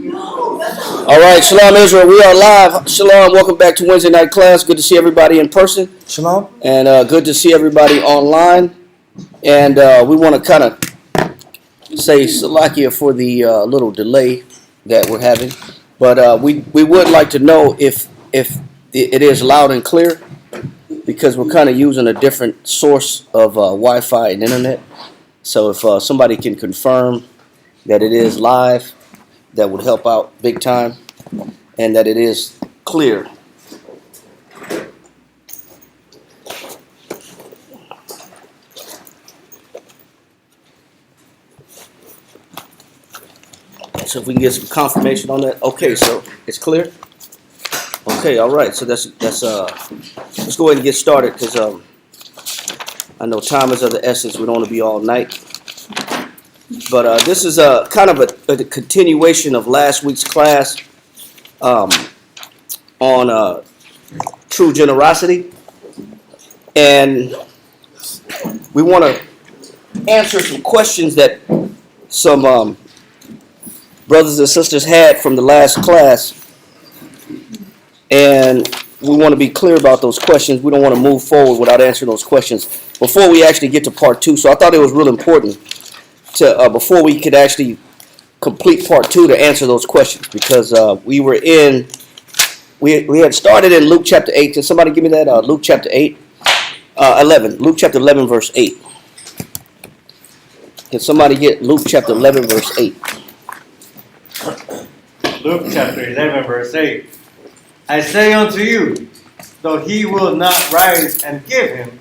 All right, Shalom Israel, we are live. Shalom, welcome back to Wednesday night class. Good to see everybody in person. Shalom. And good to see everybody online. And we want to kind of say Salakia for the little delay that we're having. But we would like to know if it is loud and clear, because we're kind of using a different source of Wi-Fi and internet. So if somebody can confirm that it is live, that would help out big time, and that it is clear. So if we can get some confirmation on that. Okay, so it's clear. Okay, all right. So let's go ahead and get started, because I know time is of the essence. We don't want to be all night. But this is a kind of a continuation of last week's class on true generosity, and we want to answer some questions that some brothers and sisters had from the last class, and we want to be clear about those questions. We don't want to move forward without answering those questions before we actually get to part two. So I thought it was real important to before we could actually complete part two, to answer those questions, because we had started in Luke chapter 8. Can somebody give me that? Luke chapter 8, 11. Luke chapter 11 verse 8. Can somebody get Luke chapter 11 verse 8? Luke chapter 11 verse 8. I say unto you, though he will not rise and give him,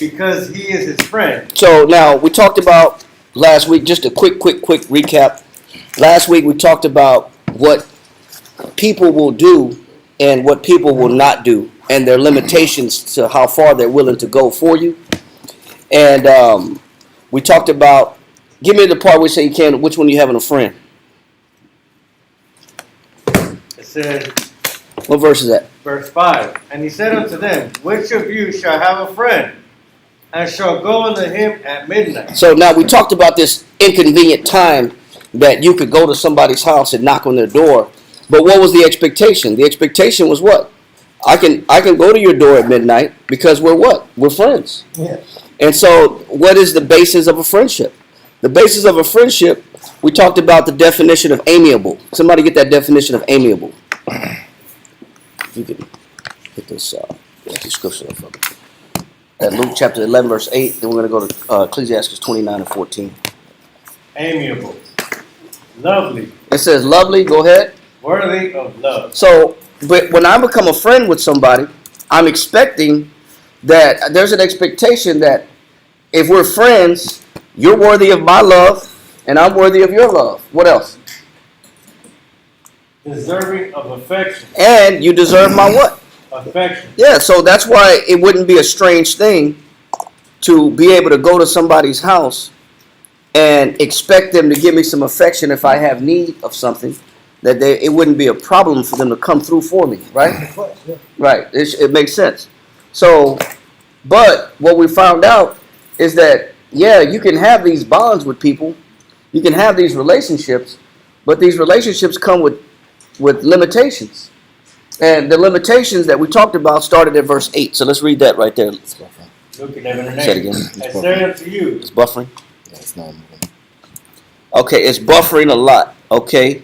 because he is his friend. So now we talked about last week, just a quick recap. Last week we talked about what people will do and what people will not do, and their limitations to how far they're willing to go for you. And we talked about, give me the part where you say you can, which one you having a friend. It says, what verse is that? Verse 5. And he said unto them, which of you shall have a friend, and shall go unto him at midnight? So now we talked about this inconvenient time that you could go to somebody's house and knock on their door. But what was the expectation? The expectation was what? I can go to your door at midnight because we're what? We're friends. Yeah. And so what is the basis of a friendship? The basis of a friendship, we talked about the definition of amiable. Somebody get that definition of amiable. You can hit this scripture up for me. At Luke chapter 11 verse 8, then we're going to go to Ecclesiastes 29 and 14. Amiable. Lovely. It says lovely, go ahead. Worthy of love. So, but when I become a friend with somebody, I'm expecting that there's an expectation that if we're friends, you're worthy of my love and I'm worthy of your love. What else? Deserving of affection. And you deserve my what? Affection. Yeah, so that's why it wouldn't be a strange thing to be able to go to somebody's house and expect them to give me some affection if I have need of something. That it wouldn't be a problem for them to come through for me, right? Right, it makes sense. So, but what we found out is that, yeah, you can have these bonds with people, you can have these relationships, but these relationships come with limitations. And the limitations that we talked about started at verse 8. So let's read that right there. Luke 11 and 8. Say it again. I say unto you. It's buffering? Yeah, it's not moving. Okay, it's buffering a lot. Okay.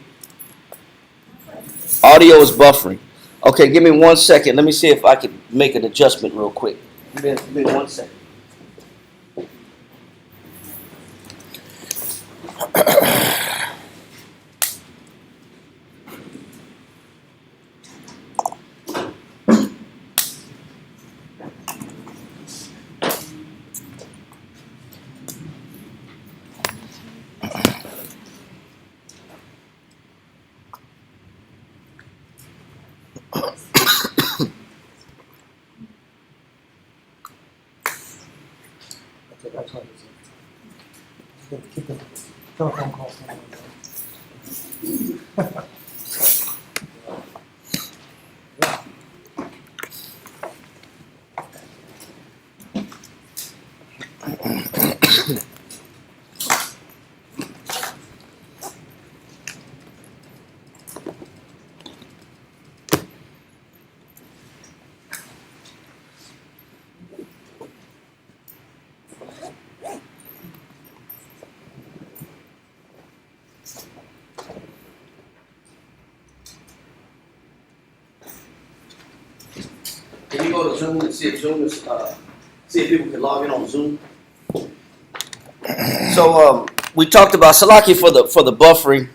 Audio is buffering. Okay, give me 1 second. Let me see if I can make an adjustment real quick. Give me 1 second. That's what it is. Keep the telephone calls. go to Zoom and see if Zoom is see if people can log in on Zoom. So we talked about Salaki for the buffering.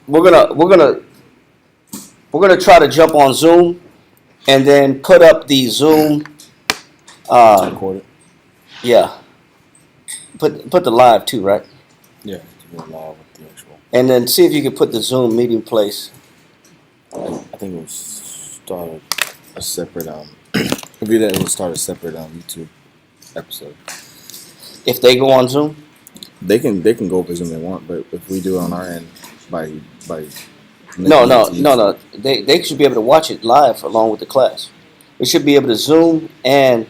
We're gonna try to jump on Zoom and then put up the Zoom. Record it. Yeah. Put the live too, right? Yeah, to be live with the actual. And then see if you can put the Zoom meeting place. I think it was started a separate if we did, it would start a separate YouTube episode. If they go on Zoom. They can go over Zoom they want, but if we do it on our end by No. They should be able to watch it live along with the class. They should be able to Zoom and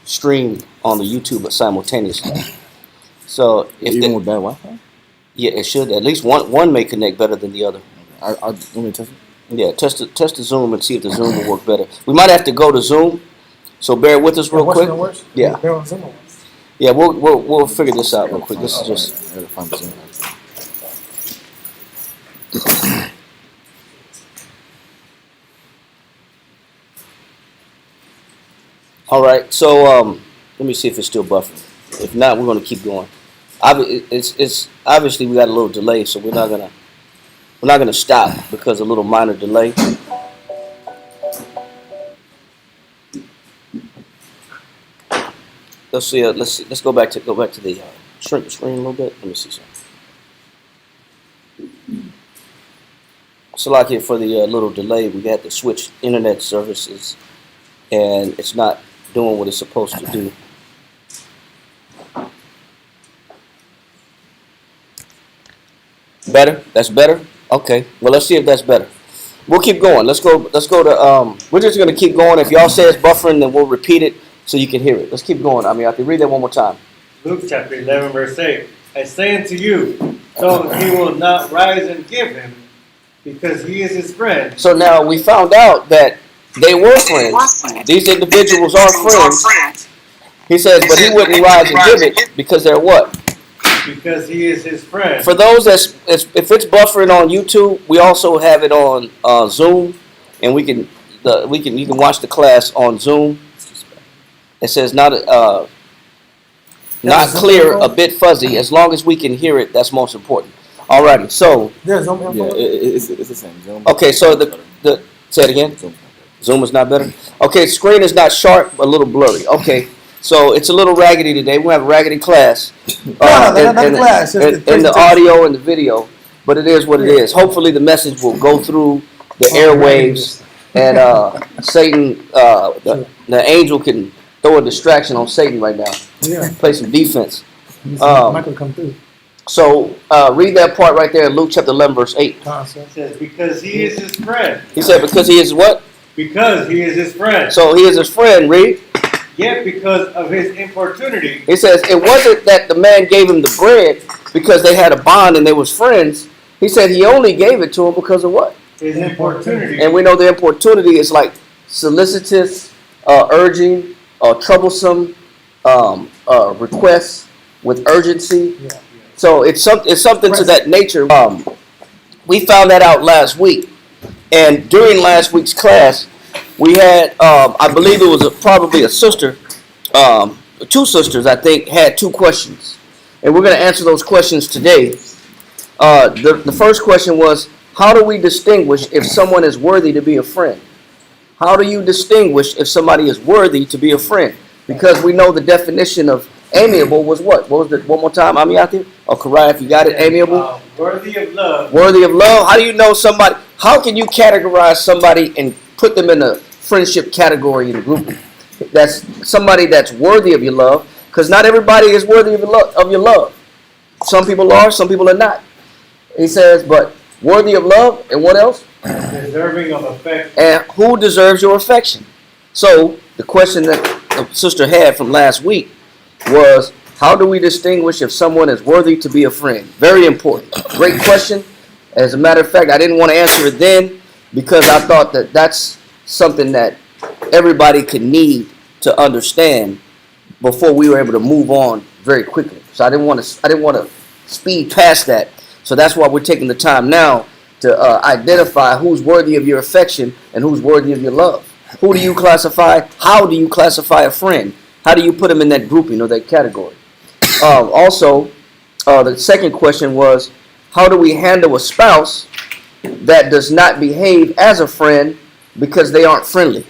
stream on the YouTube simultaneously. So if even with bad Wi-Fi. Yeah, it should. At least one may connect better than the other. Let me test it. Yeah, test the Zoom and see if the Zoom will work better. We might have to go to Zoom, so bear with us real quick. Yeah. Yeah, we'll figure this out real quick. This is just. I gotta find the Zoom. All right, so let me see if it's still buffering. If not, we're going to keep going. It's obviously we got a little delay, so we're not gonna stop because of a little minor delay. Let's see. Let's go back to the shrink the screen a little bit. Let me see something. So like here for the little delay, we had to switch internet services, and it's not doing what it's supposed to do. Better? That's better? Okay. Well, let's see if that's better. We'll keep going. Let's go to, we're just going to keep going. If y'all say it's buffering, then we'll repeat it so you can hear it. Let's keep going. I can read that one more time. Luke chapter 11, verse 8. I say unto you, so he will not rise and give him, because he is his friend. So now we found out that they were friends. These individuals are friends. He says, but he wouldn't rise and give it because they're what? Because he is his friend. For those if it's buffering on YouTube, we also have it on Zoom, and you can watch the class on Zoom. It says not clear, a bit fuzzy. As long as we can hear it, that's most important. Alrighty, so it's the same. Zoom. Okay, so say it again. Zoom is not better. Okay, screen is not sharp, a little blurry. Okay. So it's a little raggedy today. We have a raggedy class. In the audio and the video, but it is what it is. Hopefully the message will go through the airwaves, and Satan, the angel can throw a distraction on Satan right now. Yeah. Play some defense. Michael come through. So read that part right there in Luke chapter 11, verse 8. It says, because he is his friend. He said, because he is what? Because he is his friend. So he is his friend, read. Yet because of his importunity. He says, it wasn't that the man gave him the bread because they had a bond and they was friends. He said he only gave it to him because of what? His importunity. And we know the importunity is like solicitous, urging, troublesome requests with urgency. Yeah. So it's something to that nature. We found that out last week. And during last week's class, we had, I believe it was probably a sister, two sisters, I think, had two questions. And we're going to answer those questions today. The first question was, how do we distinguish if someone is worthy to be a friend? How do you distinguish if somebody is worthy to be a friend? Because we know the definition of amiable was what? What was it? One more time, Amiyati? Or Karai, if you got it, amiable? Worthy of love. Worthy of love? How do you know somebody? How can you categorize somebody and put them in a friendship category in a group? That's somebody that's worthy of your love, because not everybody is worthy of your love. Some people are, some people are not. He says, but worthy of love, and what else? Deserving of affection. And who deserves your affection? So the question that the sister had from last week was, how do we distinguish if someone is worthy to be a friend? Very important. Great question. As a matter of fact, I didn't want to answer it then because I thought that that's something that everybody could need to understand before we were able to move on very quickly. So I didn't want to speed past that. So that's why we're taking the time now identify who's worthy of your affection and who's worthy of your love. Who do you classify? How do you classify a friend? How do you put them in that grouping or that category? Also, the second question was, how do we handle a spouse that does not behave as a friend because they aren't friendly?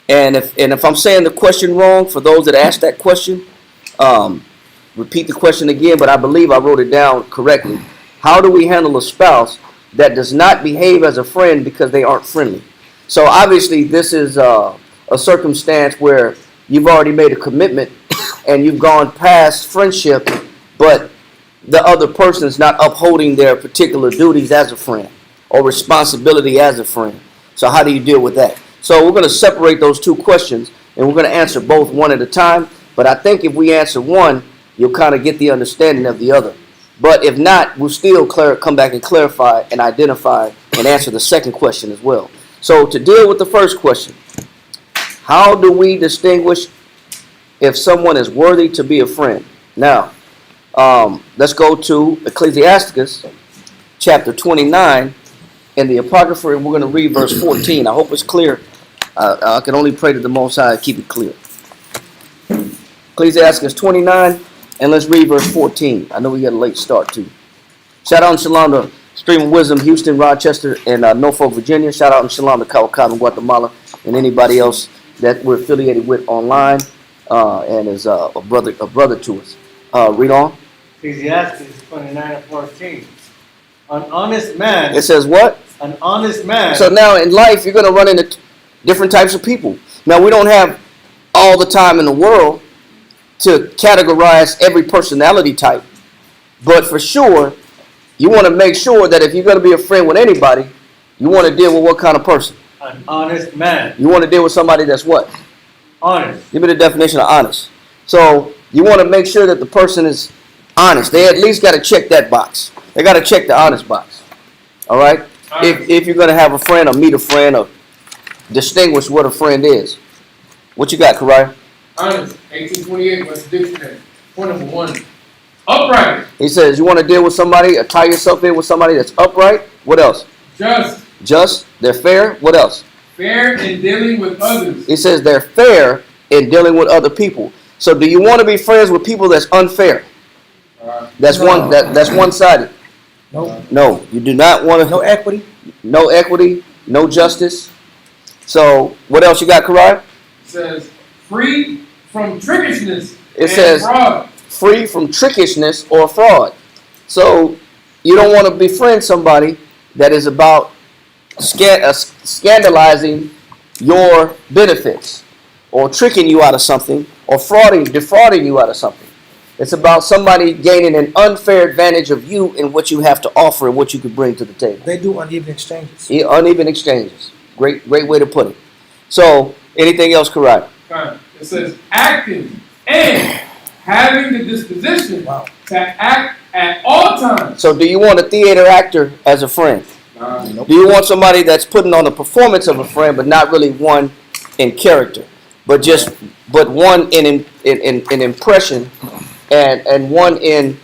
And if I'm saying the question wrong, for those that asked that question, repeat the question again, but I believe I wrote it down correctly. How do we handle a spouse that does not behave as a friend because they aren't friendly? So obviously this is a circumstance where you've already made a commitment and you've gone past friendship, but the other person is not upholding their particular duties as a friend or responsibility as a friend. So how do you deal with that? So we're going to separate those two questions and we're going to answer both one at a time. But I think if we answer one, you'll kind of get the understanding of the other. But if not, we'll still come back and clarify and identify and answer the second question as well. So to deal with the first question, how do we distinguish if someone is worthy to be a friend? Now, let's go to Ecclesiasticus chapter 29 in the Apocrypha, and we're going to read verse 14. I hope it's clear. I can only pray to the Most High to keep it clear. Ecclesiasticus 29, and let's read verse 14. I know we got a late start too. Shout out and shalom to Stream of Wisdom, Houston, Rochester, and Norfolk, Virginia. Shout out and shalom to Cabo, Guatemala, and anybody else that we're affiliated with online and is a brother to us. Read on. Ecclesiastes 29:14. An honest man. It says what? An honest man. So now in life, you're going to run into different types of people. Now, we don't have all the time in the world to categorize every personality type. But for sure, you want to make sure that if you're going to be a friend with anybody, you want to deal with what kind of person? An honest man. You want to deal with somebody that's what? Honest. Give me the definition of honest. So you want to make sure that the person is honest. They at least got to check that box. They got to check the honest box. All right? If you're going to have a friend or meet a friend or distinguish what a friend is. What you got, Kariah? Honest, 1828, what's the dictionary? Point number one. Upright. He says you want to deal with somebody or tie yourself in with somebody that's upright. What else? Just. Just. They're fair. What else? Fair in dealing with others. He says they're fair in dealing with other people. So do you want to be friends with people that's unfair? That's No. that's one-sided. Nope. No, you do not want to. No equity. No equity. No justice. So what else you got, Kariah? It says free from trickishness It and says fraud. free from trickishness or fraud. So you don't want to befriend somebody that is about scandalizing your benefits or tricking you out of something or defrauding you out of something. It's about somebody gaining an unfair advantage of you and what you have to offer and what you could bring to the table. They do uneven exchanges. Uneven exchanges. Great way to put it. So anything else, correct? It says acting and having the disposition Wow. to act at all times. So do you want a theater actor as a friend? Nope. Do you want somebody that's putting on the performance of a friend, but not really one in character, but one in impression, and one in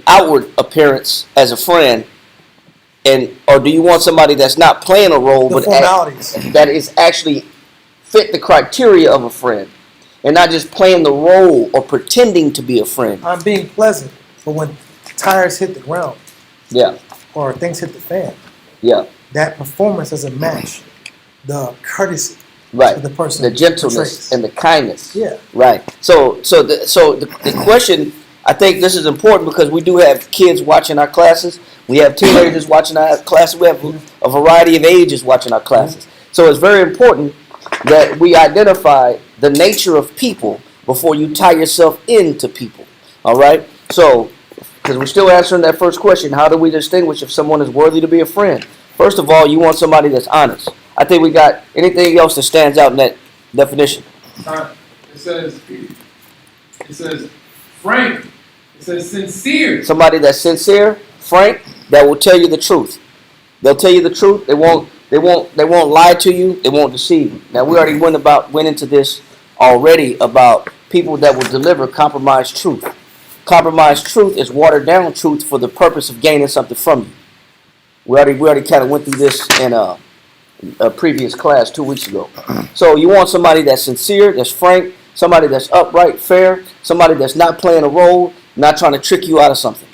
outward appearance as a friend, or do you want somebody that's not playing a role, The but formalities. that is actually fit the criteria of a friend, and not just playing the role or pretending to be a friend? I'm being pleasant, but when tires hit the ground Yeah, or things hit the fan, yeah, that performance doesn't match the courtesy right. of the person. The gentleness portrays. and the kindness. Yeah. Right. So the question, I think this is important because we do have kids watching our classes. We have teenagers watching our classes. We have a variety of ages watching our classes. So it's very important that we identify the nature of people before you tie yourself into people. All right? So, because we're still answering that first question, how do we distinguish if someone is worthy to be a friend? First of all, you want somebody that's honest. I think we got anything else that stands out in that definition. It says frank. It says sincere. Somebody that's sincere, frank, that will tell you the truth. They'll tell you the truth. They won't lie to you. They won't deceive you. Now we already went into this already about people that will deliver compromised truth. Compromised truth is watered down truth for the purpose of gaining something from you. We already kind of went through this in a previous class 2 weeks ago. So you want somebody that's sincere, that's frank, somebody that's upright, fair, somebody that's not playing a role, not trying to trick you out of something.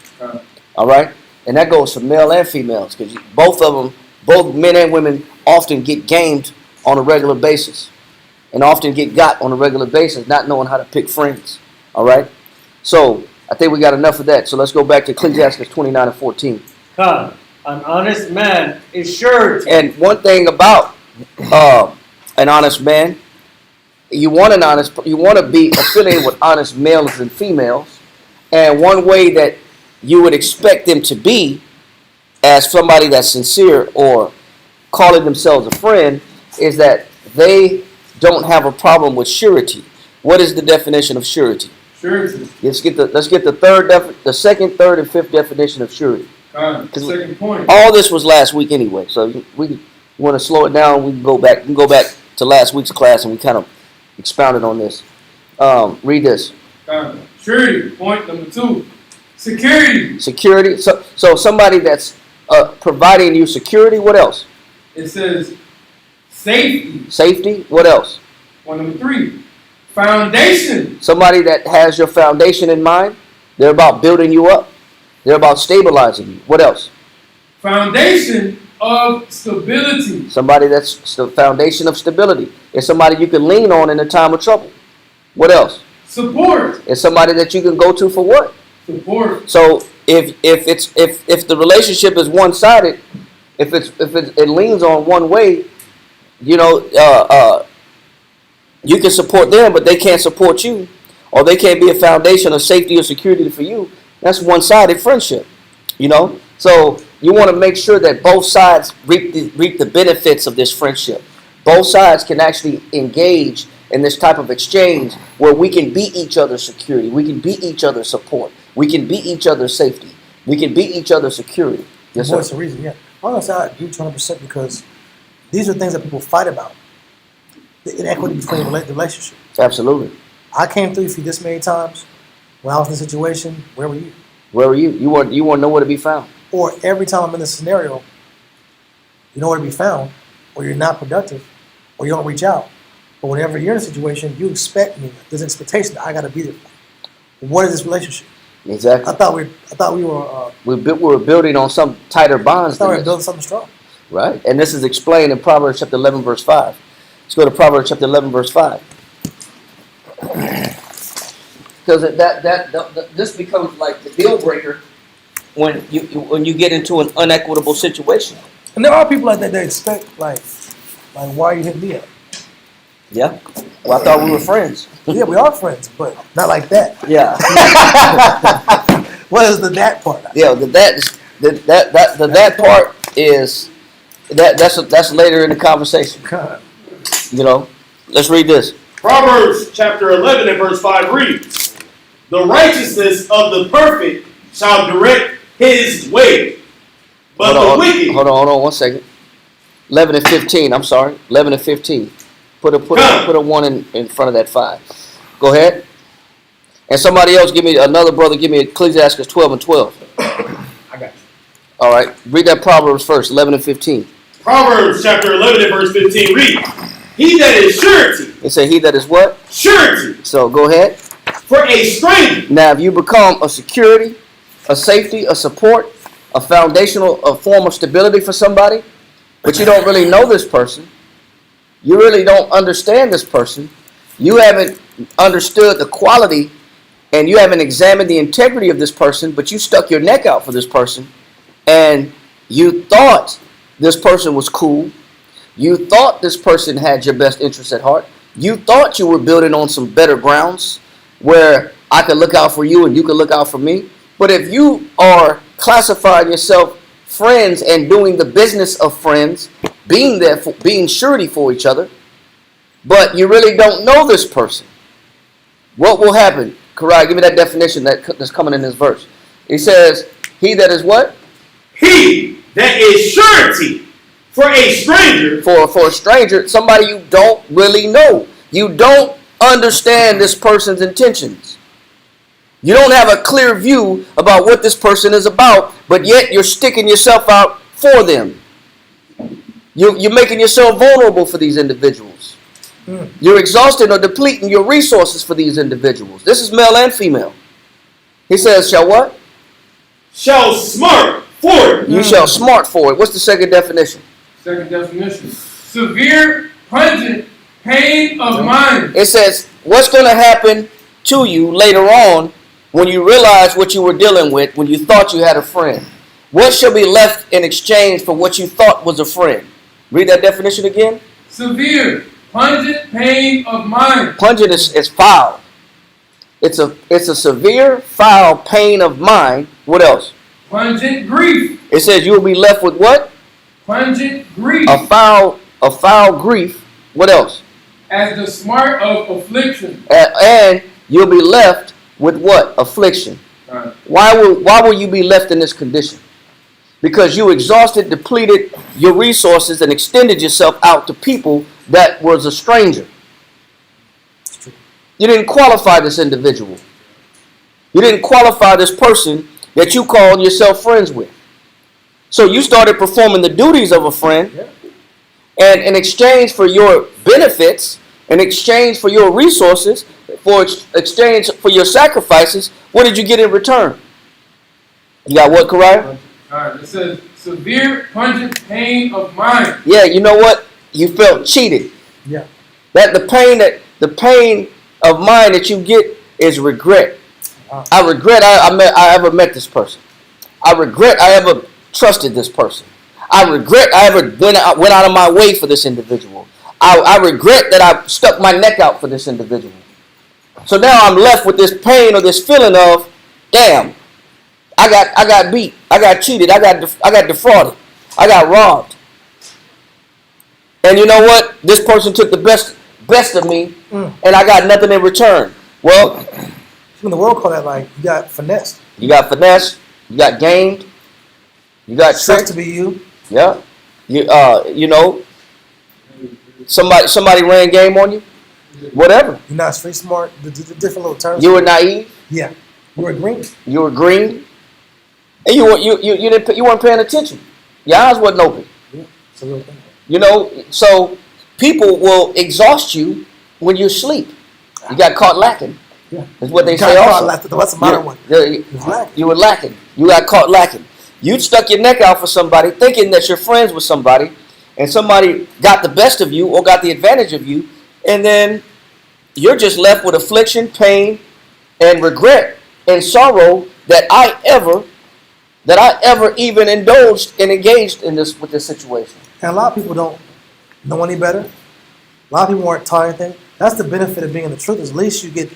All right? And that goes for male and females, because both of them, both men and women, often get gamed on a regular basis, and often get got on a regular basis, not knowing how to pick friends. All right? So I think we got enough of that. So let's go back to Ecclesiastes 29 and 14. Come, an honest man is surety. And one thing about an honest man, you want to be affiliated with honest males and females, and one way that you would expect them to be, as somebody that's sincere or calling themselves a friend, is that they don't have a problem with surety. What is the definition of surety? Surety. Let's get the second, third, and fifth definition of surety. Second point. All this was last week anyway, so we want to slow it down. We can go back. We can go back to last week's class, and we kind of expounded on this. Read this. Surety. Point number 2. Security. Security. So somebody that's providing you security. What else? It says safety. Safety. What else? Point number 3. Foundation. Somebody that has your foundation in mind. They're about building you up. They're about stabilizing you. What else? Foundation of stability. Somebody that's the foundation of stability. It's somebody you can lean on in a time of trouble. What else? Support. It's somebody that you can go to for what? Support. So if the relationship is one-sided, if it leans on one way, you can support them, but they can't support you, or they can't be a foundation of safety or security for you. That's one-sided friendship, So you want to make sure that both sides reap the benefits of this friendship. Both sides can actually engage in this type of exchange where we can be each other's security, we can be each other's support, we can be each other's safety, we can be each other's security. Yes, sir. That's the reason, yeah. Honestly, I agree 200% because these are things that people fight about. The inequity between the relationship. Absolutely. I came through for you this many times. When I was in a situation, where were you? Where were you? You want nowhere to be found. Or every time I'm in this scenario, you know where to be found, or you're not productive, or you don't reach out. But whenever you're in a situation, you expect me. There's an expectation that I got to be there for you. What is this relationship? Exactly. I thought we were. We were building on some tighter bonds. I thought we than were this. building something strong. Right. And this is explained in Proverbs chapter 11, verse 5. Let's go to Proverbs chapter 11, verse 5. Because this becomes like the deal breaker when you get into an unequitable situation. And there are people like that that expect like why are you hitting me up? Yeah. Well, I thought we were friends. Yeah, we are friends, but not like that. Yeah. What is the that part? Yeah. The that part is that's later in the conversation. God. Let's read this. Proverbs chapter 11 and verse 5 reads, "The righteousness of the perfect shall direct his way, but the wicked..." Hold on 1 second. 11 and 15. I'm sorry. 11 and 15. Put a 1 in front of that 5. Go ahead. And somebody else, another brother, give me Ecclesiastes 12 and 12. I got you. All right. Read that Proverbs first, 11 and 15. Proverbs chapter 11 and verse 15 reads, "He that is surety..." It say he that is what? Surety. So go ahead. For a stranger. Now, if you become a security, a safety, a support, a form of stability for somebody, but you don't really know this person, you really don't understand this person, you haven't understood the quality, and you haven't examined the integrity of this person, but you stuck your neck out for this person, and you thought this person was cool, you thought this person had your best interests at heart, you thought you were building on some better grounds where I could look out for you and you could look out for me. But if you are classifying yourself friends and doing the business of friends, being there, being surety for each other, but you really don't know this person, what will happen? Karai, give me that definition that's coming in this verse. He says, he that is what? He that is surety for a stranger. For a stranger, somebody you don't really know. You don't understand this person's intentions. You don't have a clear view about what this person is about, but yet you're sticking yourself out for them. You're making yourself vulnerable for these individuals. You're exhausting or depleting your resources for these individuals. This is male and female. He says, shall what? Shall smart for it. You shall smart for it. What's the second definition? Second definition. Severe, pungent pain of mind. It says, what's going to happen to you later on when you realize what you were dealing with when you thought you had a friend? What shall be left in exchange for what you thought was a friend? Read that definition again. Severe, pungent pain of mind. Pungent is foul. It's a severe, foul pain of mind. What else? Pungent grief. It says you will be left with what? Pungent grief. A foul grief. What else? As the smart of affliction. And you'll be left with what? Affliction. Right. Why will you be left in this condition? Because you exhausted, depleted your resources, and extended yourself out to people that was a stranger. You didn't qualify this individual. You didn't qualify this person that you called yourself friends with. So you started performing the duties of a friend, and in exchange for your benefits, in exchange for your resources, for exchange for your sacrifices, what did you get in return? You got what, Kariah? Alright, it says severe, pungent pain of mind. Yeah, you know what? You felt cheated. Yeah. That the pain of mind that you get is regret. Wow. I regret I ever met this person. I regret I ever trusted this person. I regret I ever went out of my way for this individual. I regret that I stuck my neck out for this individual. So now I'm left with this pain or this feeling of, damn, I got beat, I got cheated, I got defrauded, I got robbed. And you know what? This person took the best of me, and I got nothing in return. Well, In the world call that like you got finessed. you got finesse, you got gamed, you got Sucks tricked. to be you. Yeah, you know, somebody ran game on you. Whatever. You're not street smart. The different little terms. You were naive. Yeah. You were green. You were green, and you weren't paying attention. Your eyes wasn't open. It's a real thing. You know, so people will exhaust you when you sleep. You got caught lacking. Yeah. Is what they Got say caught also. lacking. That's a modern one. You were lacking. You got caught lacking. You stuck your neck out for somebody thinking that you're friends with somebody, and somebody got the best of you or got the advantage of you, and then you're just left with affliction, pain, and regret and sorrow that I ever even indulged and engaged in this with this situation. And a lot of people don't know any better. A lot of people aren't taught anything. That's the benefit of being in the truth. Is at least you get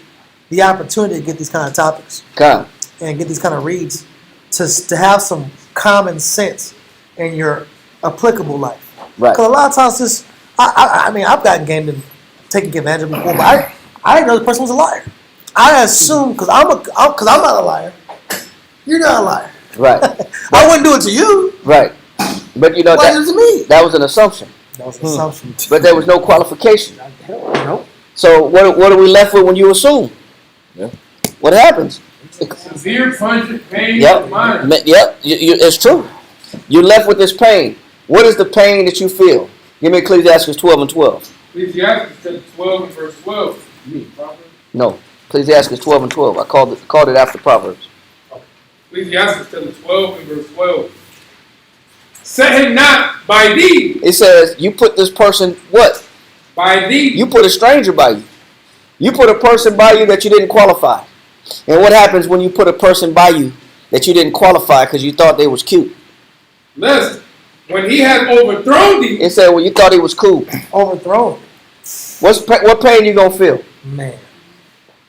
the opportunity to get these kind of topics God. and get these kind of reads to have some common sense in your applicable life. Right. Because a lot of times this, I mean, I've gotten gamed and taken advantage of before, but I didn't know the person was a liar. I assumed because I'm not a liar, you're not a liar. Right. I wouldn't do it to you. Right. But you know Why is it me? that was an assumption. That was an assumption. But there was no qualification. Nope. So what are we left with when you assume? Yeah. What happens? Severe, pungent pain Yep. of mind. Yep. It's true. You're left with this pain. What is the pain that you feel? Give me Ecclesiastes 12 and 12. Ecclesiastes chapter 12 and verse 12. No. Ecclesiastes 12 and 12. I called it after Proverbs. Ecclesiastes chapter 12 and verse 12. Set him not by thee. It says you put this person what? By thee. You put a stranger by you. You put a person by you that you didn't qualify. And what happens when you put a person by you that you didn't qualify because you thought they was cute? Lest when he had overthrown thee. It said, well, you thought he was cool. Overthrown. What pain you gonna feel? Man.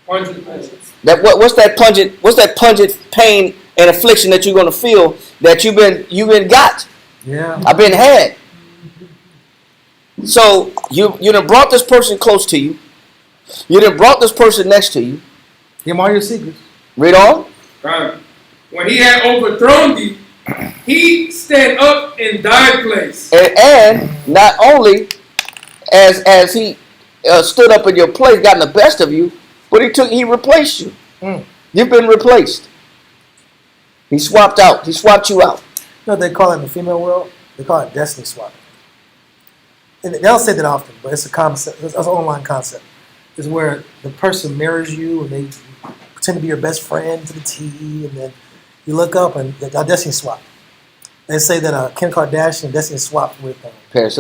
Pungent pain. What's that pungent pain and affliction that you're gonna feel that you've been got? Yeah. I've been had. So you done brought this person close to you. You done brought this person next to you. Give him all your secrets. Read on. When he had overthrown thee, he stand up in thy place. And not only as he stood up in your place, gotten the best of you, but he replaced you. You've been replaced. He swapped you out. know what they call it in the female world? They call it destiny swapping. And they don't say that often, but it's a concept. It's an online concept. It's where the person mirrors you and they pretend to be your best friend to the T, and then you look up and they destiny swap. They say that Kim Kardashian destiny swapped with Paris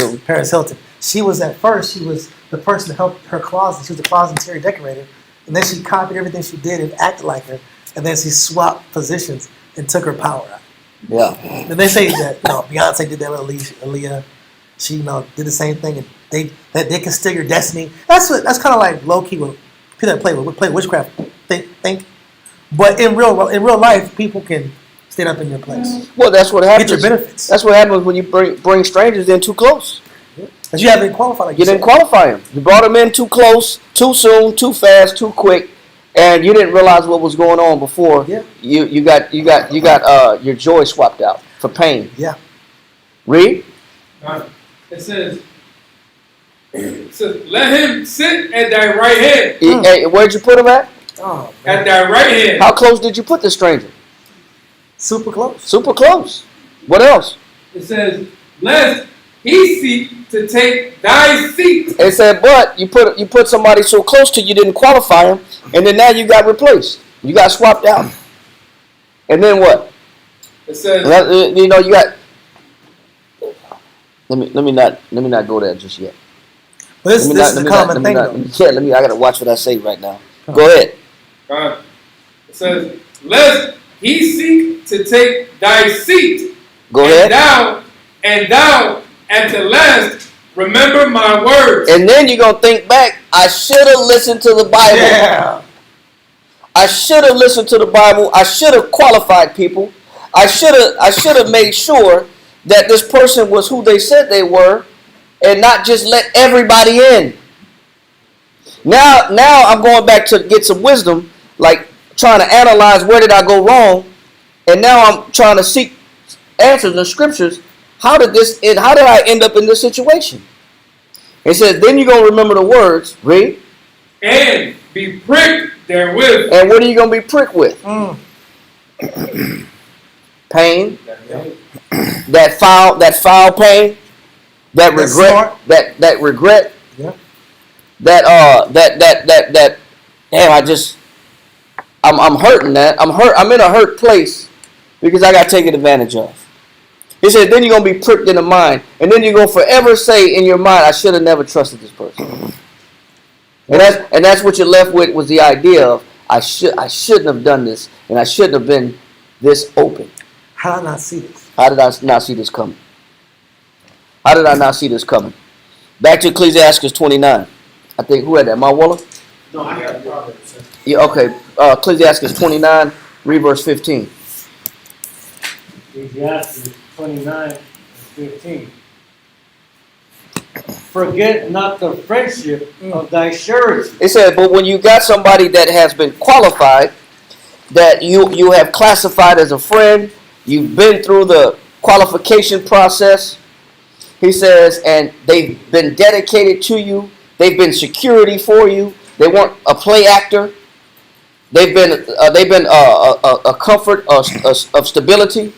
Hilton. She was at first, she was the person to help her closet. She was the closet interior decorator. And then she copied everything she did and acted like her. And then she swapped positions and took her power out. Yeah. And they say that Beyonce did that with Aaliyah. She did the same thing, and they can steal your destiny. That's kind of like low key what people that play witchcraft think. But in real life, people can stand up in your place. Well, that's what happens. Get your benefits. That's what happens when you bring strangers in too close. Because you haven't qualified. Like you didn't qualify them. You brought them in too close, too soon, too fast, too quick, and you didn't realize what was going on before. Yeah. You got your joy swapped out for pain. Yeah. Read. It says, let him sit at thy right hand. Hey, where'd you put him at? Oh, man. At thy right hand. How close did you put the stranger? Super close. Super close. What else? It says, lest he seek to take thy seat. It said, but you put somebody so close to you didn't qualify him, and then now you got replaced. You got swapped out. And then what? It says, you got. Let me not go there just yet. But this is a common thing, though. I gotta watch what I say right now. Go ahead. It says, lest he seek to take thy seat. Go ahead. And thou at the last remember my words. And then you're gonna think back, I should have listened to the Bible. Yeah. I should have listened to the Bible. I should have qualified people. I should have made sure that this person was who they said they were, and not just let everybody in. Now I'm going back to get some wisdom, like trying to analyze where did I go wrong, and now I'm trying to seek answers in scriptures. How did I end up in this situation? It says, then you're going to remember the words, read. And be pricked therewith. And what are you going to be pricked with? Pain. That foul pain. That regret. That regret. Yeah. That damn, I'm hurting that. I'm in a hurt place because I got taken advantage of. He said, then you're going to be pricked in the mind. And then you're going to forever say in your mind, I should have never trusted this person. And that's what you're left with, was the idea of, I shouldn't have done this. And I shouldn't have been this open. How did I not see this? How did I not see this coming? How did I not see this coming? Back to Ecclesiastes 29. I think, who had that? My Waller? No, I got Proverbs. Yeah, okay. Ecclesiastes 29, read verse 15. Ecclesiastes 29 and 15. Forget not the friendship of thy surety. It said, but when you got somebody that has been qualified, that you have classified as a friend, you've been through the qualification process, he says, and they've been dedicated to you, they've been security for you, they weren't a play actor, they've been a comfort of stability,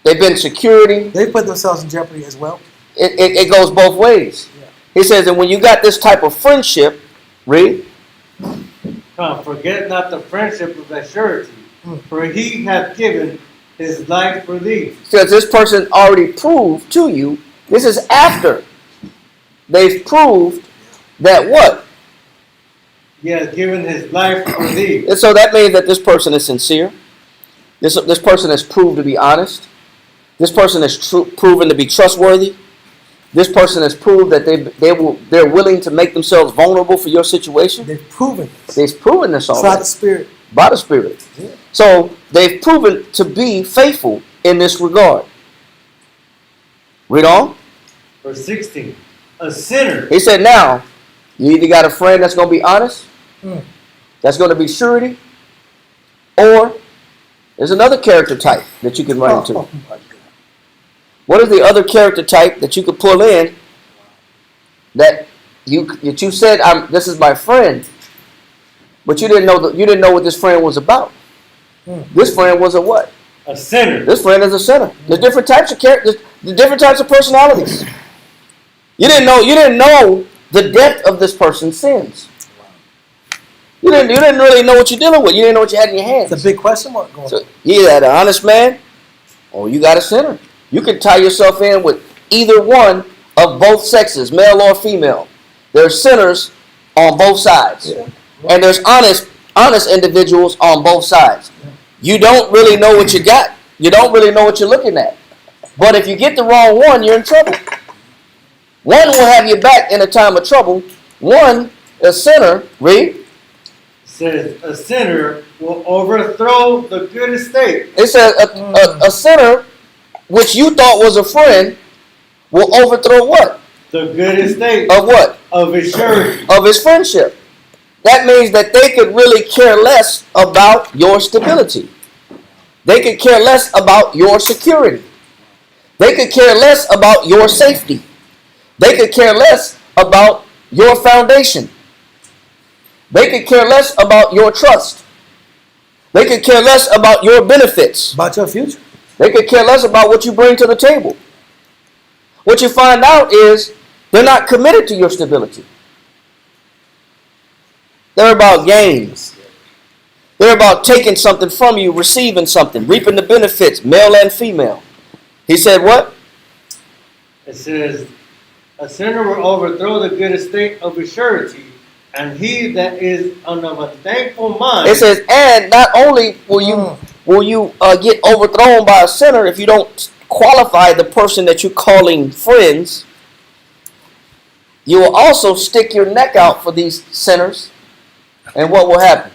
they've been security. They put themselves in jeopardy as well. It goes both ways. Yeah. He says, and when you got this type of friendship, read. Forget not the friendship of thy surety, for he hath given his life for thee. Because this person already proved to you, this is after they've proved that what? He has given his life for thee. And so that means that this person is sincere. This person has proved to be honest. This person has proven to be trustworthy. This person has proved that they're willing to make themselves vulnerable for your situation. They've proven this. They've proven this already. By the Spirit. By the Spirit. Yeah. So they've proven to be faithful in this regard. Read on. Verse 16. A sinner. He said, now, you either got a friend that's going to be honest, that's going to be surety, or there's another character type that you can run into. What is the other character type that you could pull in that you said, this is my friend, but you didn't know what this friend was about? This friend was a what? a sinner. This friend is a sinner. There's different types of characters, there's different types of personalities. You didn't know the depth of this person's sins. You didn't really know what you're dealing with. You didn't know what you had in your hands. It's a big question mark going on. So you either an honest man or you got a sinner. You can tie yourself in with either one of both sexes, male or female. There's sinners on both sides. Yeah. And there's honest individuals on both sides. You don't really know what you got. You don't really know what you're looking at. But if you get the wrong one, you're in trouble. One will have your back in a time of trouble. One, a sinner, read. Says a sinner will overthrow the good estate. It says a sinner, which you thought was a friend, will overthrow what? The good estate Of what? of his surety. Of his friendship. That means that they could really care less about your stability. They could care less about your security. They could care less about your safety. They could care less about your foundation. They could care less about your trust. They could care less about your benefits. About your future. They could care less about what you bring to the table. What you find out is they're not committed to your stability. They're about gains. They're about taking something from you, receiving something, reaping the benefits, male and female. He said what? It says, a sinner will overthrow the good estate of his surety, and he that is of a thankful mind. It says, and not only will you get overthrown by a sinner if you don't qualify the person that you're calling friends, you will also stick your neck out for these sinners. And what will happen?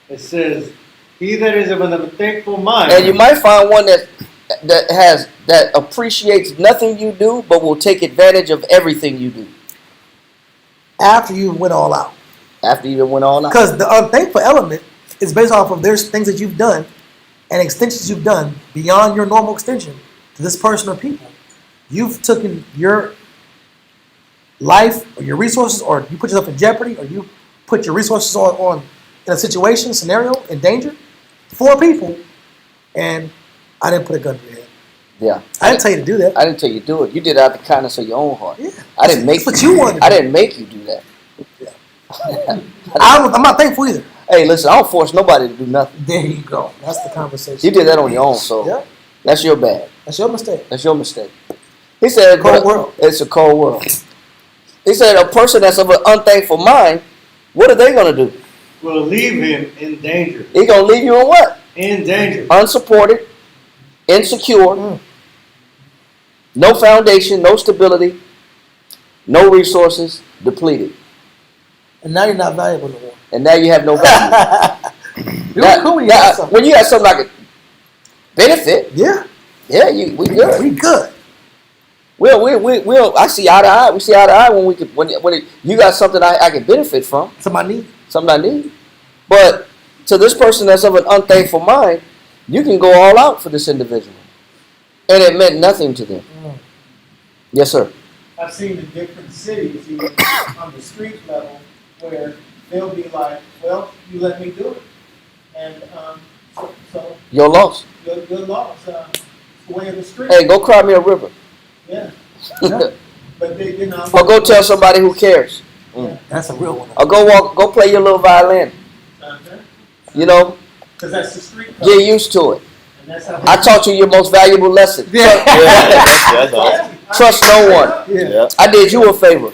It says, he that is of a thankful mind. And you might find one that appreciates nothing you do, but will take advantage of everything you do. After you went all out. After you went all out. Because the unthankful element is based off of there's things that you've done and extensions you've done beyond your normal extension to this person or people. You've taken your life or your resources, or you put yourself in jeopardy, or you put your resources on in a situation, scenario, in danger for people, and I didn't put a gun to your head. Yeah. I didn't tell you to do that. I didn't tell you to do it. You did it out of the kindness of your own heart. Yeah. I didn't make That's what you wanted to I do. didn't make you do that. I'm not thankful either. Hey, listen, I don't force nobody to do nothing. There you go. That's the conversation. You did that on your own, so Yeah. that's your bad. That's your mistake. That's your mistake. He said, Cold world. It's a cold world. He said, a person that's of an unthankful mind, what are they going to do? Will leave him in danger. He's going to leave you in what? In danger. Unsupported, insecure, no foundation, no stability, no resources, depleted. And now you're not valuable no more. And now you have no value. You're cool when you got something. When you got something like a benefit, Yeah. yeah, we good. We good. We'll I see eye to eye. We see eye to eye when you got something I can benefit from, Somebody need. something I need. But to this person that's of an unthankful mind, you can go all out for this individual, and it meant nothing to them. Yes, sir. I've seen in different cities, even on the street level, where they'll be like, well, you let me do it. And so Your loss. good loss. It's the way of the street. Hey, go cry me a river. Yeah. Or But they, you know. go tell somebody who cares. That's a real one. Or go play your little violin. You know, Because that's the street code. get used to it. And that's how I taught you your most valuable lesson. That's awesome. Trust no one. Yeah. I did you a favor.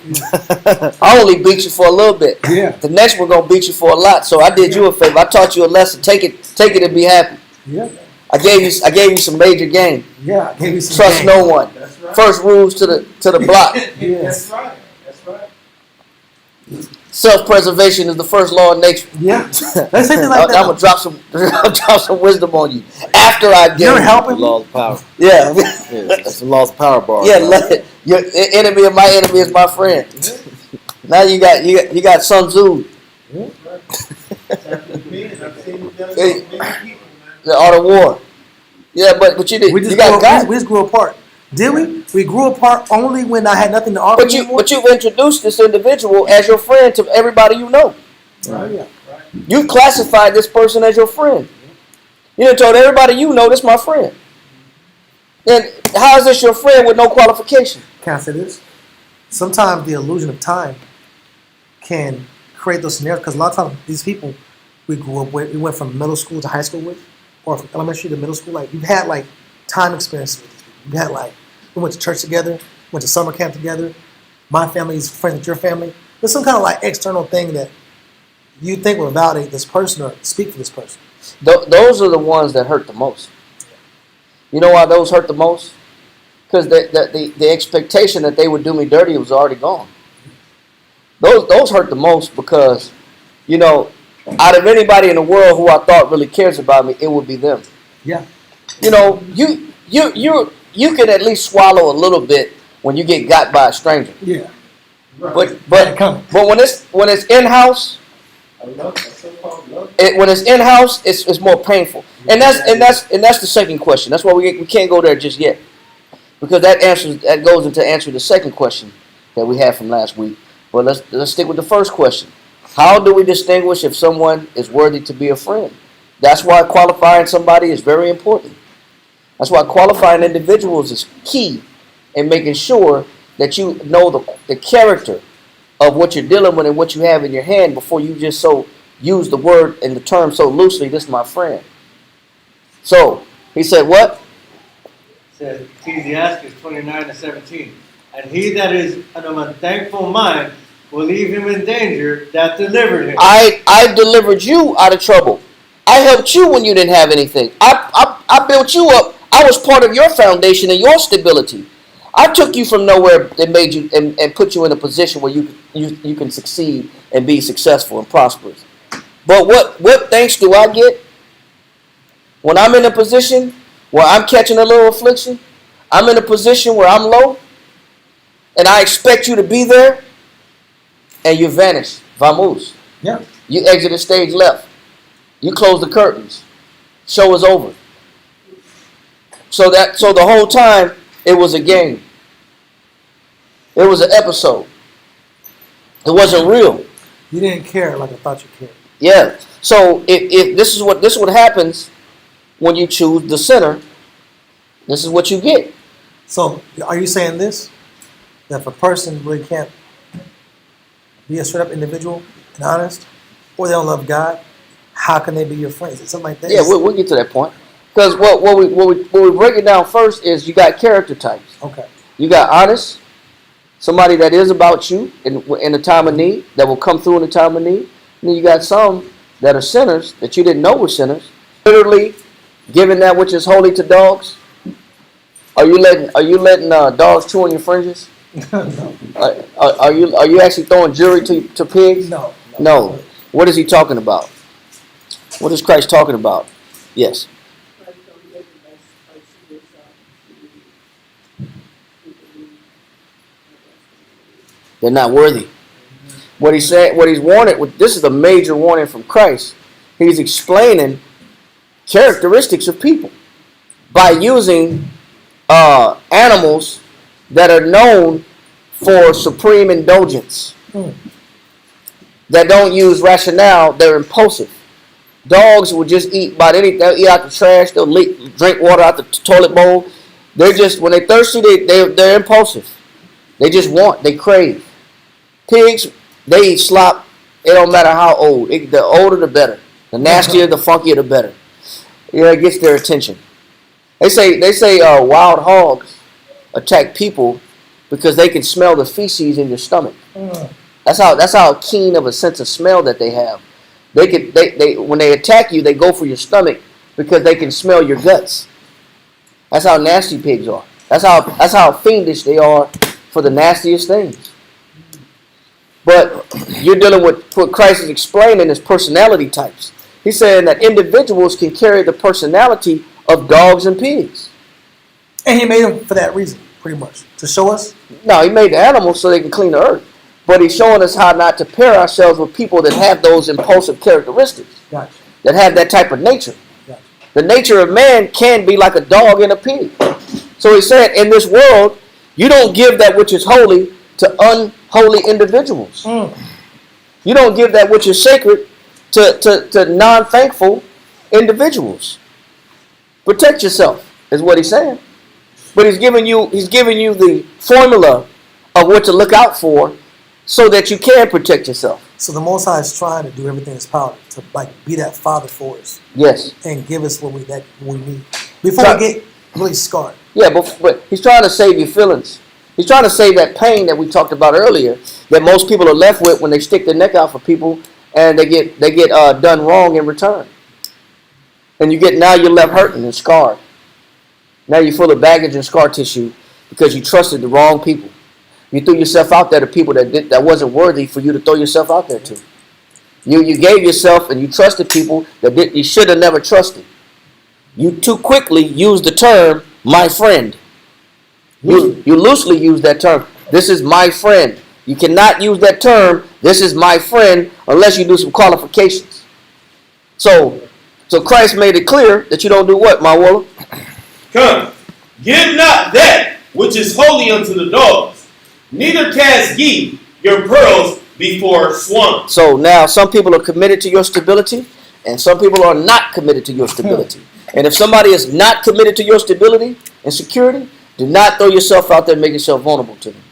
I only beat you for a little bit. Yeah. The next one gonna beat you for a lot. So I did you a favor. I taught you a lesson. Take it and be happy. Yeah. I gave you some major game. Yeah. I gave you some Trust game. no one. That's right. First rules to the block. That's right. That's right. Self-preservation is the first law of nature. Yeah. Let's say things like I'm that. gonna drop some wisdom on you after I get You're it. helping me. Laws of power. Yeah. Yeah, that's the laws of power bar. Yeah, bro. your enemy of my enemy is my friend. Now you got Sun Tzu, It's happened to me, and I've seen it done Hey. with many people, man. the art of war. Yeah, but you did. We just, You got God. we just grew apart. Did we? We grew apart only when I had nothing to offer anymore. But you've introduced this individual as your friend to everybody you know. Right. Yeah. You've classified this person as your friend. You done told everybody you know this my friend. Then how is this your friend with no qualification? Can I say this? Sometimes the illusion of time can create those scenarios because a lot of times these people we grew up with, we went from middle school to high school with, or from elementary to middle school. Like you've had like time experiences with these people. You had like we went to church together, went to summer camp together. My family is friends with your family. There's some kind of like external thing that you think will validate this person or speak for this person. Those are the ones that hurt the most. You know why those hurt the most? Because the expectation that they would do me dirty was already gone. Those hurt the most because, you know, out of anybody in the world who I thought really cares about me, it would be them. Yeah. You know, you can at least swallow a little bit when you get got by a stranger. Yeah. But when it's in house, when it's in house, it's more painful. And that's the second question. That's why we can't go there just yet, because that goes into answering the second question that we had from last week. But let's stick with the first question. How do we distinguish if someone is worthy to be a friend? That's why qualifying somebody is very important. That's why qualifying individuals is key in making sure that you know the character of what you're dealing with and what you have in your hand before you just so use the word and the term so loosely. This is my friend. So he said what? It says Ecclesiastes 29:17. And he that is of an unthankful mind will leave him in danger that delivered him. I delivered you out of trouble. I helped you when you didn't have anything. I built you up. I was part of your foundation and your stability. I took you from nowhere and made you and put you in a position where you can succeed and be successful and prosperous. But what thanks do I get when I'm in a position where I'm catching a little affliction? I'm in a position where I'm low, and I expect you to be there, and you vanish. Vamos. Yeah. You exited stage left. You close the curtains. Show is over. So the whole time it was a game. It was an episode. It wasn't real. You didn't care like I thought you cared. Yeah. So if this is what happens when you choose the sinner, this is what you get. So are you saying this? That if a person really can't be a straight up individual and honest, or they don't love God, how can they be your friends? Is it something like that? Yeah, we'll get to that point. Because what we break it down first is you got character types. Okay. You got honest, somebody that is about you in a time of need, that will come through in a time of need. And then you got some that are sinners that you didn't know were sinners. Literally giving that which is holy to dogs. Are you letting dogs chew on your fringes? No. Are you actually throwing jewelry to pigs? No. No. What is he talking about? What is Christ talking about? Yes. They're not worthy. What he's warning, this is a major warning from Christ. He's explaining characteristics of people by using animals that are known for supreme indulgence. That don't use rationale, they're impulsive. Dogs will just eat about anything. They'll eat out the trash, they'll drink water out the toilet bowl. They're just, when they're thirsty, they're impulsive. They just want, they crave. Pigs, they eat slop. It don't matter how old. The older, the better. The nastier, the funkier, the better. It gets their attention. They say wild hogs attack people because they can smell the feces in your stomach. That's how keen of a sense of smell that they have. They when they attack you, they go for your stomach because they can smell your guts. That's how nasty pigs are. That's how fiendish they are for the nastiest things. But you're dealing with what Christ is explaining as personality types. He's saying that individuals can carry the personality of dogs and pigs. And he made them for that reason, pretty much. To show us? No, he made the animals so they can clean the earth. But he's showing us how not to pair ourselves with people that have those impulsive characteristics. Gotcha. That have that type of nature. Gotcha. The nature of man can be like a dog and a pig. So he said, in this world, you don't give that which is holy to unholy individuals. You don't give that which is sacred to non-thankful individuals. Protect yourself is what he's saying. But he's giving you the formula of what to look out for so that you can protect yourself. So the Most High is trying to do everything in His power to like be that father for us Yes. and give us what we need before we get really scarred. Yeah, but he's trying to save your feelings. He's trying to save that pain that we talked about earlier that most people are left with when they stick their neck out for people and they get done wrong in return. And now you're left hurting and scarred. Now you're full of baggage and scar tissue because you trusted the wrong people. You threw yourself out there to people that wasn't worthy for you to throw yourself out there to. You gave yourself and you trusted people that you should have never trusted. You too quickly used the term "my friend." You loosely use that term. This is my friend. You cannot use that term, "this is my friend," unless you do some qualifications. So Christ made it clear that you don't do what, my Willa? Come, give not that which is holy unto the dogs, neither cast ye your pearls before swine. So now some people are committed to your stability, and some people are not committed to your stability. And if somebody is not committed to your stability and security, do not throw yourself out there and make yourself vulnerable to them.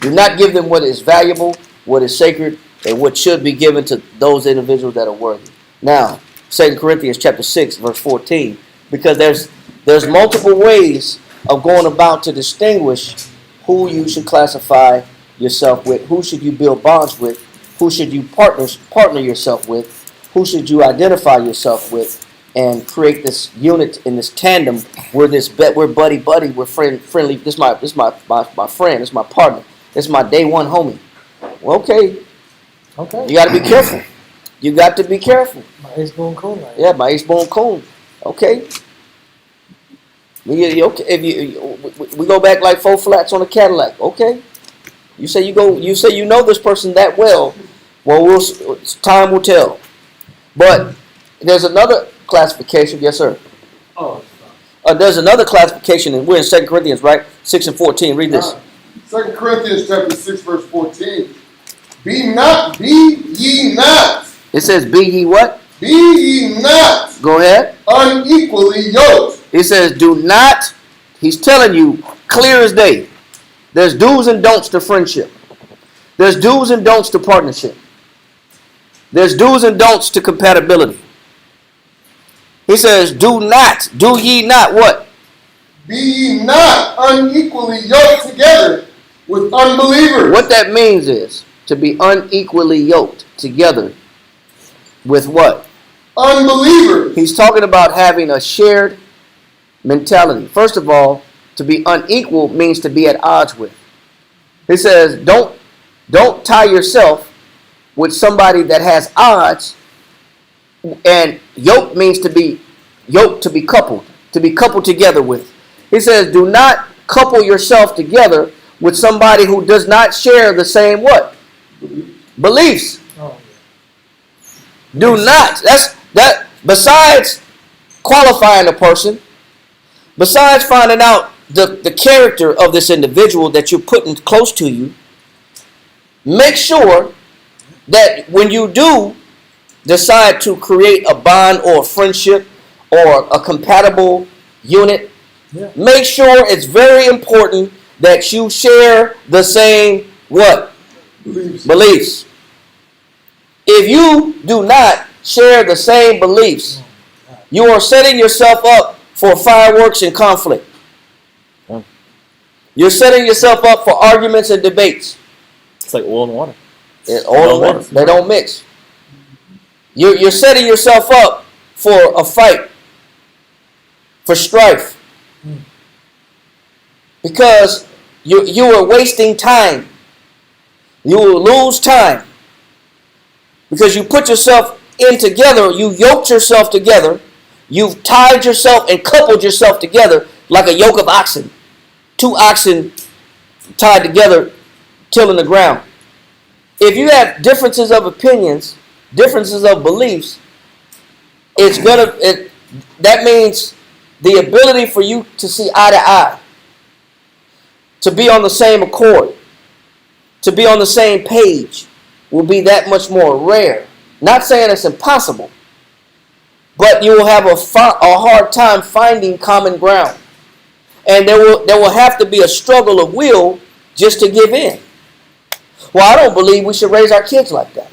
Do not give them what is valuable, what is sacred, and what should be given to those individuals that are worthy. Now, 2 Corinthians chapter 6, verse 14, because there's multiple ways of going about to distinguish who you should classify yourself with, who should you build bonds with, who should you partner yourself with, who should you identify yourself with, and create this unit in this tandem where we're buddy, we're friendly. This is my friend, this is my partner, this is my day one homie. Well, okay, you got to be careful. You got to be careful. My ace-bone coon. Right? Yeah, my ace-bone coon. Okay. We go back like 4 flats on a Cadillac. Okay. You say you know this person that well. Well, time will tell. But there's another classification. Yes, sir. Oh, There's another classification, and we're in 2 Corinthians, right? 6 and 14. Read this. 2 Corinthians chapter 6, verse 14. Be ye not. It says, "Be ye what? Be ye not Go ahead. unequally yoked." It says, "Do not." He's telling you clear as day. There's do's and don'ts to friendship. There's do's and don'ts to partnership. There's do's and don'ts to compatibility. He says, do ye not what? Be ye not unequally yoked together with unbelievers. What that means is to be unequally yoked together with what? Unbelievers. He's talking about having a shared mentality. First of all, to be unequal means to be at odds with. He says, don't tie yourself with somebody that has odds. And yoke means to be yoked, to be coupled together with. He says, do not couple yourself together with somebody who does not share the same what? Beliefs. Oh, Do not. That. Besides qualifying a person, besides finding out the character of this individual that you're putting close to you, make sure that when you do decide to create a bond or a friendship or a compatible unit, make sure it's very important that you share the same what? Beliefs. If you do not share the same beliefs, you are setting yourself up for fireworks and conflict. You're setting yourself up for arguments and debates. It's like oil and water. Oil and water, they don't mix. You're setting yourself up for a fight, for strife. Because you are wasting time. You will lose time. Because you put yourself in together, you yoked yourself together, you've tied yourself and coupled yourself together like a yoke of oxen. 2 oxen tied together, tilling the ground. If you have differences of opinions, differences of beliefs, that means the ability for you to see eye to eye, to be on the same accord, to be on the same page will be that much more rare. Not saying it's impossible, but you will have a hard time finding common ground, and there will have to be a struggle of will just to give in. Well, I don't believe we should raise our kids like that.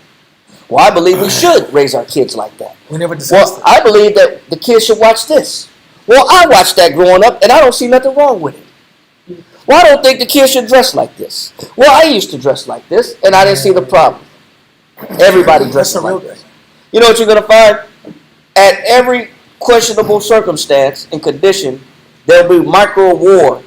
Well, I believe we should raise our kids like that. We never discussed Well, I believe that the kids should watch this. Well, I watched that growing up, and I don't see nothing wrong with it. Well, I don't think the kids should dress like this. Well, I used to dress like this, and I didn't see the problem. Everybody That's dresses a real like this. thing. You know what you're going to find? At every questionable circumstance and condition, there'll be micro war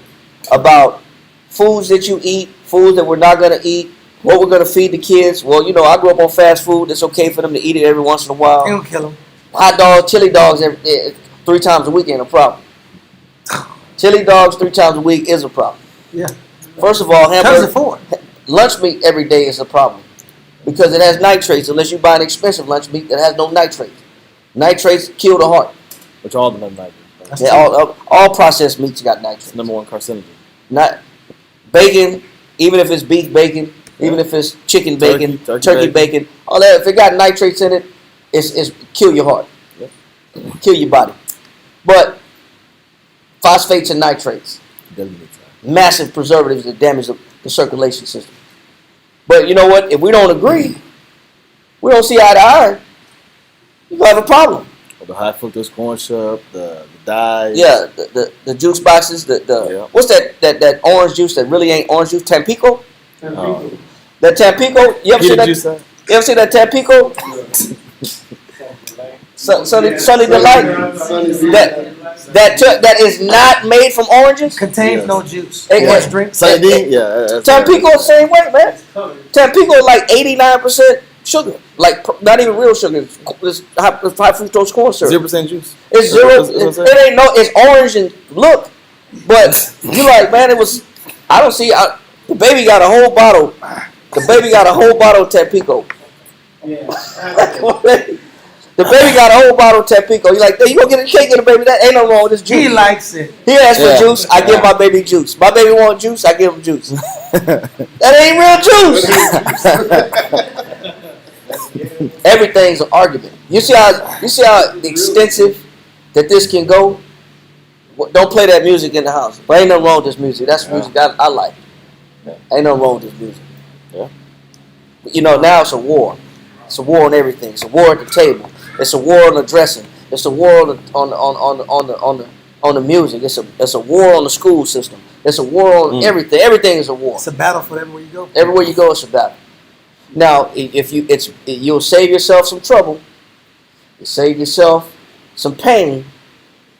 about foods that you eat, foods that we're not going to eat, what we're going to feed the kids. Well, you know, I grew up on fast food. It's okay for them to eat it every once in a while. Ain't gonna kill them. Hot dogs, chili dogs 3 times a week ain't a problem. Chili dogs 3 times a week is a problem. Yeah. First of all, Times it four. lunch meat every day is a problem because it has nitrates unless you buy an expensive lunch meat that has no nitrates. Nitrates kill the heart. Which all of them have nitrogen. They all processed meats got nitrates. Number one carcinogen. Not bacon, even if it's beef bacon, even if it's chicken bacon, turkey bacon, all that. If it got nitrates in it, it's kill your heart, kill your body. But phosphates and nitrates, massive preservatives that damage the circulation system. But you know what? If we don't agree, we don't see eye to eye, you're gonna have a problem. The high fructose corn syrup, the dyes. Yeah, the juice boxes, what's that orange juice that really ain't orange juice? Tampico? That Tampico, you ever see that? You ever see that Tampico? Sunny Delight. That is not made from oranges. Contains no juice. Orange drink. Tampico the same way, man. Tampico is like 89% sugar, like not even real sugar. It's high fructose corn syrup. 0% juice. It's zero. It ain't no. It's orange and look, but you like, man. It was. I don't see. The baby got a whole bottle. The baby got a whole bottle of Tampico. The baby got a whole bottle of Tampico. You're like, hey, you gonna get a cake in the baby? That ain't no wrong with this juice. He likes it. He asks for juice. I give my baby juice. My baby want juice. I give him juice. That ain't real juice. Everything's an argument. You see how extensive that this can go. Don't play that music in the house. But ain't nothing wrong with this music. That's music I like. Ain't nothing wrong with this music. Yeah. But you know, now it's a war. It's a war on everything. It's a war at the table. It's a war on the dressing. It's a war on the music. It's a war on the school system. It's a war on everything. Everything is a war. It's a battle for everywhere you go. Everywhere you go, it's a battle. Now, you'll save yourself some trouble. You save yourself some pain,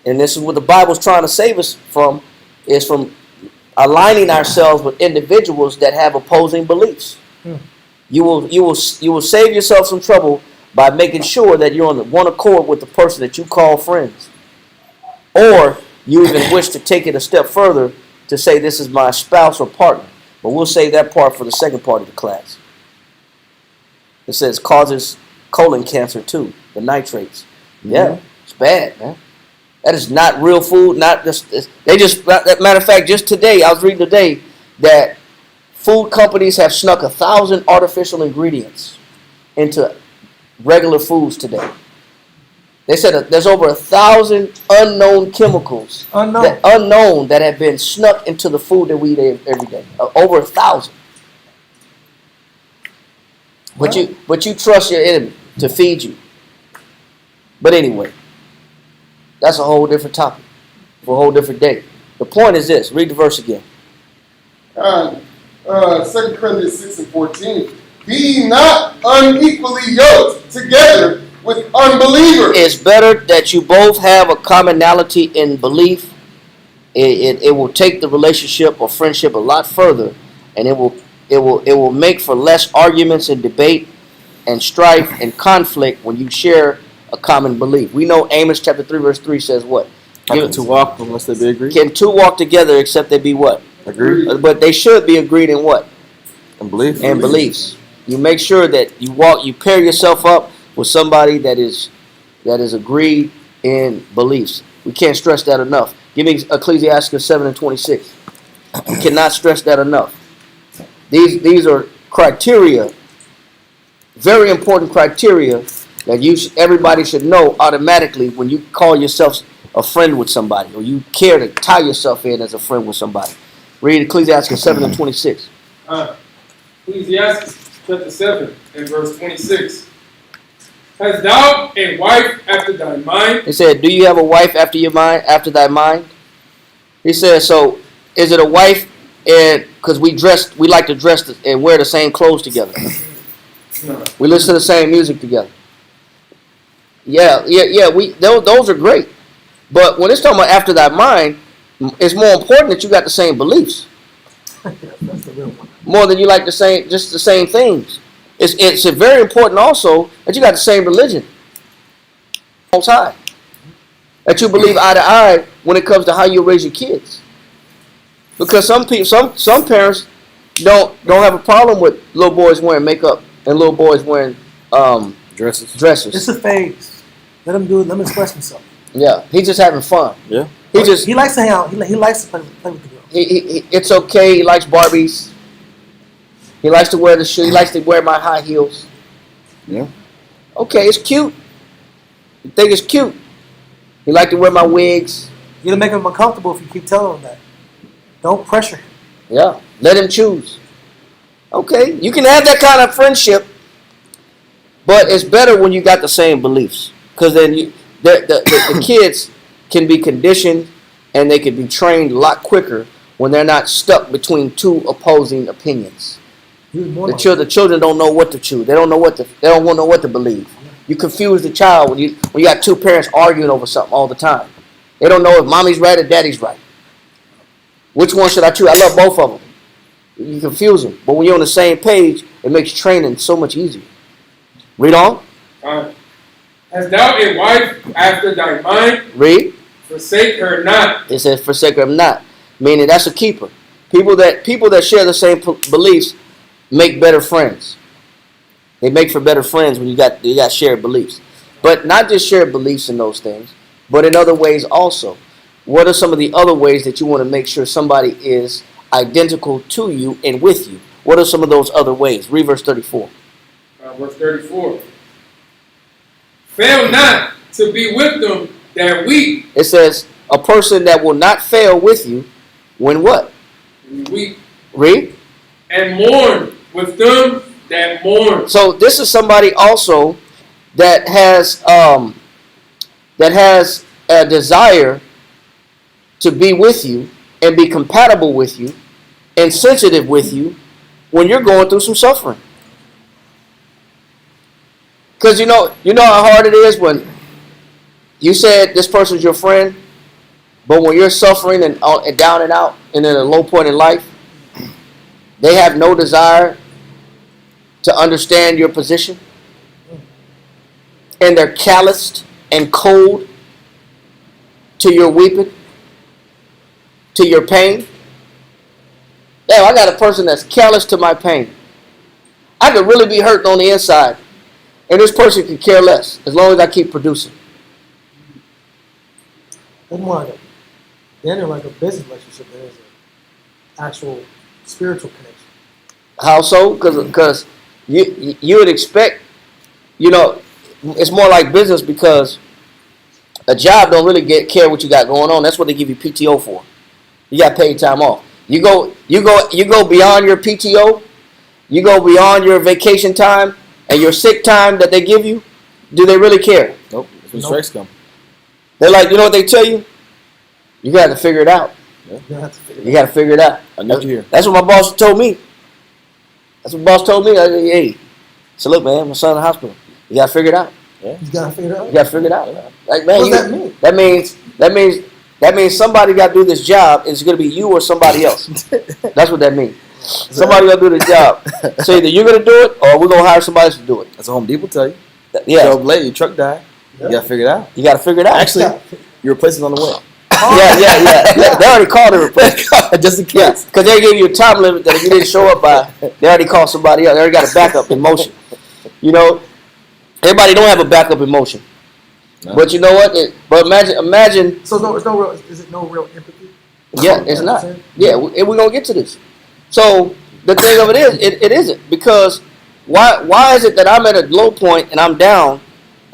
and this is what the Bible's trying to save us from: is from aligning ourselves with individuals that have opposing beliefs. You will save yourself some trouble by making sure that you're on the one accord with the person that you call friends, or you even wish to take it a step further to say this is my spouse or partner. But we'll save that part for the second part of the class. It says causes colon cancer too. The nitrates. Yeah, it's bad, man. That is not real food. Not just matter of fact, just today I was reading today that food companies have snuck 1,000 artificial ingredients into regular foods today. They said that there's over 1,000 unknown chemicals that have been snuck into the food that we eat every day. Over 1,000. But you trust your enemy to feed you. But anyway, that's a whole different topic for a whole different day. The point is this. Read the verse again. 2 Corinthians 6:14. Be not unequally yoked together with unbelievers. It's better that you both have a commonality in belief. It will take the relationship or friendship a lot further, and it will make for less arguments and debate and strife and conflict when you share a common belief. We know Amos chapter 3 verse 3 says what? Can two walk unless they be agreed? Can two walk together except they be what? Agreed. But they should be agreed in what? And belief. And beliefs. You make sure that you pair yourself up with somebody that is agreed in beliefs. We can't stress that enough. Give me Ecclesiastes 7:26. We cannot stress that enough. These are criteria, very important criteria that everybody should know automatically when you call yourself a friend with somebody, or you care to tie yourself in as a friend with somebody. Read Ecclesiastes 7:26. Ecclesiastes chapter 7 and verse 26. Hast thou a wife after thy mind? He said, "Do you have a wife after your mind, after thy mind?" He said, "So is it a wife?" And because we like to dress and wear the same clothes together. No. We listen to the same music together. Yeah. Those are great. But when it's talking about after thy mind, it's more important that you got the same beliefs. That's the real one. More than you like the same things. It's very important also that you got the same religion. Most high. That you believe eye to eye when it comes to how you raise your kids. Because some parents don't have a problem with little boys wearing makeup and little boys wearing dresses. It's a phase. Let him do it. Let him express himself. Yeah, he's just having fun. Yeah. He likes to hang out. He likes to play with the girls. It's okay. He likes Barbies. He likes to wear the shoe. He likes to wear my high heels. Yeah. Okay, it's cute. You think it's cute. He like to wear my wigs. You're gonna make him uncomfortable if you keep telling him that. Don't pressure him. Yeah, let him choose. Okay, you can have that kind of friendship, but it's better when you got the same beliefs, because then the kids can be conditioned and they can be trained a lot quicker when they're not stuck between two opposing opinions. The children don't know what to choose. They don't know what to believe. You confuse the child when you got two parents arguing over something all the time. They don't know if mommy's right or daddy's right. Which one should I choose? I love both of them. You confuse them. But when you're on the same page, it makes training so much easier. Read on. Hast thou a wife after thy mind? Read. Forsake her not. It says forsake her not. Meaning that's a keeper. People that share the same beliefs make better friends. They make for better friends when you got shared beliefs. But not just shared beliefs in those things, but in other ways also. What are some of the other ways that you want to make sure somebody is identical to you and with you? What are some of those other ways? Read verse 34. Verse 34. Fail not to be with them that weep. It says, a person that will not fail with you when what? Weep. Read. And mourn with them that mourn. So this is somebody also that has a desire to be with you and be compatible with you and sensitive with you when you're going through some suffering. Because you know how hard it is when you said this person's your friend, but when you're suffering and down and out and in a low point in life, they have no desire to understand your position, and they're calloused and cold to your weeping, to your pain. Damn, I got a person that's callous to my pain. I could really be hurting on the inside, and this person could care less as long as I keep producing. It's more like like a business relationship than is an actual spiritual connection. How so? Because you would expect, it's more like business, because a job don't really care what you got going on. That's what they give you PTO for. You got paid time off. You go beyond your PTO. You go beyond your vacation time and your sick time that they give you. Do they really care? Nope. That's when strikes come. They're like, you know what they tell you? You got to figure it out. Yeah. You got to figure it out. I know you hear. That's what my boss told me. That's what boss told me. I said, hey, so look, man, my son in the hospital. You got to figure it out. Yeah. You gotta figure it out. You got to figure it out. Like, man, What does that mean? That means somebody got to do this job. It's going to be you or somebody else. That's what that means. Somebody got to do the job. So either you're going to do it or we're going to hire somebody else to do it. That's what Home Depot tell you. Yeah. Show up late, your truck died. You gotta figure it out. You got to figure it out. Actually, your replacement's on the way. Yeah. They already called a replacement. Just in Yeah, case. because they gave you a time limit that if you didn't show up by, they already called somebody else. They already got a backup in motion. Everybody don't have a backup in motion. No. But you know what? But imagine. So is it no real empathy? Yeah, it's not. Yeah, we're gonna get to this. So the thing of it is, it isn't, because why is it that I'm at a low point and I'm down,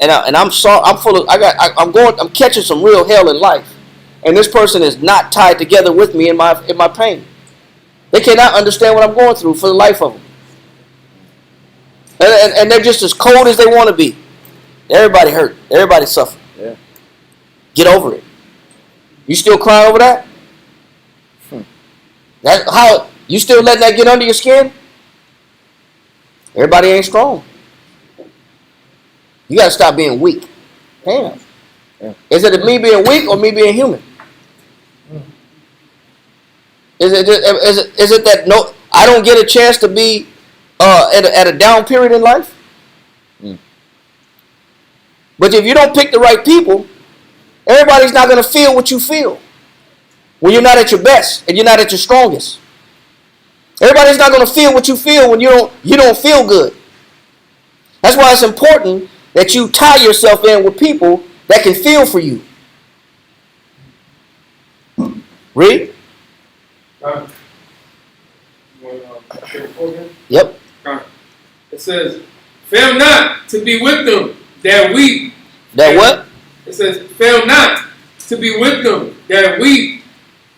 I'm sorry. I'm catching some real hell in life, and this person is not tied together with me in my pain. They cannot understand what I'm going through for the life of them, and they're just as cold as they want to be. Everybody hurt. Everybody suffer. Yeah. Get over it. You still crying over that? That how you still letting that get under your skin? Everybody ain't strong. You gotta stop being weak. Damn. Yeah. Is it me being weak or me being human? Is it that no? I don't get a chance to be at a down period in life. But if you don't pick the right people, everybody's not going to feel what you feel when you're not at your best and you're not at your strongest. Everybody's not going to feel what you feel when you don't feel good. That's why it's important that you tie yourself in with people that can feel for you. Read. Yep. It says, "Fail not to be with them that weep." That what? It says, "Fail not to be with them that weep,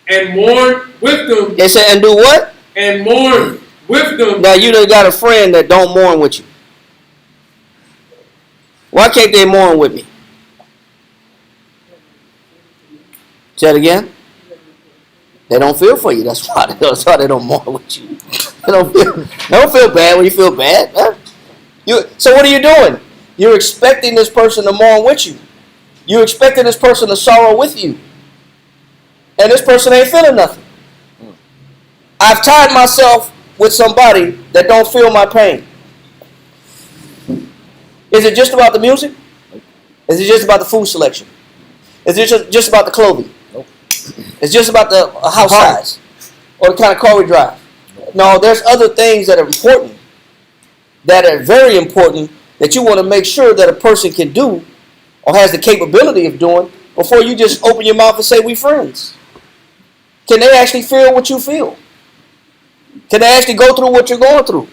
and mourn with them." It said, and do what? And mourn with them. Now you done got a friend that don't mourn with you. Why can't they mourn with me? Say it again. They don't feel for you. That's why they don't mourn with you. They don't feel bad when you feel bad. Huh? So what are you doing? You're expecting this person to mourn with you. You're expecting this person to sorrow with you. And this person ain't feeling nothing. I've tied myself with somebody that don't feel my pain. Is it just about the music? Is it just about the food selection? Is it just about the clothing? Nope. It's just about the house size or the kind of car we drive. No, there's other things that are important, that are very important, that you want to make sure that a person can do or has the capability of doing before you just open your mouth and say we friends. Can they actually feel what you feel? Can they actually go through what you're going through?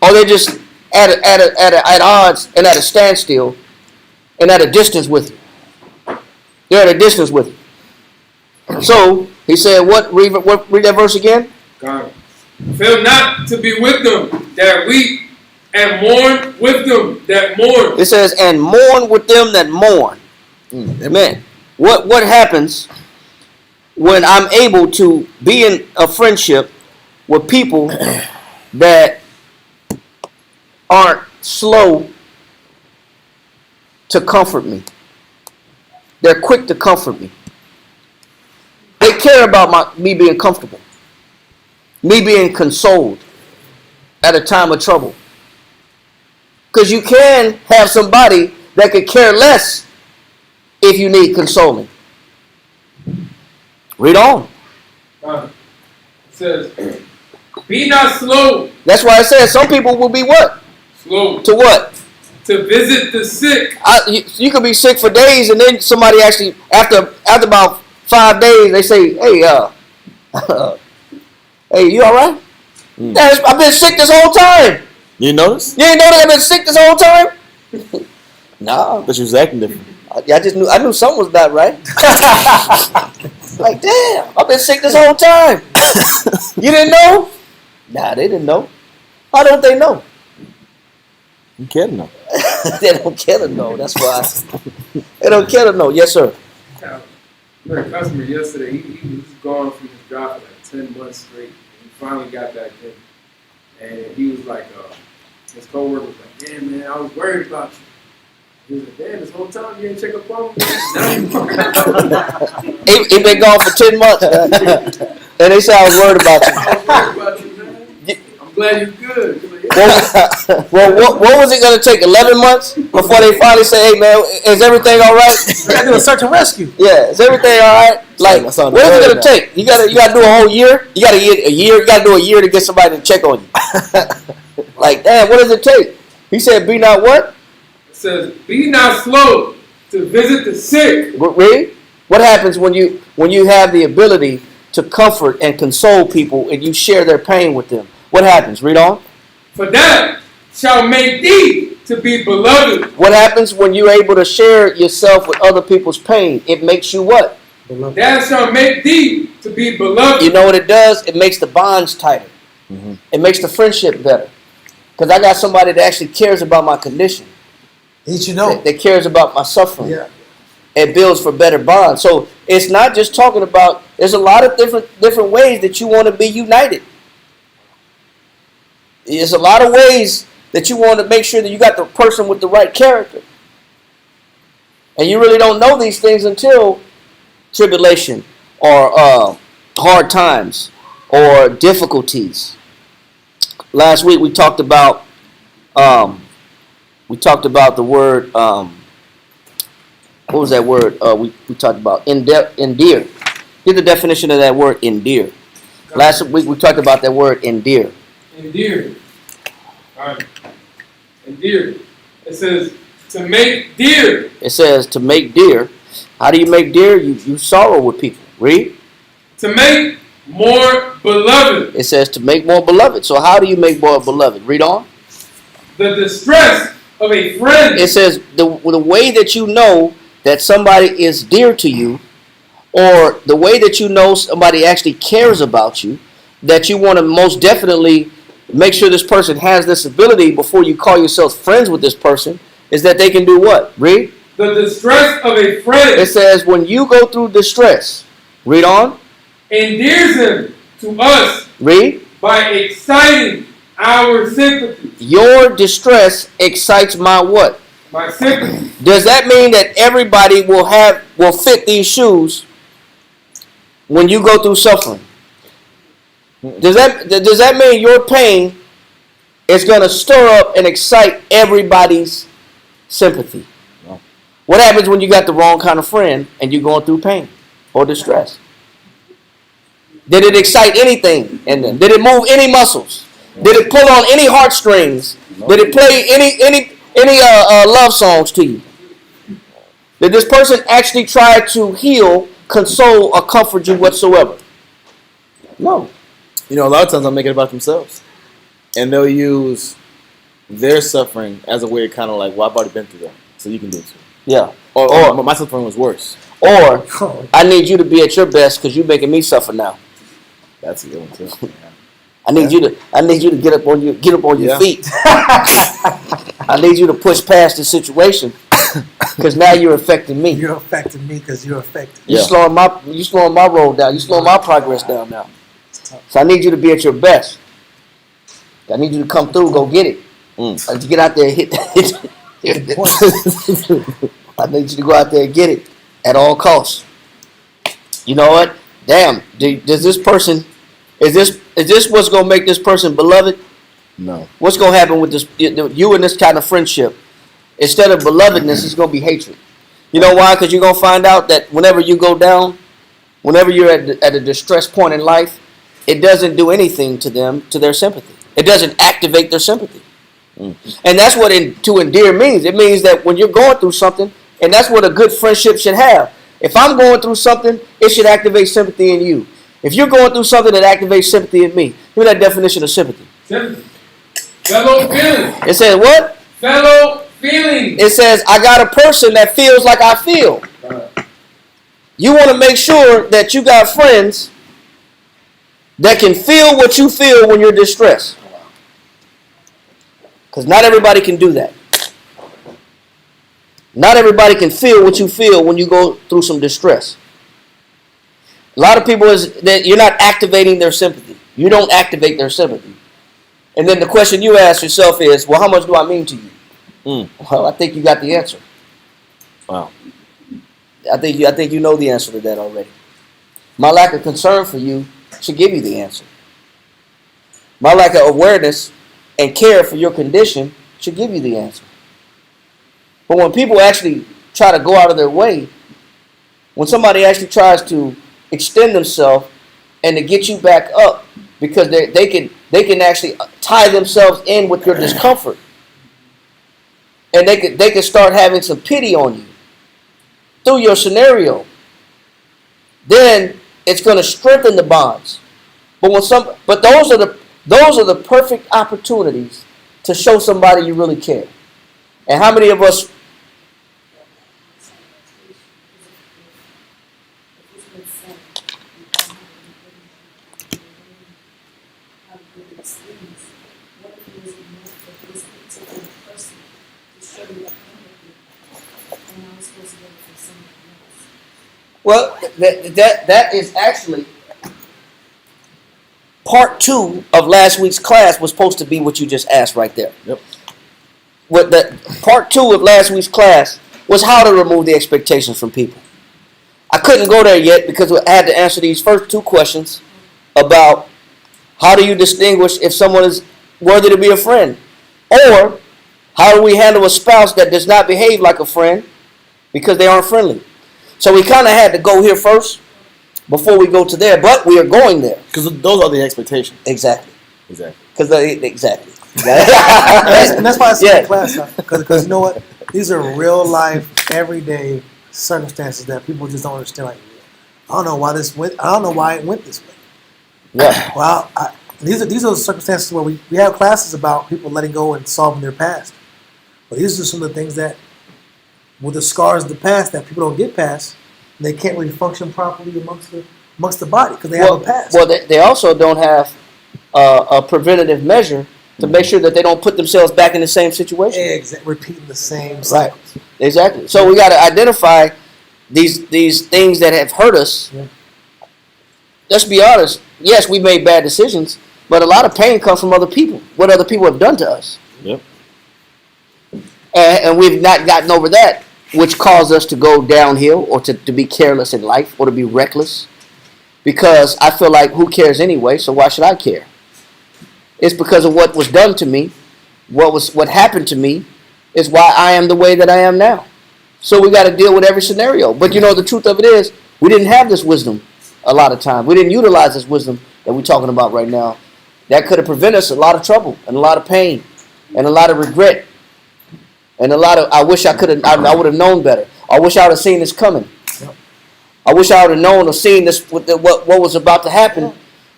Or they just at odds and at a standstill and at a distance with you? They're at a distance with you. So he said, what? Read that verse again. God. "Fail not to be with them that weep, and mourn with them that mourn." It says, and mourn with them that mourn. Amen. What happens when I'm able to be in a friendship with people that aren't slow to comfort me? They're quick to comfort me. They care about me being comfortable, me being consoled at a time of trouble. Because you can have somebody that could care less if you need consoling. Read on. It says, "Be not slow." That's why it says some people will be what? Slow To what? to visit the sick. You could be sick for days, and then somebody actually, after about 5 days, they say, "Hey, hey, you all right? I've been sick this whole time. You notice? You ain't know that I've been sick this whole time?" No, But she was acting different. I knew something was not right. Like, damn, I've been sick this whole time. You didn't know? Nah, they didn't know. How don't they know? You kidding them? They don't care to know. That's why. They don't care to know. Yes, sir. I met a customer yesterday. He was gone from his job for like 10 months straight. And he finally got back in. And he was like, his coworker was like, "Yeah, man, I was worried about you." He was like, "Damn, this whole time you didn't check up on me." He been gone for 10 months. And they say I was worried about you. "I was worried about you, man. I'm glad you're good." He was like, "Yeah." Well, what was it going to take? 11 months before they finally say, "Hey, man, is everything all right?" You gotta do a search and rescue. Yeah, is everything all right? Like, That's on what the is it road going to take? You got to do a whole year. You got to get a year. You got to do a year to get somebody to check on you. Like, damn, what does it take? He said, "Be not what?" It says, "Be not slow to visit the sick." Read. What happens when you have the ability to comfort and console people and you share their pain with them? What happens? Read on. "For that shall make thee to be beloved. What happens when you're able to share yourself with other people's pain? It makes you what? Beloved. That shall make thee to be beloved. You know what it does? It makes the bonds tighter. Mm-hmm. It makes the friendship better. Because I got somebody that actually cares about my condition. Did you know? That cares about my suffering. Yeah. It builds for better bonds. So it's not just talking about, there's a lot of different ways that you want to be united. There's a lot of ways that you want to make sure that you got the person with the right character. And you really don't know these things until tribulation or hard times or difficulties. Last week we talked about the word, what was that word? We talked about endear. Here's the definition of that word, endear. Last week we talked about that word, endear. Endear. All right. Endear. It says to make dear. It says to make dear. How do you make dear? You sorrow with people. Read. To make more beloved. It says to make more beloved. So how do you make more beloved? Read on. The distress of a friend. It says the way that you know that somebody is dear to you, or the way that you know somebody actually cares about you, that you want to most definitely make sure this person has this ability before you call yourself friends with this person, is that they can do what? Read. The distress of a friend. It says when you go through distress, read on. Endears him to us. Read. By exciting our sympathy. Your distress excites my what? My sympathy. Does that mean that everybody will fit these shoes when you go through suffering? Does that mean your pain is going to stir up and excite everybody's sympathy? No. What happens when you got the wrong kind of friend and you're going through pain or distress? Did it excite anything in them? Did it move any muscles? Did it pull on any heartstrings? Did it play any love songs to you? Did this person actually try to heal, console, or comfort you whatsoever? No. You know, a lot of times they'll make it about themselves. And they'll use their suffering as a way to kind of like, well, I've already been through that, so you can do it too. Yeah. Or my suffering was worse. Or I need you to be at your best because you're making me suffer now. That's a good one too. Yeah. I need you to get up on your feet. I need you to push past the situation because now you're affecting me. You're affecting me because you're affected. You're slowing my roll down. You're slowing my progress down now. So I need you to be at your best. I need you to come through, go get it. I need you to get out there and hit. I need you to go out there and get it at all costs. You know what? Damn. Does this person? Is this what's gonna make this person beloved? No. What's gonna happen with this? You and this kind of friendship, instead of belovedness, it's gonna be hatred. You know why? Because you're gonna find out that whenever you go down, whenever you're at a distress point in life, it doesn't do anything to them, to their sympathy. It doesn't activate their sympathy. And that's what to endear means. It means that when you're going through something, and that's what a good friendship should have. If I'm going through something, it should activate sympathy in you. If you're going through something that activates sympathy in me, give me that definition of sympathy. Sympathy. Fellow feeling. It says what? Fellow feeling. It says I got a person that feels like I feel. You want to make sure that you got friends that can feel what you feel when you're distressed. Because not everybody can do that. Not everybody can feel what you feel when you go through some distress. A lot of people is that you're not activating their sympathy. You don't activate their sympathy. And then the question you ask yourself is, well, how much do I mean to you? Well, I think you got the answer. Wow. I think you know the answer to that already. My lack of concern for you should give you the answer. My lack of awareness and care for your condition should give you the answer. But when people actually try to go out of their way, when somebody actually tries to extend themselves and to get you back up because they can actually tie themselves in with your discomfort, and they can start having some pity on you through your scenario, then it's going to strengthen the bonds. But those are the perfect opportunities to show somebody you really care. And how many of us? Well, that is actually part 2 of last week's class was supposed to be what you just asked right there. Yep. What the part 2 of last week's class was how to remove the expectations from people. I couldn't go there yet because I had to answer these first 2 questions about how do you distinguish if someone is worthy to be a friend, or how do we handle a spouse that does not behave like a friend because they aren't friendly. So we kind of had to go here first before we go to there, but we are going there. Because those are the expectations. Exactly. Exactly. Exactly. And that's why I said Yeah. in class, because you know what? These are real life, everyday circumstances that people just don't understand. Like, I don't know why it went this way. Yeah. Well, these are the circumstances where we have classes about people letting go and solving their past. But these are some of the things that, with the scars of the past that people don't get past, they can't really function properly amongst the body because they have a past. Well, they also don't have a preventative measure to make sure that they don't put themselves back in the same situation. Repeating the same Right. cycles. Exactly. So we got to identify these things that have hurt us. Yeah. Let's be honest. Yes, we made bad decisions, but a lot of pain comes from other people. What other people have done to us. Yep. And we've not gotten over that, which caused us to go downhill or to be careless in life or to be reckless. Because I feel like who cares anyway, so why should I care? It's because of what was done to me, what happened to me, is why I am the way that I am now. So we got to deal with every scenario. But you know, the truth of it is, we didn't have this wisdom a lot of time. We didn't utilize this wisdom that we're talking about right now. That could have prevented us a lot of trouble and a lot of pain and a lot of regret. And a lot of, I wish I would have known better. I wish I would have seen this coming. I wish I would have known or seen this, what was about to happen.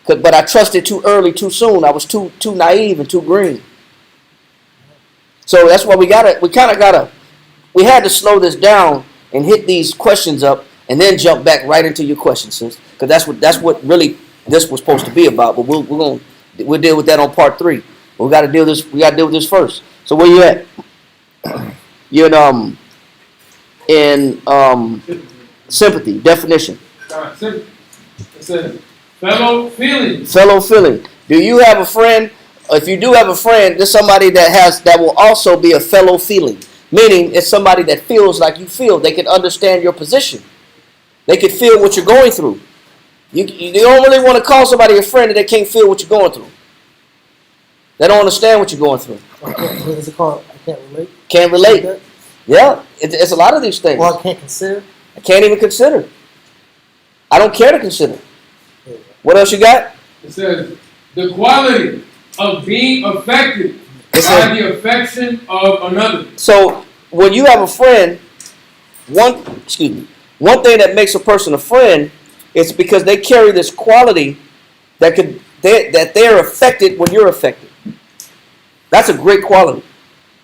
But I trusted too early, too soon. I was too naive and too green. So that's why we had to slow this down and hit these questions up and then jump back right into your questions, sis. Because that's what really this was supposed to be about. But we'll deal with that on part 3. But we got to deal with this first. So where you at? You're in sympathy definition. Sympathy. It says fellow feeling. Fellow feeling. Do you have a friend? If you do have a friend, there's somebody that will also be a fellow feeling. Meaning, it's somebody that feels like you feel. They can understand your position. They can feel what you're going through. You don't really want to call somebody a friend that they can't feel what you're going through. They don't understand what you're going through. What is it called? I can't relate. Can't relate. Yeah, it's a lot of these things. Well, I can't consider. I can't even consider. I don't care to consider. What else you got? It says the quality of being affected by the affection of another. So when you have a friend, one thing that makes a person a friend is because they carry this quality that they're affected when you're affected. That's a great quality.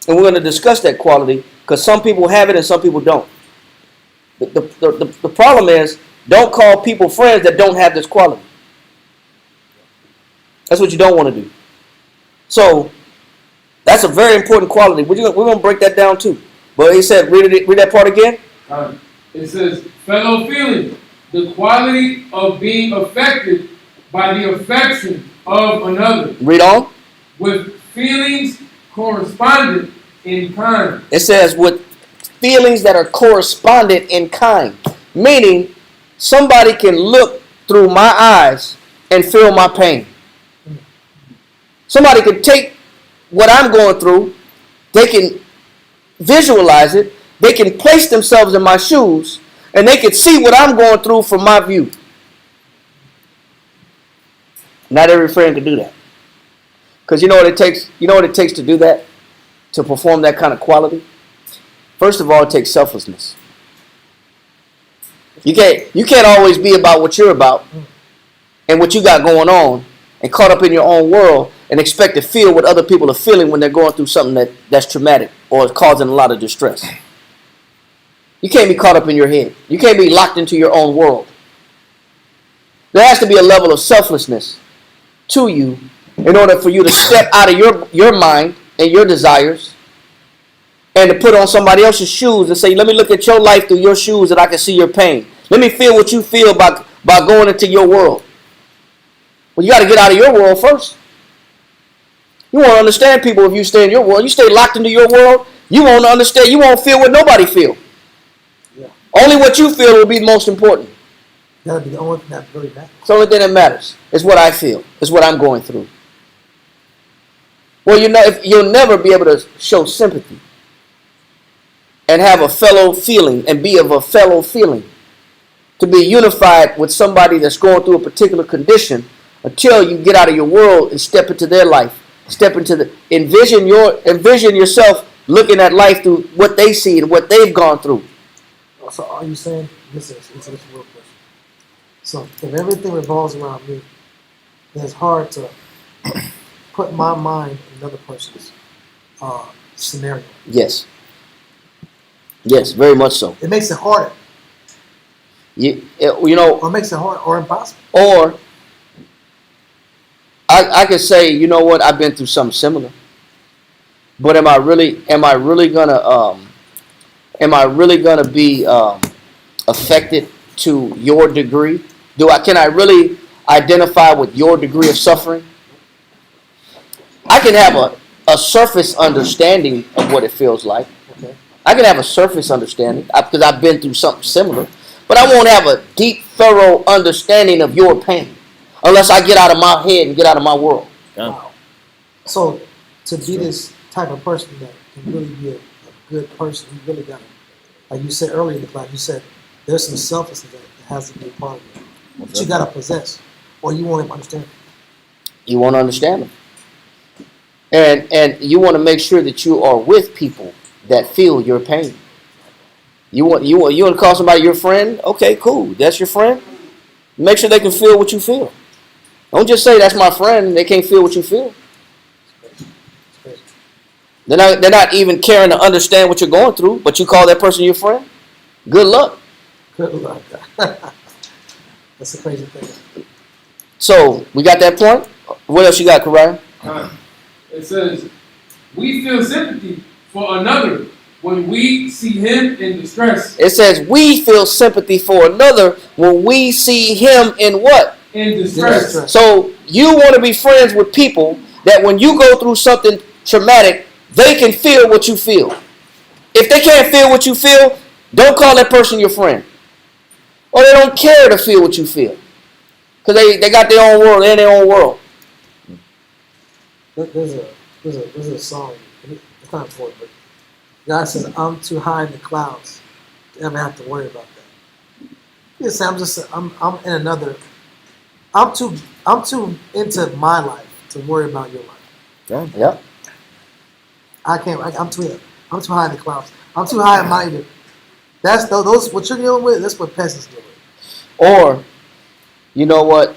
And we're going to discuss that quality because some people have it and some people don't. The problem is, don't call people friends that don't have this quality. That's what you don't want to do. So that's a very important quality. We're going to break that down too. But he said, read that part again. It says fellow feeling, the quality of being affected by the affection of another. Read on. With feelings correspondent in kind. It says with feelings that are correspondent in kind. Meaning, somebody can look through my eyes and feel my pain. Somebody can take what I'm going through, they can visualize it, they can place themselves in my shoes, and they can see what I'm going through from my view. Not every friend can do that. Because you know what it takes? You know what it takes to do that? To perform that kind of quality? First of all, it takes selflessness. You can't always be about what you're about and what you got going on and caught up in your own world and expect to feel what other people are feeling when they're going through something that's traumatic or is causing a lot of distress. You can't be caught up in your head. You can't be locked into your own world. There has to be a level of selflessness to you in order for you to step out of your mind and your desires and to put on somebody else's shoes and say, let me look at your life through your shoes and I can see your pain. Let me feel what you feel by going into your world. Well, you got to get out of your world first. You won't understand people if you stay in your world. You stay locked into your world, you won't understand. You won't feel what nobody feels. Yeah. Only what you feel will be most important. That'll be the only thing that really matters. It's the only thing that matters. It's what I feel. It's what I'm going through. Well, you'll never be able to show sympathy and have a fellow feeling and be of a fellow feeling to be unified with somebody that's going through a particular condition until you get out of your world and step into their life. Step into envision yourself looking at life through what they see and what they've gone through. So are you saying this is a real question? So if everything revolves around me, then it's hard to put my mind in another person's scenario. Yes. Yes, very much so. It makes it harder. You know, Or makes it hard or impossible. or I could say, you know what, I've been through something similar. But am I really gonna be affected to your degree? Can I really identify with your degree of suffering? I can have a surface understanding of what it feels like. Okay. I can have a surface understanding because I've been through something similar. But I won't have a deep, thorough understanding of your pain unless I get out of my head and get out of my world. Yeah. Wow. So to be this type of person that can really be a good person, you really got to, like you said earlier in the class, you said there's some selflessness that has to be a part of it. But you got to possess, or you won't even understand it. You won't understand them. And you want to make sure that you are with people that feel your pain. You want to call somebody your friend? Okay, cool. That's your friend. Make sure they can feel what you feel. Don't just say that's my friend and they can't feel what you feel. They're not even caring to understand what you're going through, but you call that person your friend? Good luck. Good luck. That's a crazy thing. So, we got that point? What else you got, Kariah? It says, we feel sympathy for another when we see him in distress. It says we feel sympathy for another when we see him in what? In distress. So you want to be friends with people that when you go through something traumatic, they can feel what you feel. If they can't feel what you feel, don't call that person your friend. Or they don't care to feel what you feel. Because they got their own world, they're in their own world. There's a song, it's not important, but God says, I'm too high in the clouds to ever have to worry about that. Yes, I'm in another, I'm too into my life to worry about your life. Yeah. Yep. I'm too high in the clouds. I'm too high and minded. That's those what you're dealing with. That's what peasants deal with. Or, you know what?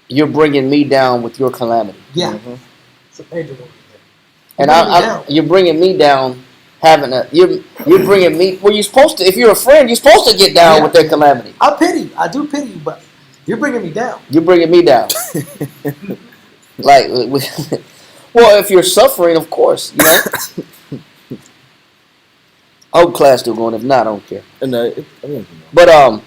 You're bringing me down with your calamity. Yeah, Mm-hmm. it's a major one. And you're bringing me down. You're bringing me. Well, you're supposed to. If you're a friend, you're supposed to get down with their calamity. I do pity you, but you're bringing me down. You're bringing me down. Well, if you're suffering, of course, you know. I hope class still going. If not, I don't care. But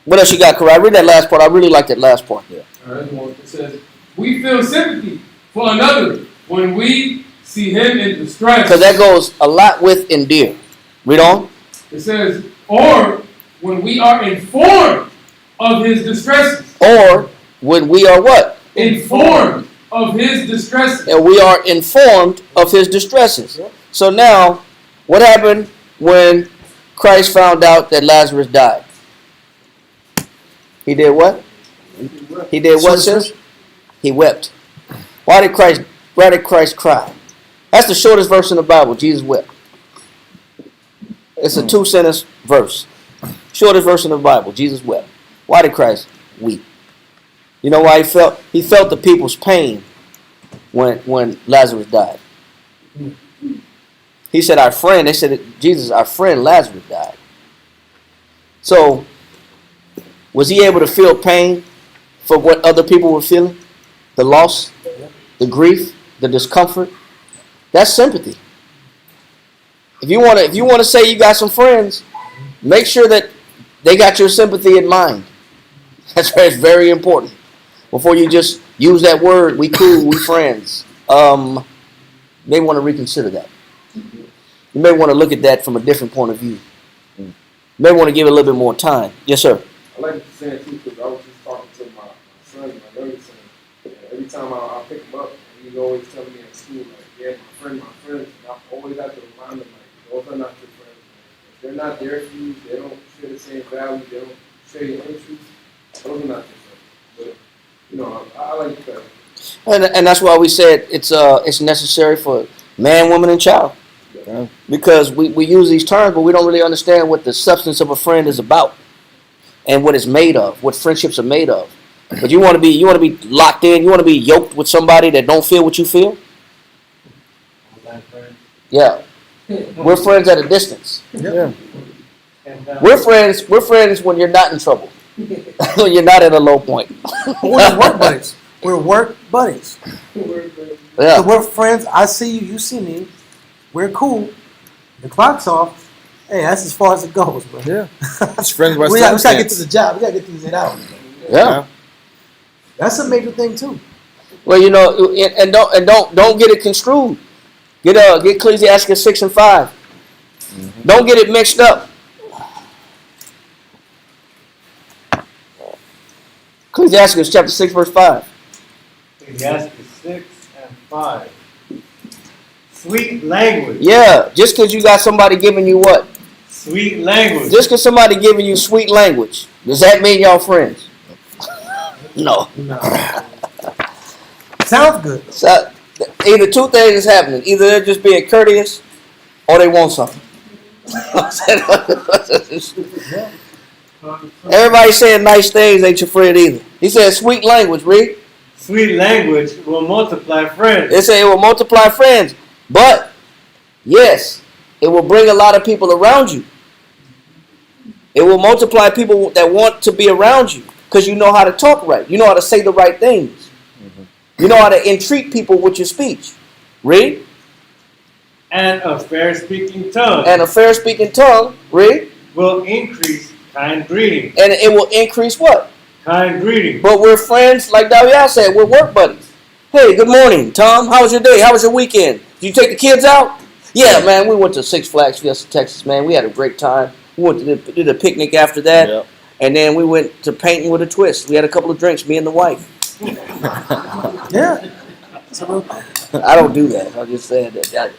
what else you got, Karai? Read that last part. I really like that last part. Yeah. All right, it says, we feel sympathy for another when we see him in distress. Because that goes a lot with endear. Read on. It says, or when we are informed of his distresses. Or when we are what? Informed of his distresses. And we are informed of his distresses. So now, what happened when Christ found out that Lazarus died? He did what? He did what, sis? He wept. Why did Christ cry? That's the shortest verse in the Bible. Jesus wept. It's a 2-sentence verse. Shortest verse in the Bible. Jesus wept. Why did Christ weep? You know why he felt? He felt the people's pain when Lazarus died. He said, our friend, they said, Jesus, our friend Lazarus died. So, was he able to feel pain for what other people were feeling? The loss, the grief, the discomfort? That's sympathy. If you want to say you got some friends, make sure that they got your sympathy in mind. That's very important. Before you just use that word, we cool, we friends. You may want to reconsider that. You may want to look at that from a different point of view. You may want to give it a little bit more time. Yes, sir. I like what you're saying too, because I was just talking to my son, my youngest son. And every time I pick him up, he's always telling me at school, like, yeah, my friends. And I always have to remind him, like, those are not your friends, man. If they're not there for you, they don't share the same values, they don't share your interests, those are not your friends. But, you know, I like that. And that's why we said it's necessary for man, woman, and child. Yeah. Because we use these terms, but we don't really understand what the substance of a friend is about and what it's made of, what friendships are made of. But you want to be locked in, you want to be yoked with somebody that don't feel what you feel? Yeah. We're friends at a distance. Yeah. We're friends when you're not in trouble. When you're not at a low point. We're work buddies. We're work buddies. Yeah. So we're friends. I see you, you see me. We're cool. The clock's off. Hey, that's as far as it goes, bro. Yeah. It's friends by we gotta get to circumstance. the job. We gotta get things out. Yeah. That's a major thing too. Well, you know, and don't get it construed. Get Ecclesiastes 6 and 5. Mm-hmm. Don't get it mixed up. Ecclesiastes chapter 6 verse 5. Ecclesiastes 6 and 5. Sweet language. Yeah, just because you got somebody giving you what? Sweet language. Just because somebody giving you sweet language, does that mean y'all friends? No. Sounds good. So, either two things is happening. Either they're just being courteous or they want something. Everybody saying nice things ain't your friend either. He said sweet language, read. Sweet language will multiply friends. They say it will multiply friends. But, yes, it will bring a lot of people around you. It will multiply people that want to be around you because you know how to talk right. You know how to say the right things. Mm-hmm. You know how to entreat people with your speech. Read. And a fair speaking tongue. And a fair speaking tongue, read. Will increase kind greeting. And it will increase what? Kind greeting. But we're friends, like Dalia said, we're work buddies. Hey, good morning, Tom. How was your day? How was your weekend? Did you take the kids out? Yeah, man, we went to Six Flags Fiesta, Texas, man. We had a great time. We went to did a picnic after that. Yep. And then we went to painting with a twist. We had a couple of drinks, me and the wife. Yeah. I don't do that. I'm just saying that.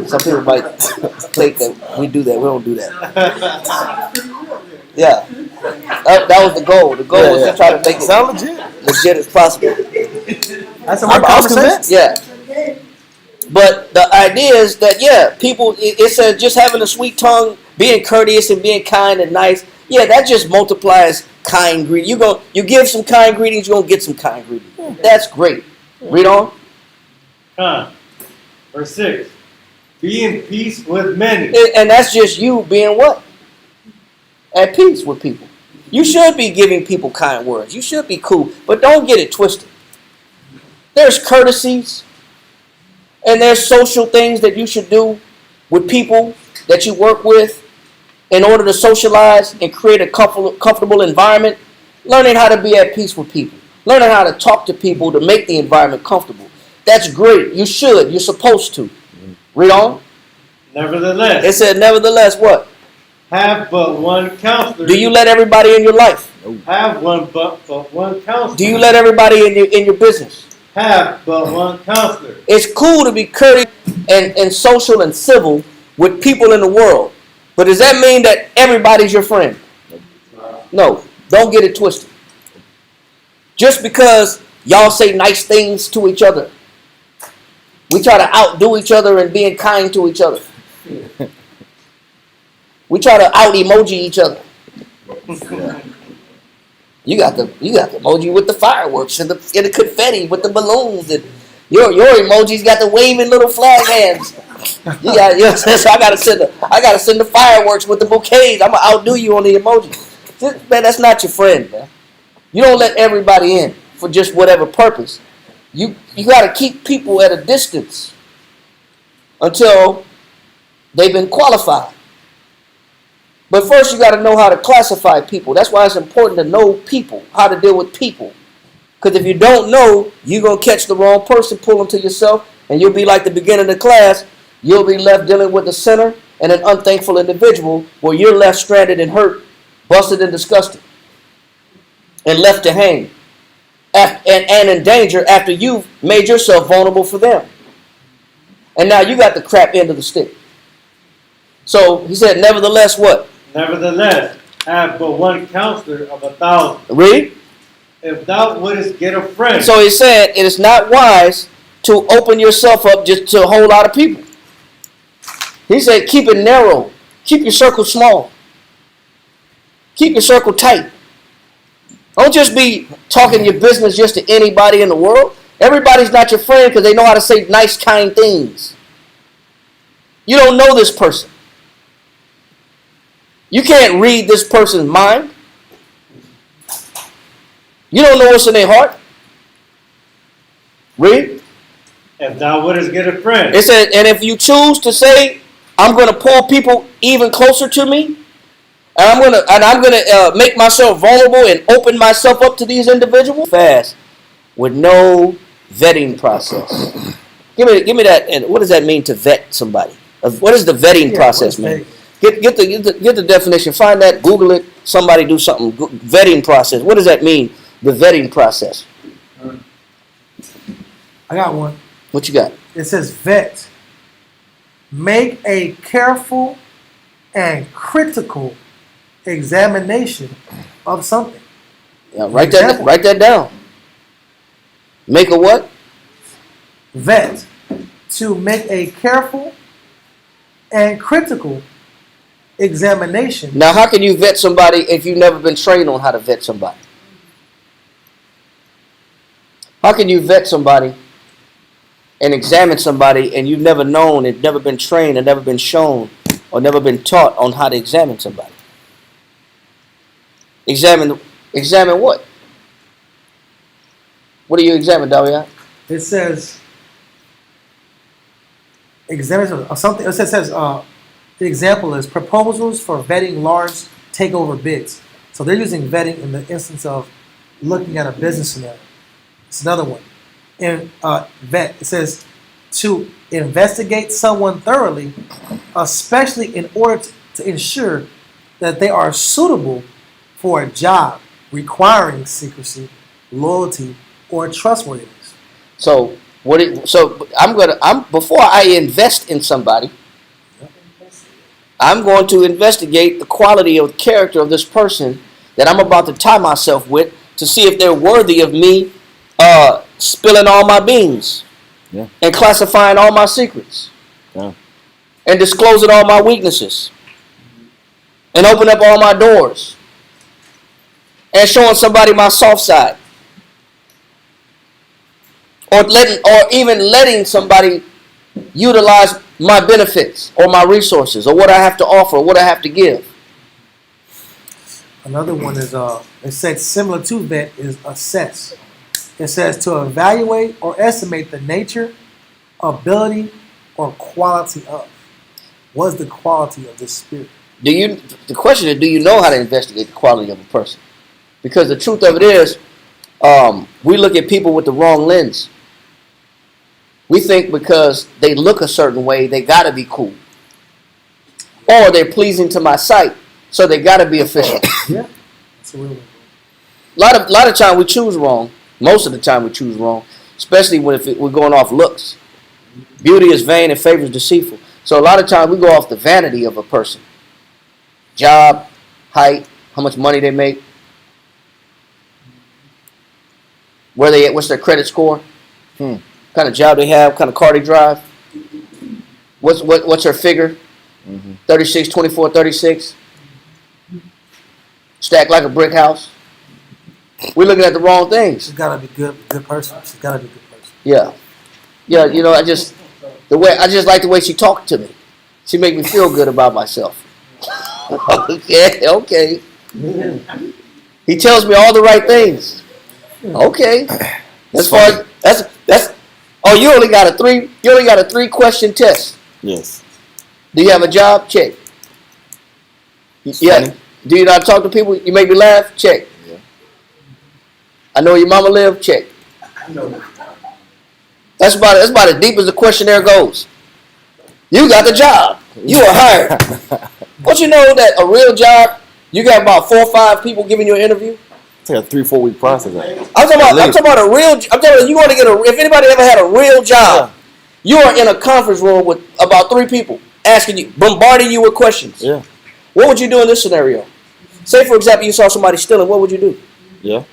Some people might think that we do that. We don't do that. Yeah. That was the goal. The goal was to try to make it sound legit as possible. That's a conversation. Yeah. But the idea is that, yeah, people, it says just having a sweet tongue, being courteous and being kind and nice, yeah, that just multiplies kind greeting. You give some kind greetings, you're going to get some kind greetings. That's great. Read on. Verse 6. Be in peace with many. And that's just you being what? At peace with people. You should be giving people kind words. You should be cool. But don't get it twisted. There's courtesies. And there's social things that you should do with people that you work with in order to socialize and create a comfortable environment. Learning how to be at peace with people. Learning how to talk to people to make the environment comfortable. That's great. You should. You're supposed to. Read on. Nevertheless. It said, nevertheless, what? Have but one counselor. Do you let everybody in your life? Have but one counselor. Do you let everybody in your business? Have but one counselor. It's cool to be courteous and social and civil with people in the world. But does that mean that everybody's your friend? No. Don't get it twisted. Just because y'all say nice things to each other. We try to outdo each other and being kind to each other. We try to out-emoji each other. You got the emoji with the fireworks and the confetti with the balloons and Your emoji's got the waving little flag hands. You got, so I gotta send the fireworks with the bouquets. I'm gonna outdo you on the emoji. Man, that's not your friend, man. You don't let everybody in for just whatever purpose. You gotta keep people at a distance until they've been qualified. But first, you got to know how to classify people. That's why it's important to know people, how to deal with people. Because if you don't know, you're going to catch the wrong person, pull them to yourself, and you'll be like the beginning of the class. You'll be left dealing with a sinner and an unthankful individual where you're left stranded and hurt, busted and disgusted, and left to hang, and in danger after you've made yourself vulnerable for them. And now you got the crap end of the stick. So he said, nevertheless, what? Nevertheless, have but one counselor of 1,000. Read. If thou wouldest get a friend. So he said, it is not wise to open yourself up just to a whole lot of people. He said, keep it narrow. Keep your circle small. Keep your circle tight. Don't just be talking your business just to anybody in the world. Everybody's not your friend because they know how to say nice, kind things. You don't know this person. You can't read this person's mind. You don't know what's in their heart. Read. If thou wouldest get a friend. It said, and if you choose to say, I'm going to pull people even closer to me, and I'm gonna make myself vulnerable and open myself up to these individuals fast with no vetting process. Give me that. And what does that mean to vet somebody? What does the vetting process mean? Get the definition. Find that. Google it. Somebody do something. Vetting process. What does that mean? The vetting process. I got one. What you got? It says vet. Make a careful and critical examination of something. Yeah, write that down. Make a what? Vet. To make a careful and critical examination. Now, how can you vet somebody if you've never been trained on how to vet somebody? How can you vet somebody and examine somebody and you've never known, and never been trained, and never been shown, or never been taught on how to examine somebody? Examine what? What do you examine, Daria? It says examine something. It says the example is proposals for vetting large takeover bids. So they're using vetting in the instance of looking at a business scenario. It's another one. In vet, it says to investigate someone thoroughly, especially in order to ensure that they are suitable for a job requiring secrecy, loyalty, or trustworthiness. So before I invest in somebody, I'm going to investigate the quality of character of this person that I'm about to tie myself with to see if they're worthy of me spilling all my beans, and classifying all my secrets, and disclosing all my weaknesses, and open up all my doors, and showing somebody my soft side, or even letting somebody utilize my benefits or my resources or what I have to offer, or what I have to give. Another one is it says similar to vet is assess. It says to evaluate or estimate the nature, ability, or quality of. What's the quality of this spirit? The question is, do you know how to investigate the quality of a person? Because the truth of it is, we look at people with the wrong lens. We think because they look a certain way, they got to be cool. Or they're pleasing to my sight, so they got to be official. Yeah, that's a real one. A lot of time we choose wrong. Most of the time we choose wrong, especially if we're going off looks. Beauty is vain and favor is deceitful. So a lot of times we go off the vanity of a person. Job, height, how much money they make, where they at, what's their credit score, kind of job they have, kind of car they drive, what's their figure, 36, 24, 36, stacked like a brick house. We're looking at the wrong things. She's got to be good person. She's got to be a good person. Yeah. Yeah, I just like the way she talked to me. She make me feel good about myself. Okay. He tells me all the right things. Okay. As far as that's oh, you only got a 3 question test. Yes. Do you have a job? Check. Yeah. Funny. Do you not talk to people? You make me laugh? Check. Yeah. I know where your mama live? Check. That's about as deep as the questionnaire goes. You got the job. You are hired. Don't you know that a real job, you got about 4 or 5 people giving you an interview? It's like a 3-4 week process. I'm talking about a real. I'm telling you, you want to get if anybody ever had a real job, you are in a conference room with about 3 people asking you, bombarding you with questions. Yeah. What would you do in this scenario? Say, for example, you saw somebody stealing. What would you do? Yeah.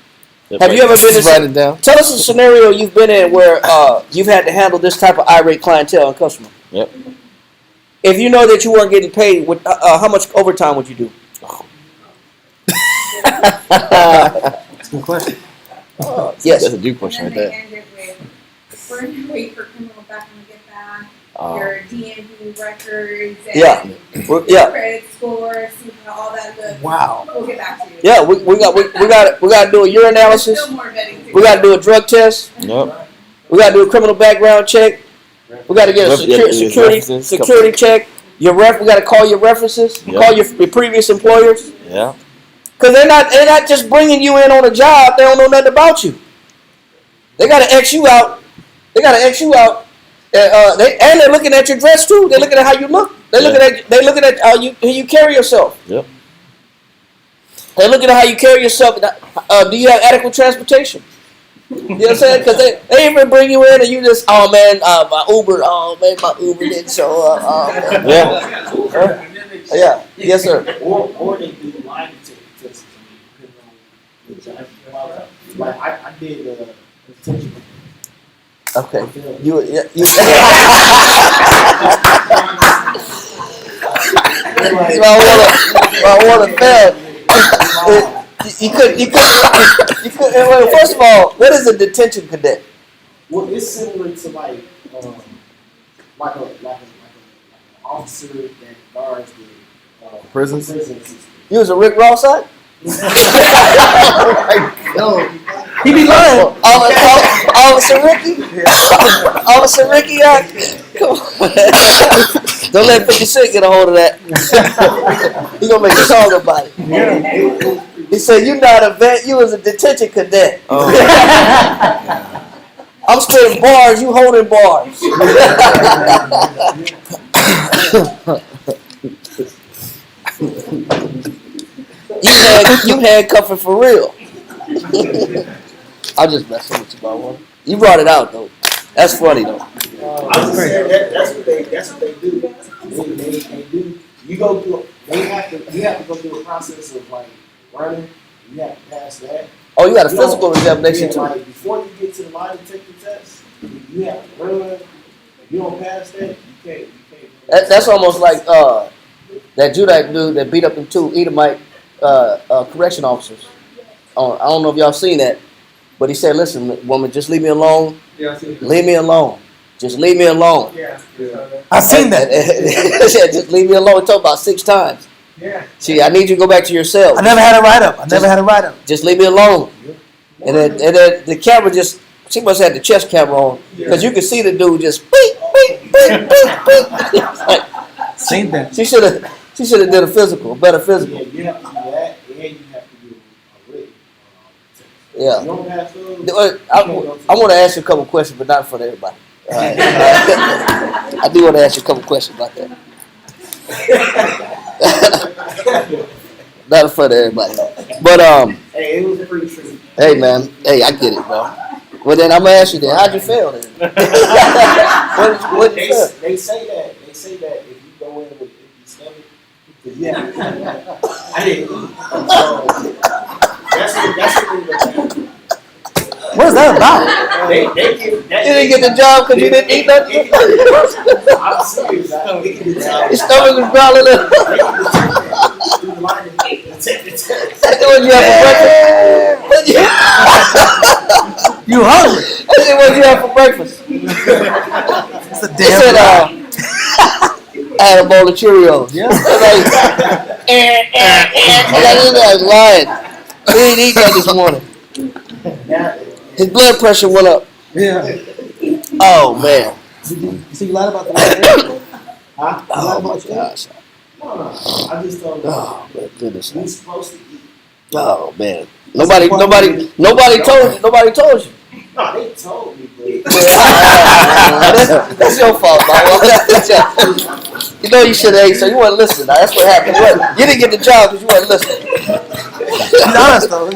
Have you ever been in? Write it down. Tell us a scenario you've been in where you've had to handle this type of irate clientele and customer. Yep. If you know that you weren't getting paid, how much overtime would you do? That's a good question. Yes. That's a deep question And right then there. they end it with, we're going to wait for criminal background to get back, Oh. your DMV records, and Yeah. your credit score, see how all that looks. Wow. We'll get back to you. Yeah, we got to do a urine There's analysis. still more vetting to We got to do a drug test. Yep. We got to do a criminal background check. We got to get a security check. We got to call your references. Yeah. Call your previous employers. Yeah. Because they're not just bringing you in on a job. They don't know nothing about you. They got to X you out. They're looking at your dress too. They're looking at how you look. They're looking at how you carry yourself. Yep. They're looking at how you carry yourself. Do you have adequate transportation? You know what I'm saying? Because they even bring you in and you just, oh man, my Uber didn't show up. Oh, Yeah. yeah. Yes, sir. Or they do lie detector tests. Like I did detention. Okay. I want to fail. You could. Well, first of all, what is a detention cadet? Well, it's similar to like an officer that guards the Prisons? prison system. You was a Rick Ross side? No, He be lying. Officer Ricky? Officer Ricky? Come on. Don't let 50 Cent get a hold of that. He gonna make a song about it. He said, "You not a vet, you was a detention cadet." Oh. I'm spitting bars, you holding bars. You handcuffing for real. I'm just messing with you, Bob. You brought it out though. That's funny though. I was just saying that's what they do. They do. You have to go through a process of like running. You have to pass that. Oh, you got a physical examination too. Like before you get to the lie detector test, you have to run. If you don't pass that, you can't. That's almost like that Judite dude that beat up them 2 Edomite correction officers. I don't know if y'all seen that, but he said, "Listen, woman, just leave me alone. Yeah, I see. Leave me alone. Just leave me alone." Yeah. I seen that. Just leave me alone. He told about 6 times. Yeah. See, I need you to go back to your cell. I never had a write up. Just leave me alone. And then the camera she must have had the chest camera on because you could see the dude just beep, beep, beep, beep, beep. Like, Seen that. she should have did a better physical. Yeah, you have to do that, and you have to do a written test. Yeah. You don't pass those. I want to ask you a couple questions, but not for everybody. All right. I do want to ask you a couple questions about that. Not for everybody. But Hey, it was a free treat. hey man, hey, I get it, bro. Well then I'm gonna ask you then, how'd you feel then? What you feel? They say that if you go in with an empty stomach, yeah. I didn't eat. That's what they What is that about? They give that. You didn't get the job because you didn't eat nothing? I'm serious. Your stomach was growling up. That's what you have for breakfast? You hungry? That's said, "What did you have for breakfast?" It's a They said, damn "I had a bowl of Cheerios." Yeah. Like, lying. He didn't eat that this morning. Now, His blood pressure went up. Yeah. Oh man. You see, you lied about the weather. huh? You Oh like my about that? gosh. No. I just told you. Oh my goodness. We supposed to eat. Oh man. Nobody told you. Nobody told you. No, they told me, but That's your fault, Mama. You know you should have ate, so you wasn't listening. Now, that's what happened. You didn't get the job because you wasn't listening. Be honest though.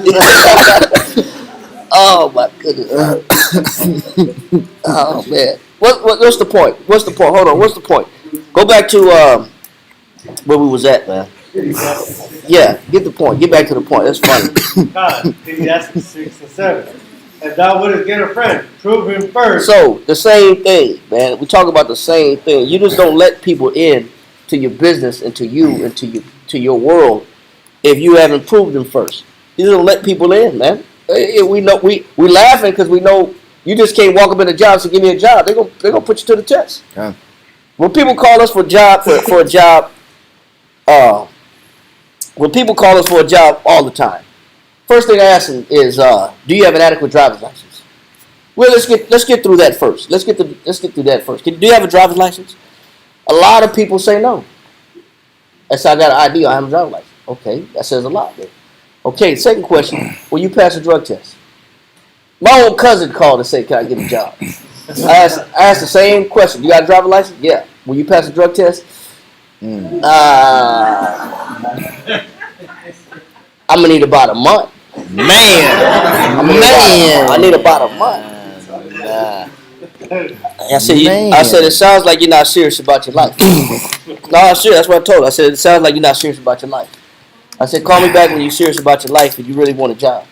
Oh my goodness. Oh man. What's the point? What's the point? Hold on. What's the point? Go back to where we was at, man. Yeah, get the point. Get back to the point. That's funny. God, Ecclesiastes 6 and 7. If thou wouldest get a friend, prove him first. So the same thing, man. We talk about the same thing. You just don't let people in to your business and to you and to your world if you haven't proved them first. You just don't let people in, man. We know we laughing because we know you just can't walk up in a job and say, "Give me a job." They're gonna put you to the test. Yeah. When people call us for a job for a job, when people call us for a job all the time, first thing I ask them is, "Do you have an adequate driver's license?" Well, let's get through that first. Let's get through that first. Do you have a driver's license? A lot of people say no. I said, "I got an ID. I have a driver's license." Okay, that says a lot. Then. Okay, second question: will you pass a drug test? My own cousin called and said, "Can I get a job?" I asked the same question. You got a driver's license? Yeah. Will you pass a drug test? I'm gonna need about a month. I need about a month. I said, it sounds like you're not serious about your life. No, I'm serious. That's what I told her. I said, it sounds like you're not serious about your life. I said, call me back when you're serious about your life and you really want a job.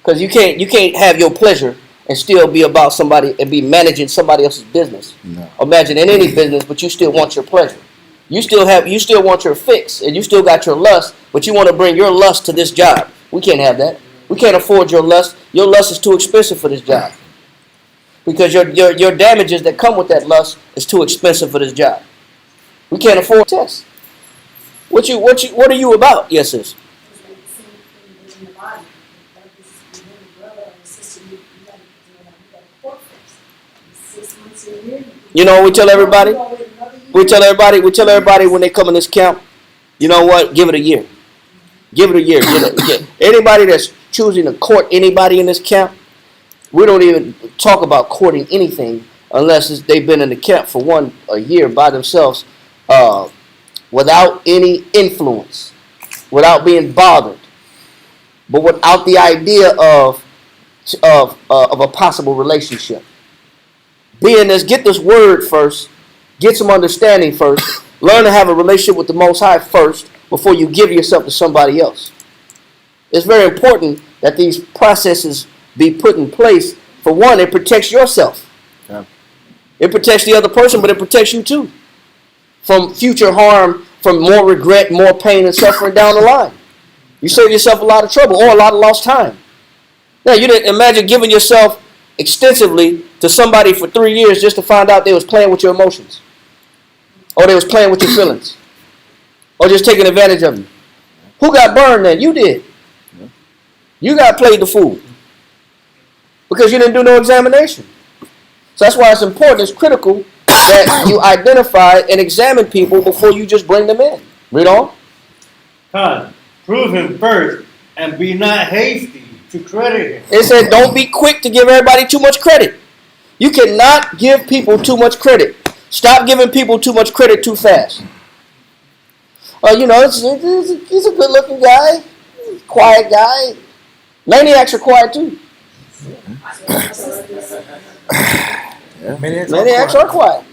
Because you can't have your pleasure and still be about somebody and be managing somebody else's business. No. Imagine in any business, but you still want your pleasure. You still want your fix and you still got your lust, but you want to bring your lust to this job. We can't have that. We can't afford your lust. Your lust is too expensive for this job. Because your damages that come with that lust is too expensive for this job. We can't afford tests. What are you about? Yes, sis. You know, we tell everybody when they come in this camp, you know what? Give it a year. Give it a year. Anybody that's choosing to court anybody in this camp, we don't even talk about courting anything unless they've been in the camp for a year by themselves, without any influence, without being bothered, but without the idea of a possible relationship. Get this word first, get some understanding first, learn to have a relationship with the Most High first before you give yourself to somebody else. It's very important that these processes be put in place. For one, it protects yourself. Yeah. It protects the other person, but it protects you too from future harm, from more regret, more pain and suffering down the line. You save yourself a lot of trouble or a lot of lost time. Now, you didn't imagine giving yourself extensively to somebody for 3 years just to find out they was playing with your emotions, or they was playing with your feelings, or just taking advantage of you. Who got burned then? You did. You got played the fool because you didn't do no examination. So that's why it's important, it's critical that you identify and examine people before you just bring them in. Read on. God, prove him first and be not hasty to credit him. It said don't be quick to give everybody too much credit. You cannot give people too much credit. Stop giving people too much credit too fast. He's a good-looking guy, quiet guy. Maniacs are quiet too. Maniacs are quiet.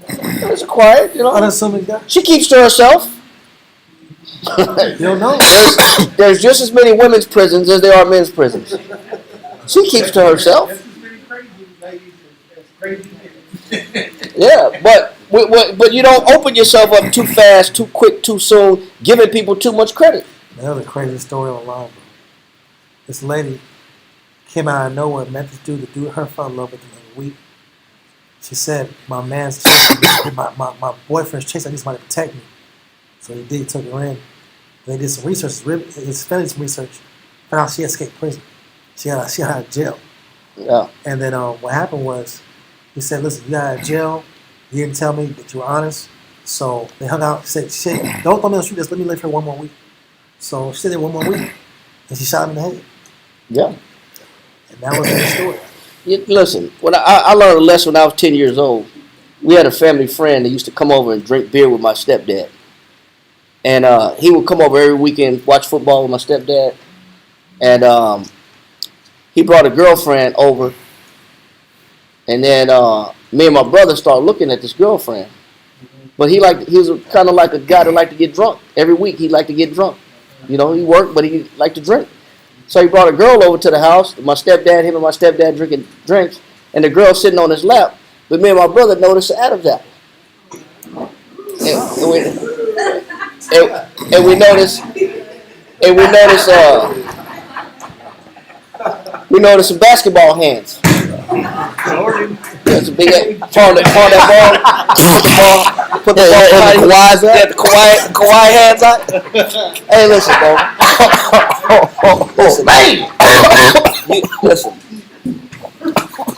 It's quiet, Unassuming guy. She keeps to herself. You don't know. There's just as many women's prisons as there are men's prisons. She keeps to herself. That's pretty crazy, ladies. That's crazy. Yeah, but you don't open yourself up too fast, too quick, too soon, giving people too much credit. Another crazy story online, bro. This lady came out of nowhere, met this dude. The dude, her fell in love with him in a week. She said, my man's chasing me. My boyfriend's chasing me. I need somebody to protect me. So he did. He took her in. They did some research. His family did some research. Found out she escaped prison. She got out of jail. Yeah. And then what happened was, he said, listen, you got out of jail. You didn't tell me that you were honest. So they hung out. She said, don't throw me on the street. Just let me live here one more week. So she stayed there one more week. And she shot him in the head. Yeah. And that was the story. Listen, when I learned a lesson when I was 10 years old. We had a family friend that used to come over and drink beer with my stepdad. And he would come over every weekend, watch football with my stepdad. And he brought a girlfriend over. And then me and my brother started looking at this girlfriend. But he was kind of like a guy that liked to get drunk. Every week he liked to get drunk. You know, he worked, but he liked to drink. So he brought a girl over to the house. Him and my stepdad drinking drinks. And the girl sitting on his lap. But me and my brother noticed the Adam's apple. And we noticed some basketball hands. It's a big pawn that ball. Put the Kawhi hands out. Hey, listen, bro. Listen, listen.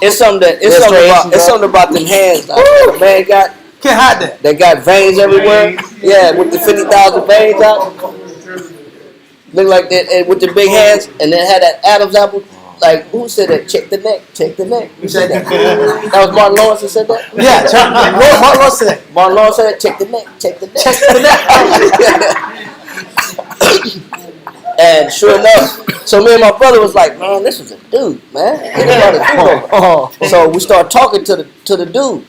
It's something about them hands. The man got. Can't hide that. They got veins everywhere. Yeah, with the 50,000 veins out. Look like that, and with the big hands, and then had that Adam's apple. Like, who said that? Check the neck. Who said that? That was Martin Lawrence who said that? Yeah, Martin Lawrence said that. Martin Lawrence said that. Check the neck. And sure enough, so me and my brother was like, man, this is a dude, man. So we started talking to the dude,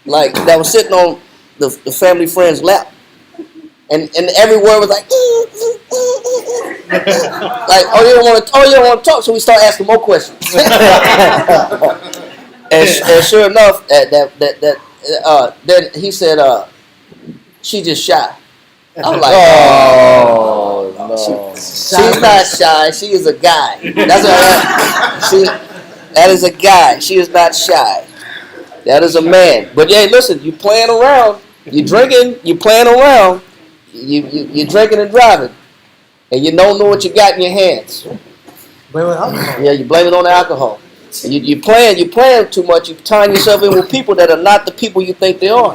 like that was sitting on the family friend's lap. And every word was like, like, oh, you don't want to talk. So we start asking more questions. and sure enough, then he said, she just shy. I'm like, oh no, she's not shy. She is a guy. That's that is a guy. She is not shy. That is a man. But yeah, listen, you playing around, you drinking, you playing around. You drinking and driving, and you don't know what you got in your hands. Blame it on alcohol. Yeah, you blame it on the alcohol. And you playing too much. You tying yourself in with people that are not the people you think they are,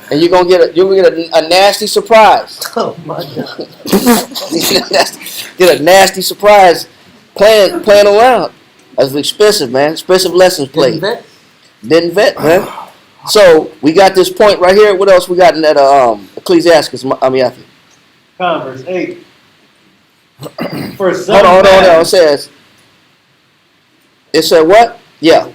and you're gonna get a nasty surprise. Oh my God! Get a nasty surprise playing around. That's expensive, man. Expensive lessons played. Didn't vet, man. So we got this point right here. What else we got in that Ecclesiastes? Verse 8. For some hold on. It said what? Yeah.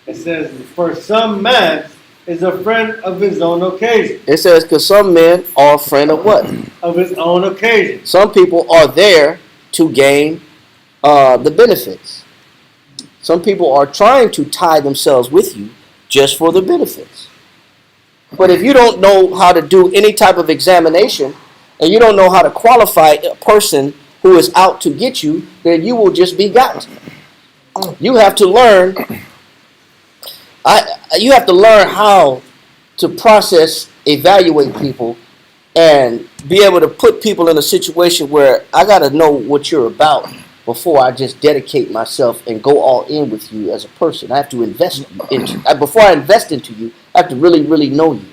It says, for some man is a friend of his own occasion. It says, because some men are a friend of what? Of his own occasion. Some people are there to gain the benefits. Some people are trying to tie themselves with you just for the benefits. But if you don't know how to do any type of examination, and you don't know how to qualify a person who is out to get you, then you will just be got. You have to learn. You have to learn how to process, evaluate people, and be able to put people in a situation where I got to know what you're about before I just dedicate myself and go all in with you as a person. I have to invest into you. Before I invest into you, I have to really, really know you.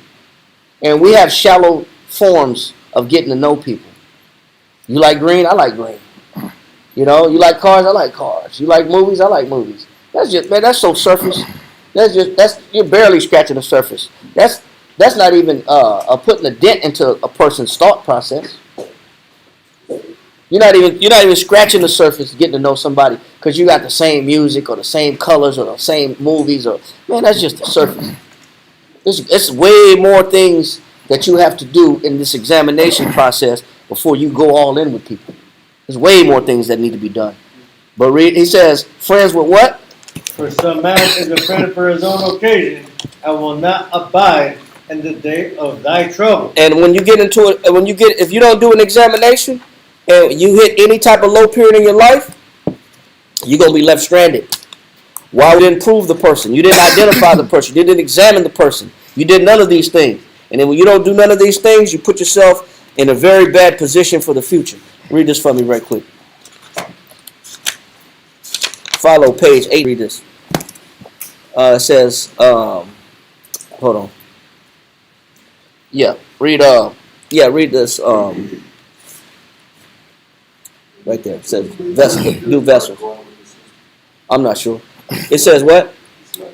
And we have shallow forms of getting to know people. You like green? I like green. You know, you like cars? I like cars. You like movies? I like movies. That's just, man, that's so surface. You're barely scratching the surface. That's not even putting a dent into a person's thought process. You're not even scratching the surface getting to know somebody because you got the same music or the same colors or the same movies man, that's just the surface. It's way more things that you have to do in this examination process before you go all in with people. There's way more things that need to be done. But he says, friends with what? For some man is a friend for his own occasion, and will not abide in the day of thy trouble. And when you get into it, if you don't do an examination, and you hit any type of low period in your life, you're going to be left stranded. Why? You didn't prove the person. You didn't identify the person. You didn't examine the person. You did none of these things. And then when you don't do none of these things, you put yourself in a very bad position for the future. Read this for me right quick. Follow page 8. Read this. It says, hold on. Yeah, read this. Right there. It says vessel, new vessels. I'm not sure. It says what?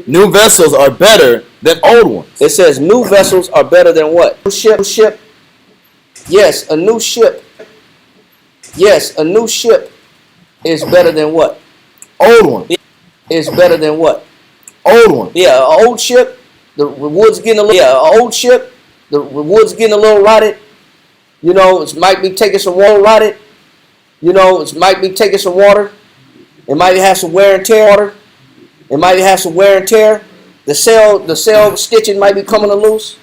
New vessels are better than old ones. It says new vessels are better than what? Ship. Yes, a new ship. Yes, a new ship is better than what? Old one. Is better than what? Old one. Yeah, an old ship. The wood's getting a little. Yeah, an old ship. The wood's getting a little rotted. You know, it might be taking some water rotted. You know, it might be taking some water. It might have some wear and tear. It might have some wear and tear. The sail stitching might be coming loose.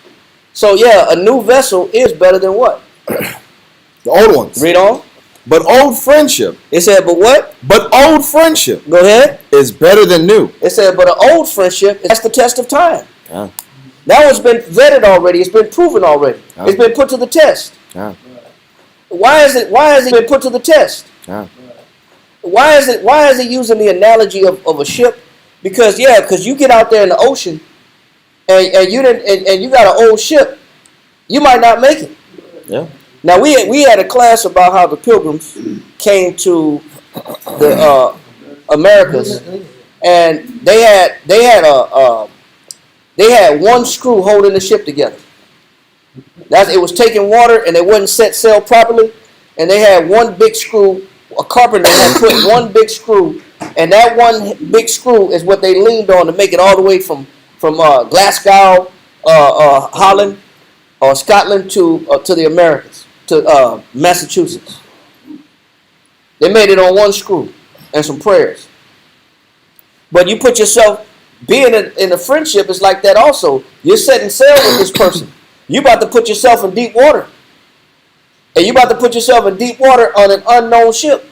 So yeah, a new vessel is better than what? The old ones. Read on. But old friendship. It said, but what? But old friendship. Go ahead. Is better than new. It said, but an old friendship, that's the test of time. Yeah. That one's been vetted already. It's been proven already. Yeah. It's been put to the test. Yeah. Why has it been put to the test? Yeah. Why is it using the analogy of a ship? Because you get out there in the ocean and you got an old ship, you might not make it. Yeah. Now we had a class about how the Pilgrims came to the Americas, and they had one screw holding the ship together. It was taking water, and they wouldn't set sail properly, and they had one big screw. A carpenter had put one big screw, and that one big screw is what they leaned on to make it all the way from Glasgow, Holland, or Scotland to the Americas, to Massachusetts. They made it on one screw and some prayers. But you put yourself, being in a friendship is like that also. You're setting sail with this person. You about to put yourself in deep water. And you about to put yourself in deep water on an unknown ship.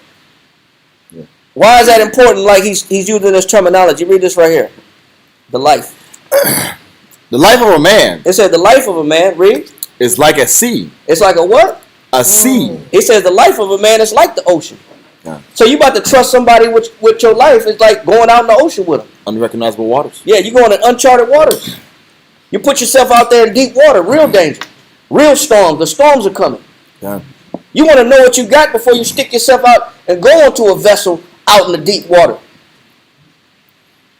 Yeah. Why is that important? Like he's using this terminology. Read this right here. The life. The life of a man. It said the life of a man, read. Is like a sea. It's like a what? A sea. It says the life of a man is like the ocean. Yeah. So you about to trust somebody with your life. It's like going out in the ocean with them. Unrecognizable waters. Yeah, you're going in uncharted waters. You put yourself out there in deep water, real danger. Real storms. The storms are coming. Yeah. You want to know what you got before you stick yourself out and go onto a vessel out in the deep water.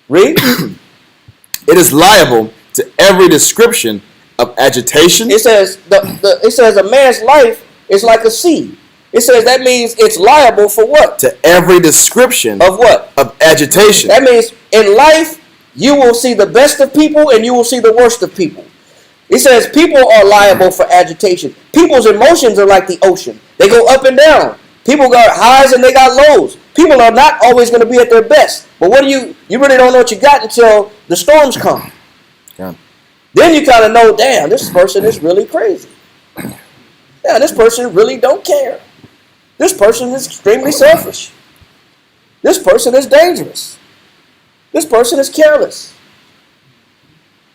Read. It is liable to every description of agitation. It says it says a man's life is like a sea. It says that means it's liable for what? To every description Of what? of agitation. That means in life you will see the best of people and you will see the worst of people. It says people are liable for agitation. People's emotions are like the ocean. They go up and down. People got highs and they got lows. People are not always going to be at their best. But what do you really don't know what you got until the storms come. Yeah. Then you kind of know, damn, this person is really crazy. Yeah, this person really don't care. This person is extremely selfish. This person is dangerous. This person is careless.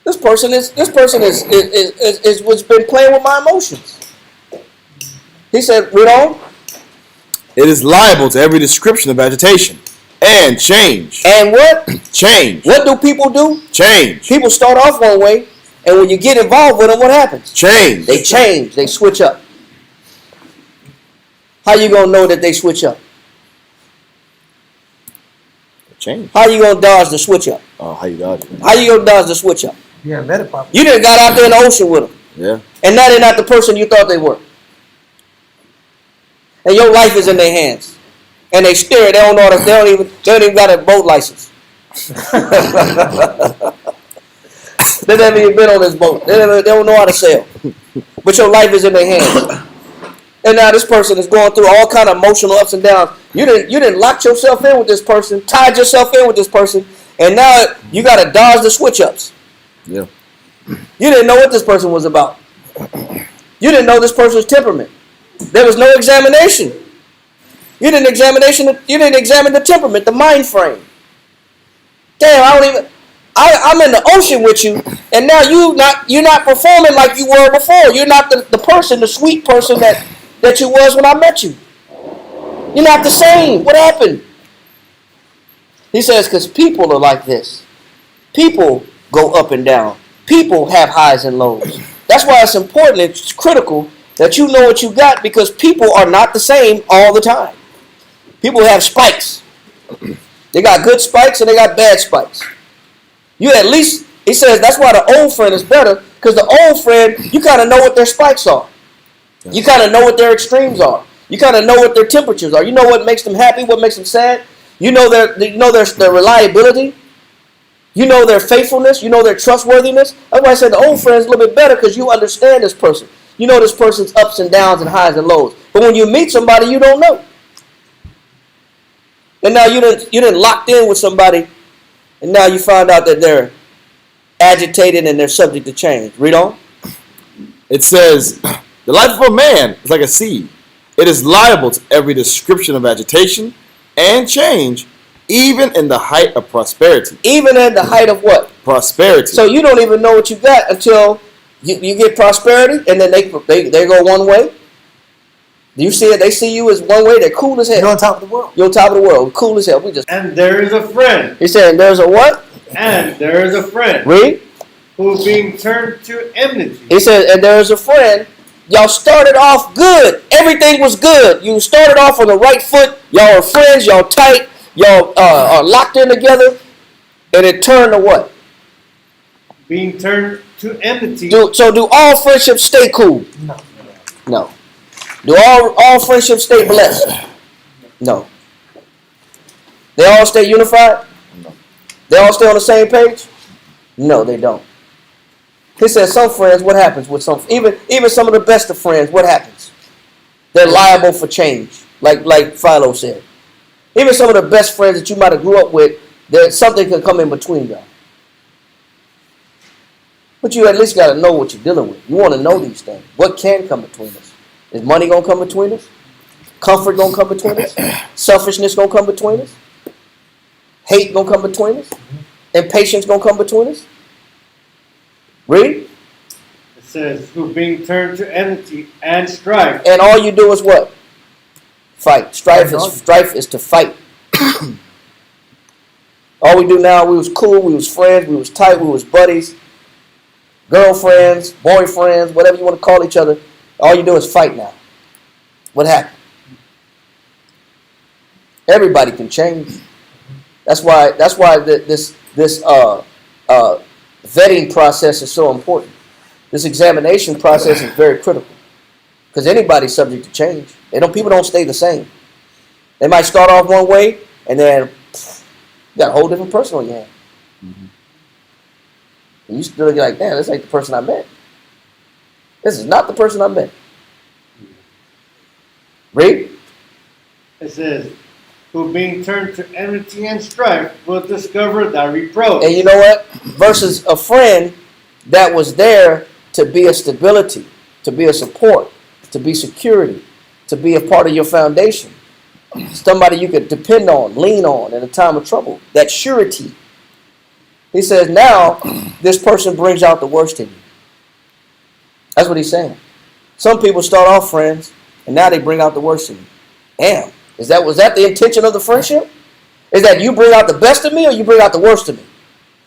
This person is what's been playing with my emotions. He said, read on. It is liable to every description of agitation and change. And what? Change. What do people do? Change. People start off one way, and when you get involved with them, what happens? Change. They change. They switch up. How you gonna know that they switch up? Change. How you gonna dodge the switch up? Oh, how you dodge it? How you gonna dodge the switch up? Yeah, vetted properly. You done got out there in the ocean with them, Yeah. and now they're not the person you thought they were. And your life is in their hands, and they stare. They don't know. They don't even got a boat license. They never even been on this boat. They don't know how to sail. But your life is in their hands. And now this person is going through all kind of emotional ups and downs. You didn't lock yourself in with this person, tied yourself in with this person, and now you got to dodge the switch ups. Yeah. You didn't know what this person was about. You didn't know this person's temperament. There was no examination. You didn't examine the temperament, the mind frame. Damn, I'm in the ocean with you, and now you're not performing like you were before. You're not the person, the sweet person that you was when I met you. You're not the same. What happened? He says, because people are like this. People go up and down. People have highs and lows. That's why it's important, it's critical that you know what you got, because people are not the same all the time. People have spikes. They got good spikes and they got bad spikes. You at least, he says, that's why the old friend is better, because the old friend, you kind of know what their spikes are. You kind of know what their extremes are. You kind of know what their temperatures are. You know what makes them happy, what makes them sad. You know their reliability. You know their faithfulness. You know their trustworthiness. That's why I said the old friend is a little bit better, because you understand this person. You know this person's ups and downs and highs and lows. But when you meet somebody, you don't know. And now you didn't locked in with somebody, and now you find out that they're agitated and they're subject to change. Read on. It says, the life of a man is like a seed. It is liable to every description of agitation and change, even in the height of prosperity. Even in the height of what? Prosperity. So you don't even know what you got until you get prosperity, and then they go one way. You see it? They see you as one way. They're cool as hell. You're on top of the world. You're on top of the world. Cool as hell. And there is a friend. He said, there's a what? And there is a friend. Read. Who being turned to enmity. He said, and there is a friend. Y'all started off good. Everything was good. You started off on the right foot. Y'all are friends. Y'all tight. Y'all are locked in together. And it turned to what? Being turned to enmity. So do all friendships stay cool? No. No. Do all friendships stay blessed? No. They all stay unified? No. They all stay on the same page? No, they don't. He says some friends, what happens with some, even some of the best of friends, what happens? They're liable for change, like Philo said. Even some of the best friends that you might have grew up with, something can come in between y'all. But you at least got to know what you're dealing with. You want to know these things. What can come between us? Is money going to come between us? Comfort going to come between us? Selfishness going to come between us? Hate going to come between us? Impatience going to come between us? Read. It says, who being turned to enmity and strife. And all you do is what? Fight. Strife is to fight. All we do now, we was cool, we was friends, we was tight, we was buddies, girlfriends, boyfriends, whatever you want to call each other. All you do is fight now. What happened? Everybody can change. That's why this vetting process is so important. This examination process is very critical, because anybody's subject to change. People don't stay the same. They might start off one way, and then you got a whole different person on your hand. Mm-hmm. And you still get like, damn, this ain't the person I met. This is not the person I met. Read. It says, who being turned to enmity and strife will discover thy reproach. And you know what? Versus a friend that was there to be a stability, to be a support, to be security, to be a part of your foundation. Somebody you could depend on, lean on in a time of trouble. That surety. He says now this person brings out the worst in you. That's what he's saying. Some people start off friends, and now they bring out the worst in you. Damn. Was that the intention of the friendship? Is that you bring out the best of me, or you bring out the worst of me?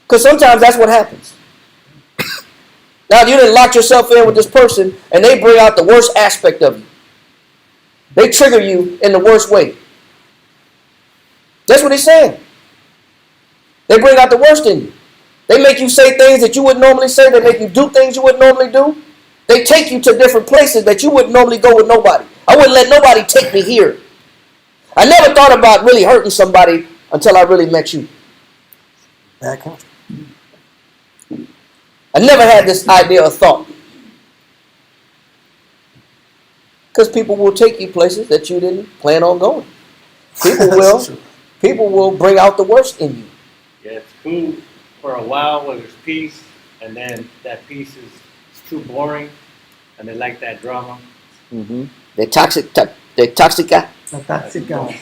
Because sometimes that's what happens. Now you didn't lock yourself in with this person, and they bring out the worst aspect of you. They trigger you in the worst way. That's what he's saying. They bring out the worst in you. They make you say things that you wouldn't normally say. They make you do things you wouldn't normally do. They take you to different places that you wouldn't normally go with nobody. I wouldn't let nobody take me here. I never thought about really hurting somebody until I really met you. Bad country. I never had this idea or thought. Because people will take you places that you didn't plan on going. People will bring out the worst in you. Yeah, it's cool for a while where there's peace, and then that peace is too boring, and they like that drama. Mm-hmm. They're toxic. La tóxica.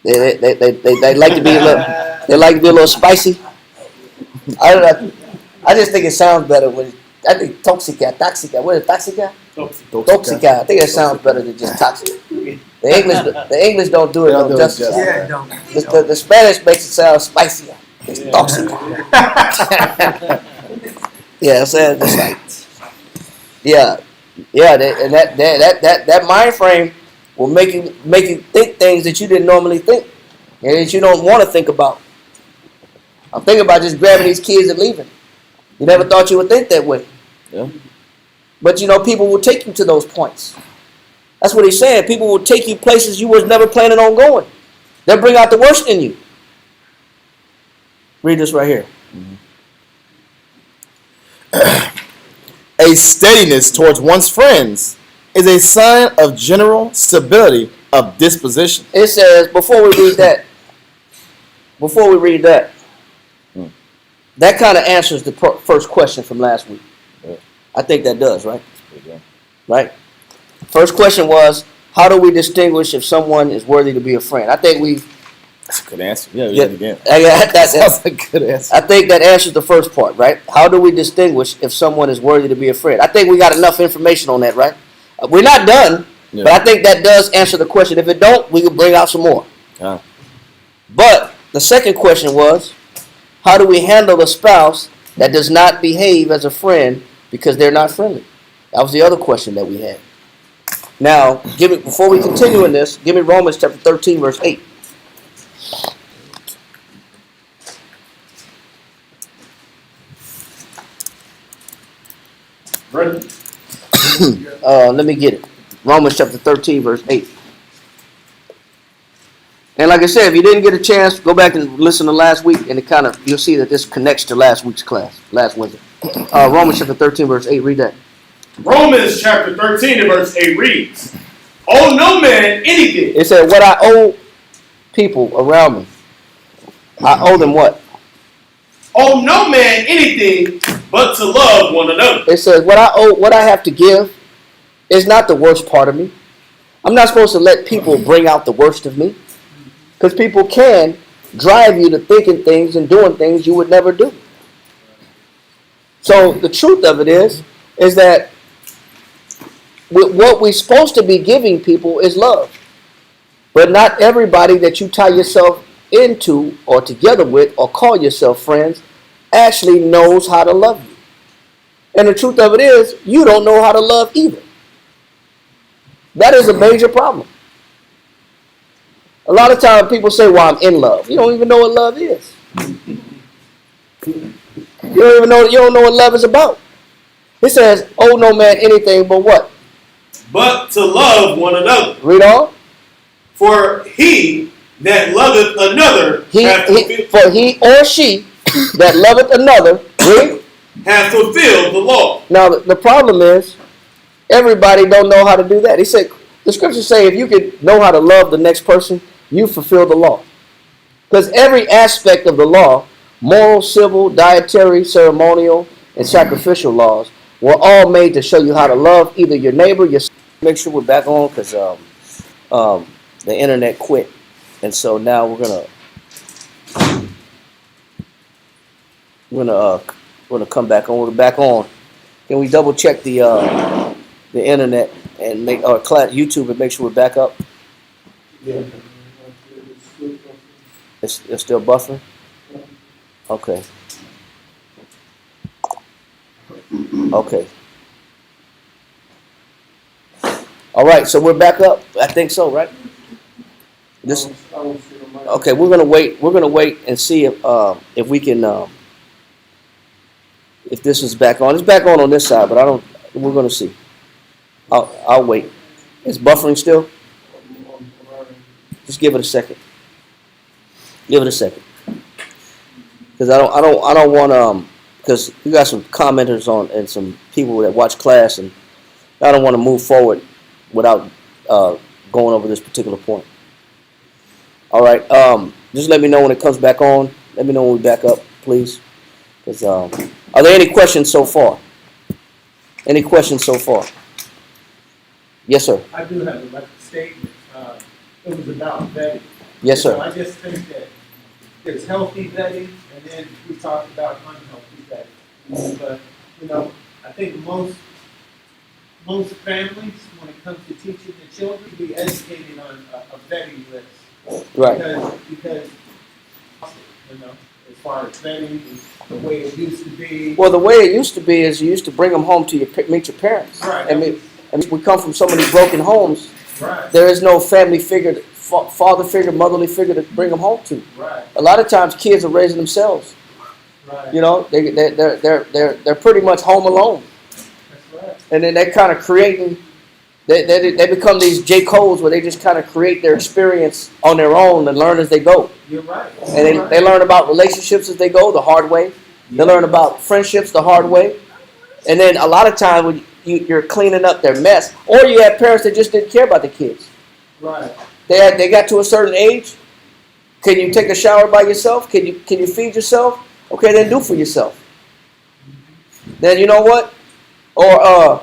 They like to be a little. They like to be a little spicy. I don't know. I just think it sounds better when I think toxica. What is toxica? Toxica. I think it sounds better than just toxic. The English don't do it no justice. Yeah, don't. The Spanish makes it sound spicier. It's toxic. Yeah, it's like yeah. And that mind frame will make you think things that you didn't normally think and that you don't want to think about. I'm thinking about just grabbing these kids and leaving. You never thought you would think that way. Yeah. But people will take you to those points. That's what he's saying. People will take you places you was never planning on going. They'll bring out the worst in you. Read this right here. A steadiness towards one's friends is a sign of general stability of disposition. It says, before we read that, that kind of answers the first question from last week. Yeah. I think that does, right? Yeah. Right? First question was, how do we distinguish if someone is worthy to be a friend? I think That's a good answer. Yeah, yeah, again. that's a good answer. I think that answers the first part, right? How do we distinguish if someone is worthy to be a friend? I think we got enough information on that, right? We're not done, Yeah. but I think that does answer the question. If it don't, we can bring out some more. Yeah. But the second question was, how do we handle a spouse that does not behave as a friend because they're not friendly? That was the other question that we had. Now, before we continue in this, give me Romans chapter 13, verse 8. Ready? Let me get it. Romans chapter 13, verse 8. And like I said, if you didn't get a chance, go back and listen to last week, and you'll see that this connects to last week's class, last Wednesday. Romans chapter 13, verse 8. Read that. Romans chapter 13 and verse 8 reads, "Owe no man anything." It said, what I owe people around me, I owe them what? Owe no man anything but to love one another. It says, what I have to give is not the worst part of me. I'm not supposed to let people bring out the worst of me. Because people can drive you to thinking things and doing things you would never do. So the truth of it is that what we're supposed to be giving people is love. But not everybody that you tie yourself into or together with or call yourself friends actually knows how to love you. And the truth of it is, you don't know how to love either. That is a major problem. A lot of times people say, well, I'm in love. You don't even know what love is. You don't know what love is about. It says, owe no man anything but what? But to love one another. Read on. For he that loveth another for he or she that loveth another, read, hath fulfilled the law. Now the problem is, everybody don't know how to do that. He said, the scriptures say if you could know how to love the next person, you fulfill the law. Because every aspect of the law, moral, civil, dietary, ceremonial, and sacrificial laws, were all made to show you how to love either your neighbor, yourself. Make sure we're back on because the internet quit. And so now we're gonna come back on. We're back on. Can we double check the internet and make our class YouTube and make sure we're back up? Yeah. It's still buffering? Okay. Okay. All right, so we're back up. I think so, right? Okay, we're gonna wait. We're gonna wait and see if we can if this is back on. It's back on this side, but I don't. We're gonna see. I'll wait. It's buffering still. Just give it a second. Give it a second. Because I don't want because you got some commenters on and some people that watch class, and I don't want to move forward without going over this particular point. All right. Just let me know when it comes back on. Let me know when we back up, please. Because are there any questions so far? Any questions so far? Yes, sir. I do have a statement. it was about vetting. Yes, So sir. I just think that there's healthy vetting, and then we talked about unhealthy vetting. But, I think most families, when it comes to teaching the children, be educated on a vetting list. Right. Because, as far as vetting, the way it used to be. Well, the way it used to be is you used to bring them home to meet your parents. Right. I mean, we come from so many broken homes. Right. There is no family figure, father figure, motherly figure to bring them home to. Right. A lot of times, kids are raising themselves. Right. They're pretty much home alone, That's right. and then they're kind of creating. They become these J. Codes where they just kind of create their experience on their own and learn as they go. You're right. And they learn about relationships as they go the hard way. They learn about friendships the hard way. And then a lot of times when you're cleaning up their mess, or you have parents that just didn't care about the kids. Right. They got to a certain age. Can you take a shower by yourself? Can you feed yourself? Okay, then do for yourself. Then you know what? Or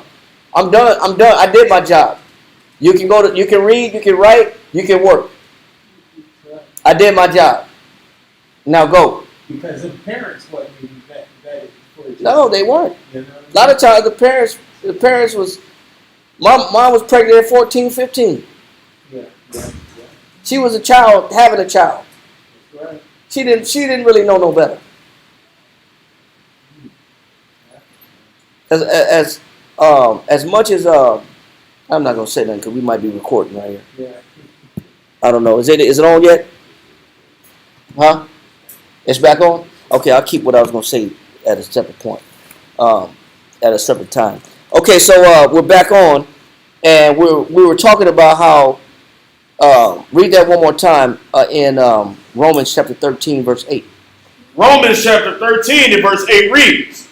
I'm done. I did my job. You can read, you can write, you can work. I did my job. Now go. Because the parents wasn't even vetted for each No, they weren't. You know? A lot of times the parents was, mom was pregnant at 14, 15. Yeah. She was a child having a child. That's right. She didn't really know no better. As much as I'm not gonna say nothing because we might be recording right here. Yeah. I don't know. Is it on yet? Huh? It's back on? Okay, I'll keep what I was gonna say at a separate point. At a separate time. Okay, so we're back on, and we were talking about how read that one more time in Romans chapter 13, verse 8. Romans chapter 13 and verse 8 reads,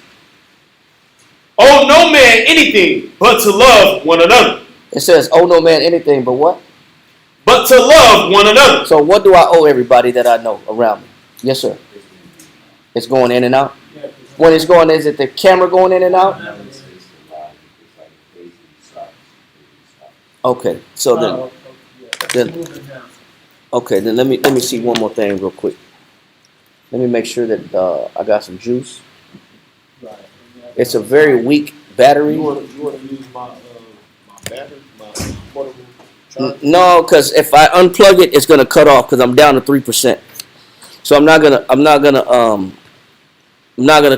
"Owe no man anything but to love one another." It says, "Owe no man anything but what?" But to love one another. So what do I owe everybody that I know around me? Yes, sir. It's going in and out. Yeah. When it's going, is it the camera going in and out? Okay, so then, then Moving now. okay, then let me see one more thing real quick. Let me make sure that I got some juice. Right. It's a very weak battery. You want to use my battery, my portable charger? No, because if I unplug it, it's gonna cut off because I'm down to 3%. So I'm not gonna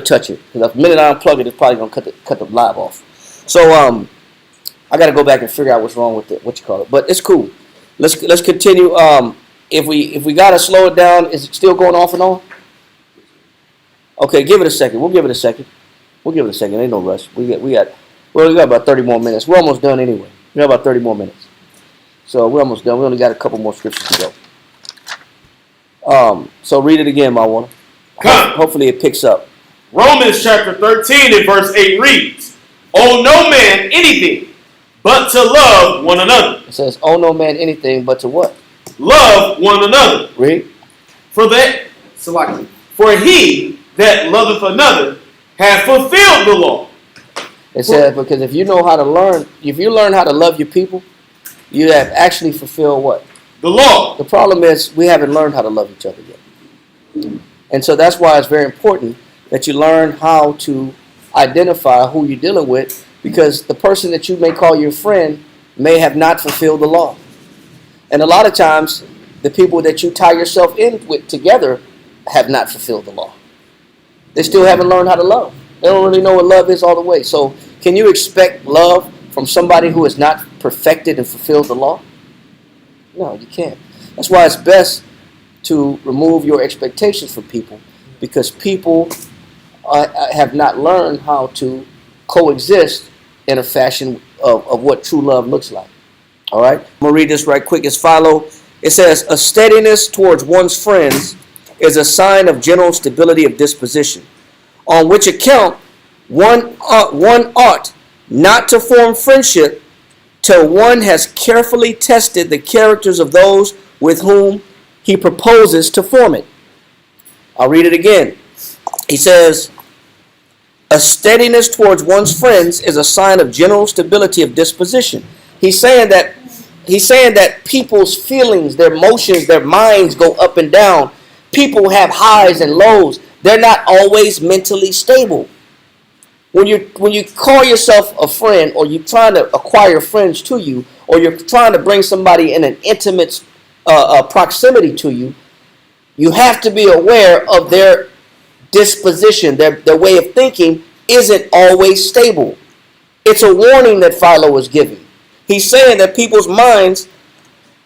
touch it because the minute I unplug it, it's probably gonna cut the live off. So I gotta go back and figure out what's wrong with what you call it. But it's cool. Let's continue. If we gotta slow it down, is it still going off and on? Okay, give it a second. We'll give it a second. Ain't no rush. We got about 30 more minutes. We're almost done anyway. We got about 30 more minutes. So we're almost done. We only got a couple more scriptures to go. So read it again, my one. Hopefully it picks up. Romans chapter 13 and verse 8 reads, "Owe no man anything but to love one another." It says, "Owe no man anything but to what?" Love one another. Read. For he that loveth another hath fulfilled the law. It says, because if you learn how to love your people, you have actually fulfilled what? The law. The problem is we haven't learned how to love each other yet. And so that's why it's very important that you learn how to identify who you're dealing with, because the person that you may call your friend may have not fulfilled the law. And a lot of times, the people that you tie yourself in with together have not fulfilled the law. They still haven't learned how to love. They don't really know what love is all the way. So can you expect love from somebody who has not perfected and fulfilled the law? No, you can't. That's why it's best to remove your expectations from people, because people have not learned how to coexist in a fashion of what true love looks like. All right? I'm going to read this right quick as follows. It says, "A steadiness towards one's friends is a sign of general stability of disposition, on which account one ought not to form friendship till one has carefully tested the characters of those with whom he proposes to form it." I'll read it again. He says, "A steadiness towards one's friends is a sign of general stability of disposition." He's saying that he's saying that people's feelings, their emotions, their minds go up and down. People have highs and lows. They're not always mentally stable. When you call yourself a friend, or you're trying to acquire friends to you, or you're trying to bring somebody in an intimate proximity to you, you have to be aware of their disposition. Their way of thinking isn't always stable. It's a warning that Philo is giving. He's saying that people's minds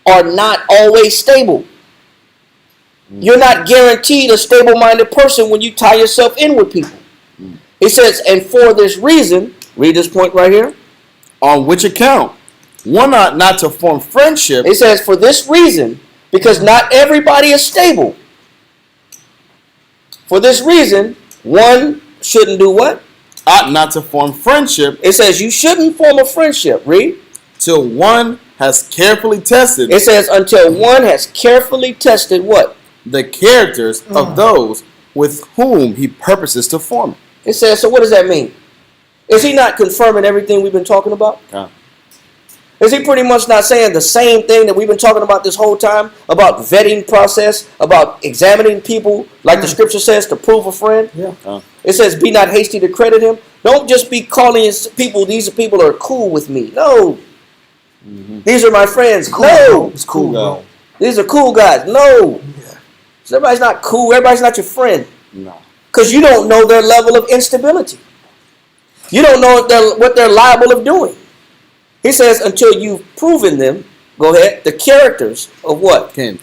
are not always stable. You're not guaranteed a stable-minded person when you tie yourself in with people. He says, and for this reason, read this point right here. On which account, one ought not to form friendship. He says, for this reason, because not everybody is stable. For this reason, one shouldn't do what? Ought not to form friendship. It says you shouldn't form a friendship. Read. Till one has carefully tested. It says until one has carefully tested what? The characters of those with whom he purposes to form it. It says, so what does that mean? Is he not confirming everything we've been talking about? Is he pretty much not saying the same thing that we've been talking about this whole time? About vetting process, about examining people, like the scripture says, to prove a friend? Yeah. It says, be not hasty to credit him. Don't just be calling people, these people are cool with me. No. These are my friends. Cool. No. It's cool, bro. These are cool guys. No. Yeah. So everybody's not cool. Everybody's not your friend. No. Because you don't know their level of instability. You don't know what they're liable of doing. He says, until you've proven them, go ahead, the characters of what? It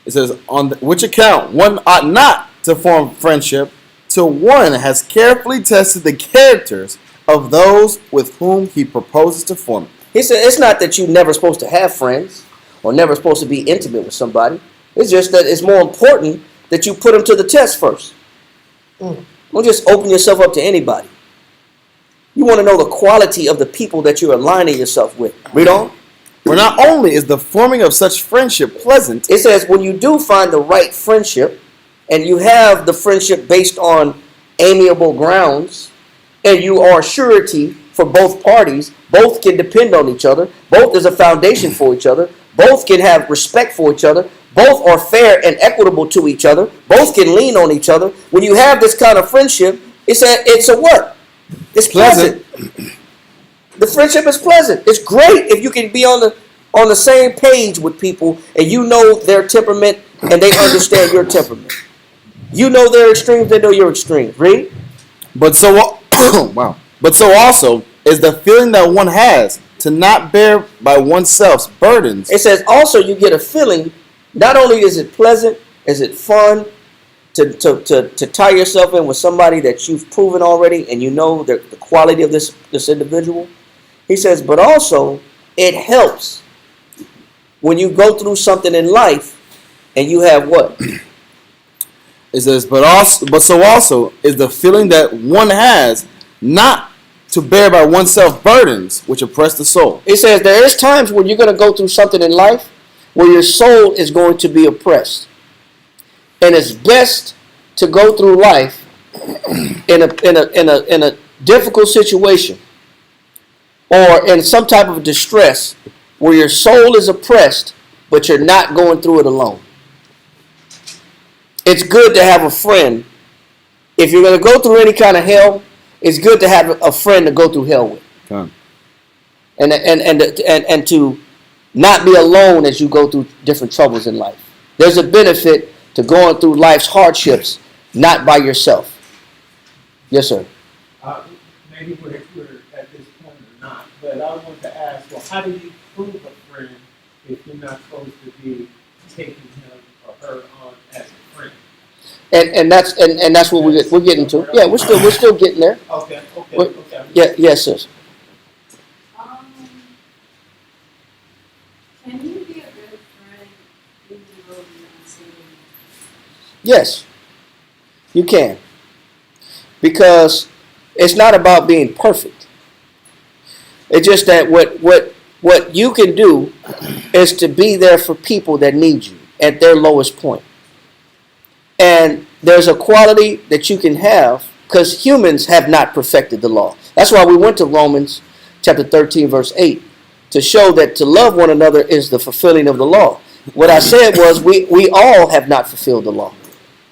says, on which account one ought not to form friendship till one has carefully tested the characters of those with whom he proposes to form it. He said, it's not that you're never supposed to have friends or never supposed to be intimate with somebody. It's just that it's more important that you put them to the test first. Don't just open yourself up to anybody. You want to know the quality of the people that you're aligning yourself with. Read on. For not only is the forming of such friendship pleasant, it says when you do find the right friendship, and you have the friendship based on amiable grounds, and you are surety for both parties, both can depend on each other, both is a foundation for each other, both can have respect for each other, both are fair and equitable to each other, both can lean on each other. When you have this kind of friendship, it's a what? It's pleasant. The friendship is pleasant. It's great if you can be on the same page with people and you know their temperament and they understand your temperament. You know their extremes, they know your extremes. Read. But so But so also is the feeling that one has to not bear by oneself's burdens. It says also you get a feeling, not only is it pleasant, is it fun to tie yourself in with somebody that you've proven already and you know the quality of this individual. He says, but also it helps when you go through something in life and you have what? It says, but so also is the feeling that one has not to bear by oneself burdens which oppress the soul. It says there is times when you're going to go through something in life where your soul is going to be oppressed. And it's best to go through life in a difficult situation or in some type of distress where your soul is oppressed, but you're not going through it alone. It's good to have a friend. If you're going to go through any kind of hell, it's good to have a friend to go through hell with. Okay. And to not be alone as you go through different troubles in life. There's a benefit to going through life's hardships, not by yourself. Yes, sir. Maybe we're at this point or not, but I want to ask, well, how do you prove a friend if you're not supposed to be taking him or her on as a friend? And that's what we're getting to. Yeah, we're still getting there. Okay. Yeah, yes, sir. Can you be a good friend even though you're not single? Yes, you can. Because it's not about being perfect. It's just that what you can do is to be there for people that need you at their lowest point. And there's a quality that you can have because humans have not perfected the law. That's why we went to Romans chapter 13, verse 8. to show that to love one another is the fulfilling of the law. What I said was we all have not fulfilled the law.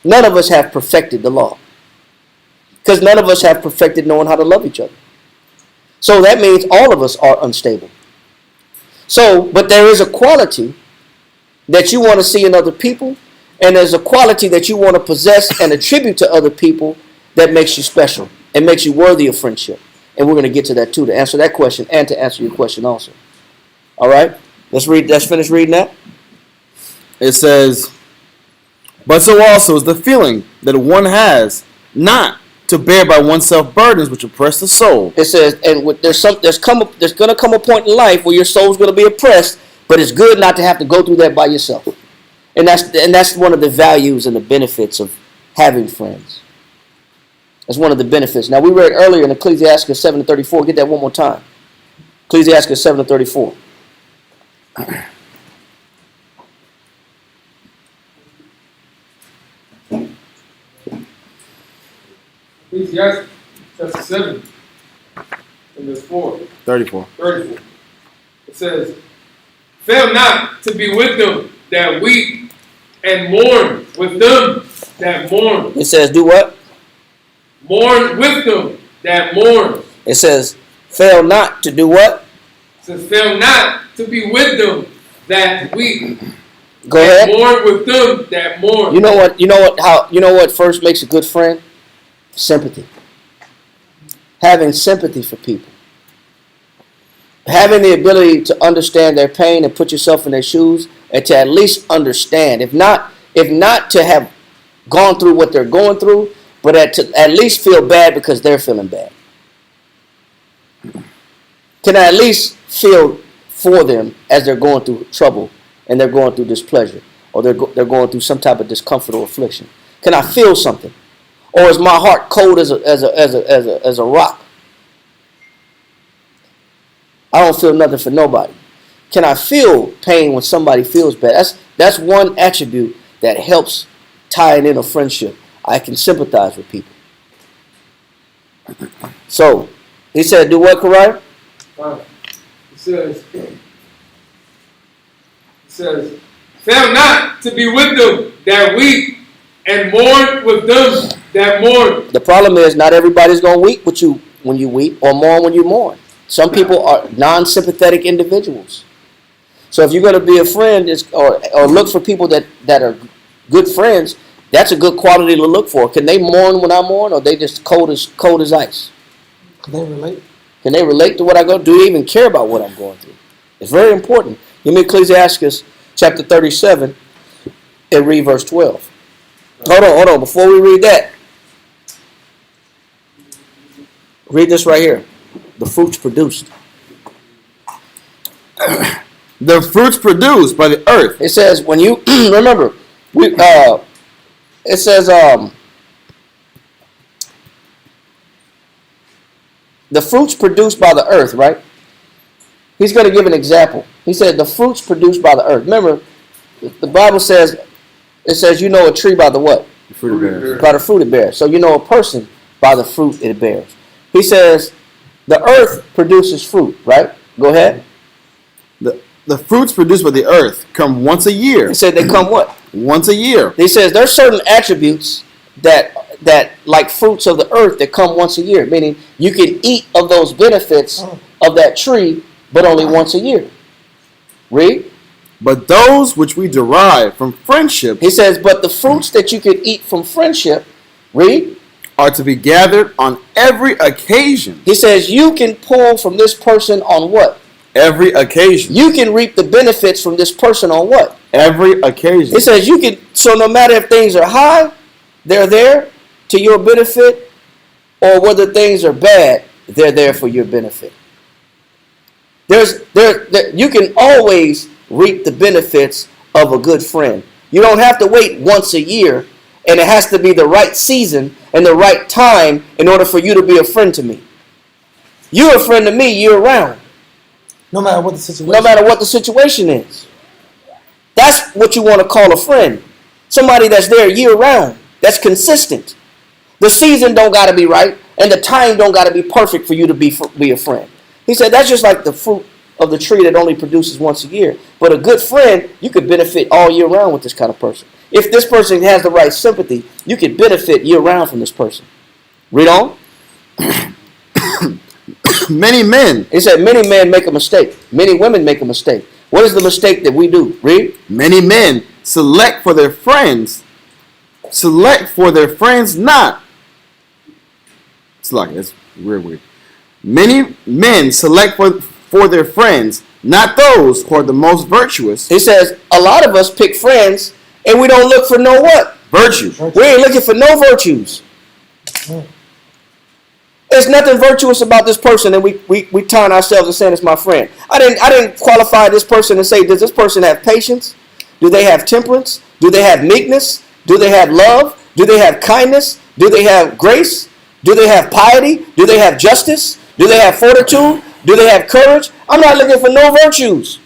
None of us have perfected the law. Because none of us have perfected knowing how to love each other. So that means all of us are unstable. So, but there is a quality that you want to see in other people, and there's a quality that you want to possess and attribute to other people that makes you special and makes you worthy of friendship. And we're going to get to that too, to answer that question and to answer your question also. All right? Let's finish reading that. It says, but so also is the feeling that one has not to bear by oneself burdens which oppress the soul. It says, and there's going to come a point in life where your soul's going to be oppressed, but it's good not to have to go through that by yourself. And that's one of the values and the benefits of having friends. That's one of the benefits. Now, we read earlier in Ecclesiastes 7:34. Get that one more time. Ecclesiastes 7:34. Ecclesiastes chapter 7, and verse 4. 34. 34. It says, fail not to be with them that weep, and mourn with them that mourn. It says, do what? Mourn with them that mourn. It says, fail not to do what? It says, fail not to be with them that weep. Go ahead. Mourn with them that mourn. You know what first makes a good friend? Sympathy. Having sympathy for people. Having the ability to understand their pain and put yourself in their shoes and to at least understand. If not to have gone through what they're going through, but to at least feel bad because they're feeling bad. Can I at least feel for them as they're going through trouble and they're going through displeasure or they're going through some type of discomfort or affliction? Can I feel something? Or is my heart cold as a rock? I don't feel nothing for nobody. Can I feel pain when somebody feels bad? That's one attribute that helps tie in a friendship. I can sympathize with people. So, he said, do what, Karai? It says, fail not to be with them that weep, and mourn with them that mourn. The problem is not everybody's going to weep with you when you weep or mourn when you mourn. Some people are non-sympathetic individuals. So if you're going to be a friend or look for people that are good friends, that's a good quality to look for. Can they mourn when I mourn, or they just cold as ice? Can they relate? Can they relate to what I go? Do they even care about what I'm going through? It's very important. Give me Ecclesiastes chapter 37 and read verse 12. Hold on. Before we read that, read this right here. The fruits produced. The fruits produced by the earth. It says when you remember, it says the fruits produced by the earth, right? He's going to give an example. He said the fruits produced by the earth. Remember, the Bible says, it says you know a tree by the what? The fruit it bears. By the fruit it bears. So you know a person by the fruit it bears. He says the earth produces fruit, right? Go ahead. The fruits produced by the earth come once a year. He said they come what? Once a year. He says there's certain attributes that like fruits of the earth that come once a year, meaning you can eat of those benefits of that tree, but only once a year. Read. But those which we derive from friendship, he says, but the fruits that you can eat from friendship, read, are to be gathered on every occasion. He says you can pull from this person on what? Every occasion. You can reap the benefits from this person on what? Every occasion. He says you can, so no matter if things are high, they're there to your benefit, or whether things are bad, they're there for your benefit. You can always reap the benefits of a good friend. You don't have to wait once a year, and it has to be the right season and the right time in order for you to be a friend to me. You're a friend to me year round. No matter what the situation. No matter what the situation is. That's what you want to call a friend. Somebody that's there year round. That's consistent. The season don't got to be right, and the time don't got to be perfect for you to be a friend. He said that's just like the fruit of the tree that only produces once a year. But a good friend, you could benefit all year round with this kind of person. If this person has the right sympathy, you could benefit year round from this person. Read on. Many men. It said many men make a mistake. Many women make a mistake. What is the mistake that we do? Read. Many men select for their friends not. It's like that's weird. Many men select for their friends, not those who are the most virtuous. He says a lot of us pick friends and we don't look for no what? Virtue. We ain't looking for no virtues. There's nothing virtuous about this person, and we turn ourselves and saying it's my friend. I didn't qualify this person and say, does this person have patience? Do they have temperance? Do they have meekness? Do they have love? Do they have kindness? Do they have grace? Do they have piety? Do they have justice? Do they have fortitude? Do they have courage? I'm not looking for no virtues.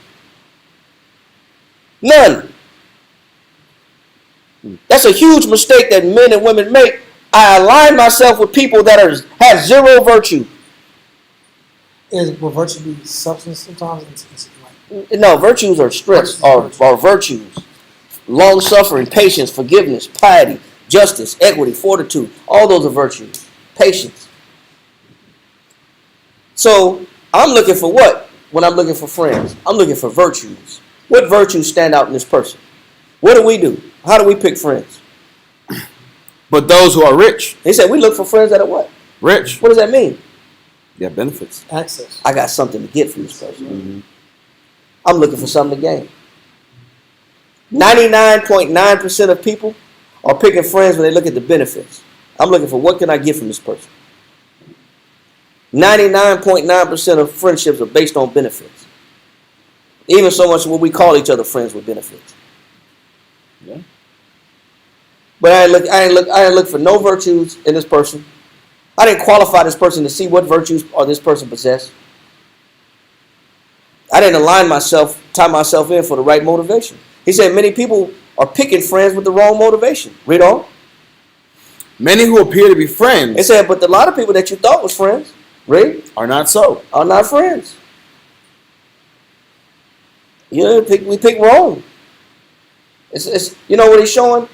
None. That's a huge mistake that men and women make. I align myself with people that have zero virtue. Will virtue be substance sometimes? It's like, No, virtues are strengths, are virtues. Long suffering, patience, forgiveness, piety, justice, equity, fortitude. All those are virtues. Patience. So I'm looking for what? When I'm looking for friends, I'm looking for virtues. What virtues stand out in this person? What do? How do we pick friends? But those who are rich. He said we look for friends that are what? Rich. What does that mean? Yeah, benefits. access. I got something to get from this person. Mm-hmm. I'm looking for something to gain. 99.9% of people are picking friends when they look at the benefits. I'm looking for what can I get from this person. 99.9% of friendships are based on benefits. Even so much what we call each other friends with benefits. Yeah. But I didn't look for no virtues in this person. I didn't qualify this person to see what virtues this person possessed. I didn't tie myself in for the right motivation. He said many people are picking friends with the wrong motivation. Read on. Many who appear to be friends. He said, but a lot of people that you thought was friends, read, are not so. Are not friends. We pick wrong. It's you know what he's showing?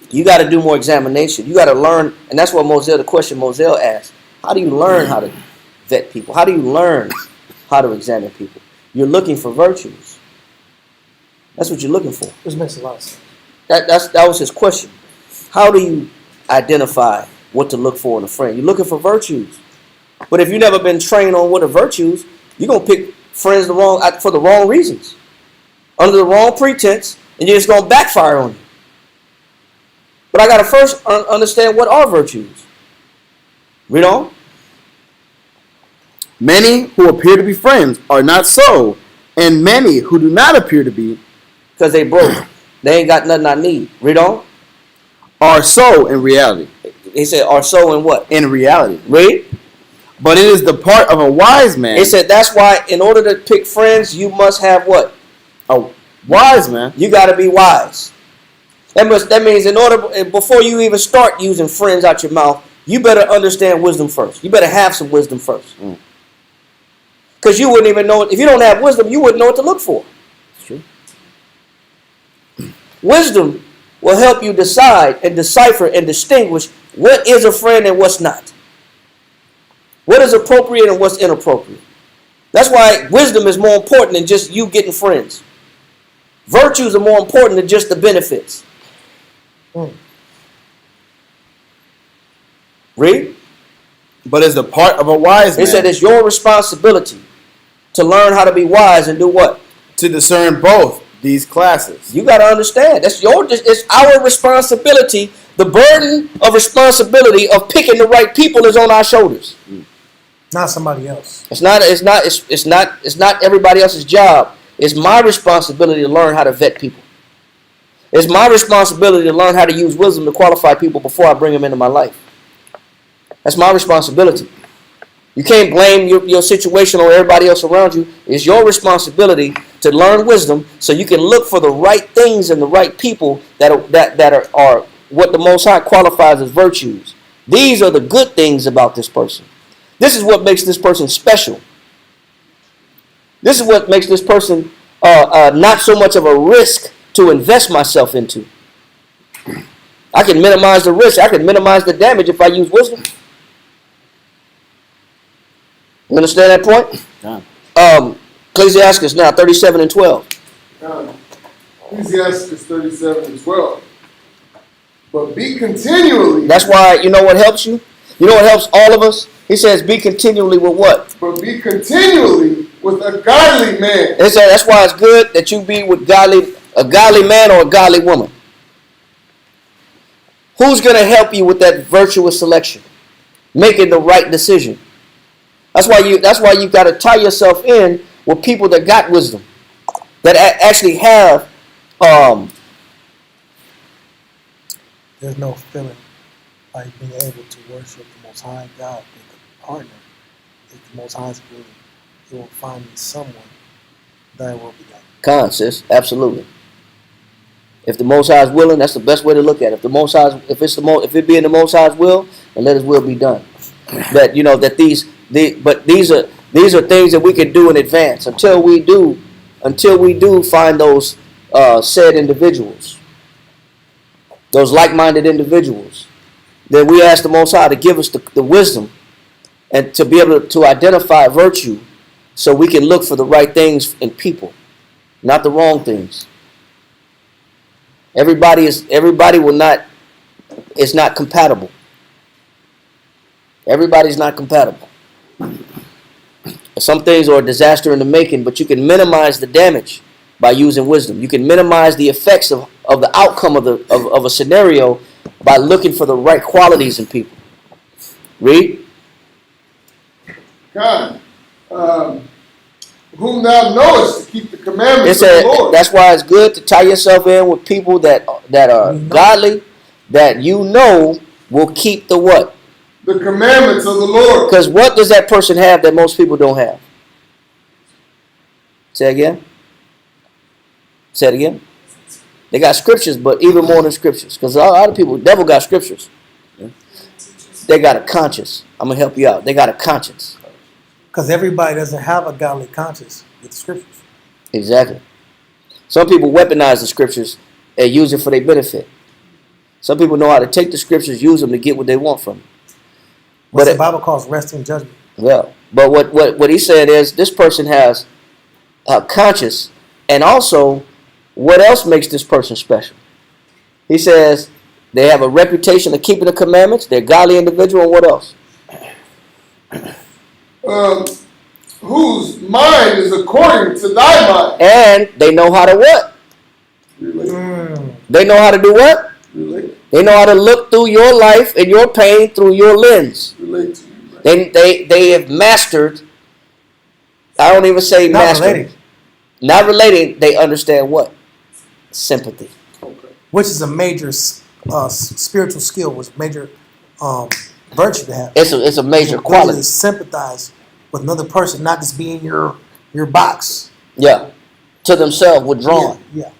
You got to do more examination. You got to learn, and that's what the question Moselle asked. How do you learn how to vet people? How do you learn how to examine people? You're looking for virtues. That's what you're looking for. Which makes a lot of sense. That was his question. How do you identify what to look for in a friend? You're looking for virtues. But if you've never been trained on what are virtues, you're going to pick friends for the wrong reasons, under the wrong pretense, and you're just going to backfire on you. But I got to first understand what are virtues. Read on. Many who appear to be friends are not so, and many who do not appear to be, because they broke. They ain't got nothing I need. Read on. Are so in reality. He said, are so in what? In reality. Read. But it is the part of a wise man. He said that's why in order to pick friends, you must have what? A wise man. You got to be wise. That means before you even start using friends out your mouth, you better understand wisdom first. You better have some wisdom first. Because you wouldn't even know, if you don't have wisdom, you wouldn't know what to look for. That's true. Wisdom will help you decide and decipher and distinguish what is a friend and what's not. What is appropriate and what's inappropriate. That's why wisdom is more important than just you getting friends. Virtues are more important than just the benefits. Read. But it's the part of a wise man. They said it's your responsibility to learn how to be wise and do what? To discern both these classes. You got to understand. It's our responsibility. The burden of responsibility of picking the right people is on our shoulders. Not somebody else. It's not everybody else's job. It's my responsibility to learn how to vet people. It's my responsibility to learn how to use wisdom to qualify people before I bring them into my life. That's my responsibility. You can't blame your situation on everybody else around you. It's your responsibility to learn wisdom so you can look for the right things and the right people that are what the Most High qualifies as virtues. These are the good things about this person. This is what makes this person special. This is what makes this person not so much of a risk to invest myself into. I can minimize the risk. I can minimize the damage if I use wisdom. You understand that point? Ecclesiastes now 37 and 12. Ecclesiastes 37:12. But be continually. That's why, you know what helps you? You know what helps all of us? He says, be continually with what? But be continually with a godly man. It says that's why it's good that you be with a godly man or a godly woman. Who's going to help you with that virtuous selection? Making the right decision. That's why you got to tie yourself in with people that got wisdom. That actually have There's no feeling like being able to worship the Most High God with a partner. If the Most High is willing, He will find me someone that will be done. Con, sis, absolutely. If the Most High is willing, that's the best way to look at it. If the Most High, if it be in the Most High's will, then let His will be done. That these are things that we can do in advance until we do find those said individuals, those like-minded individuals. Then we ask the Most High to give us the wisdom and to be able to identify virtue, so we can look for the right things in people, not the wrong things. Everybody is not compatible. Everybody's not compatible. Some things are a disaster in the making, but you can minimize the damage by using wisdom. You can minimize the effects of the outcome of a scenario by looking for the right qualities in people. Read. God, whom thou knowest to keep the commandments of the Lord. That's why it's good to tie yourself in with people that are godly, that you know will keep the what? The commandments of the Lord. Because what does that person have that most people don't have? Say again. Say it again. They got scriptures, but even more than scriptures. Because a lot of people, the devil got scriptures. They got a conscience. I'm going to help you out. They got a conscience. Because everybody doesn't have a godly conscience with the scriptures. Exactly. Some people weaponize the scriptures and use it for their benefit. Some people know how to take the scriptures, use them to get what they want from them. What the Bible calls resting judgment. Yeah. But what he said is this person has a conscience, and also what else makes this person special? He says they have a reputation of keeping the commandments, they're a godly individual, and what else? Whose mind is according to thy mind. And they know how to what? They know how to do what? They know how to look through your life and your pain through your lens. They have mastered. I don't even say mastered. Not relating. They understand what? Sympathy. Which is a major spiritual skill, was major virtue to have. It's a major quality. To sympathize with another person, not just be in your box. Yeah. To themselves, withdrawn. Yeah.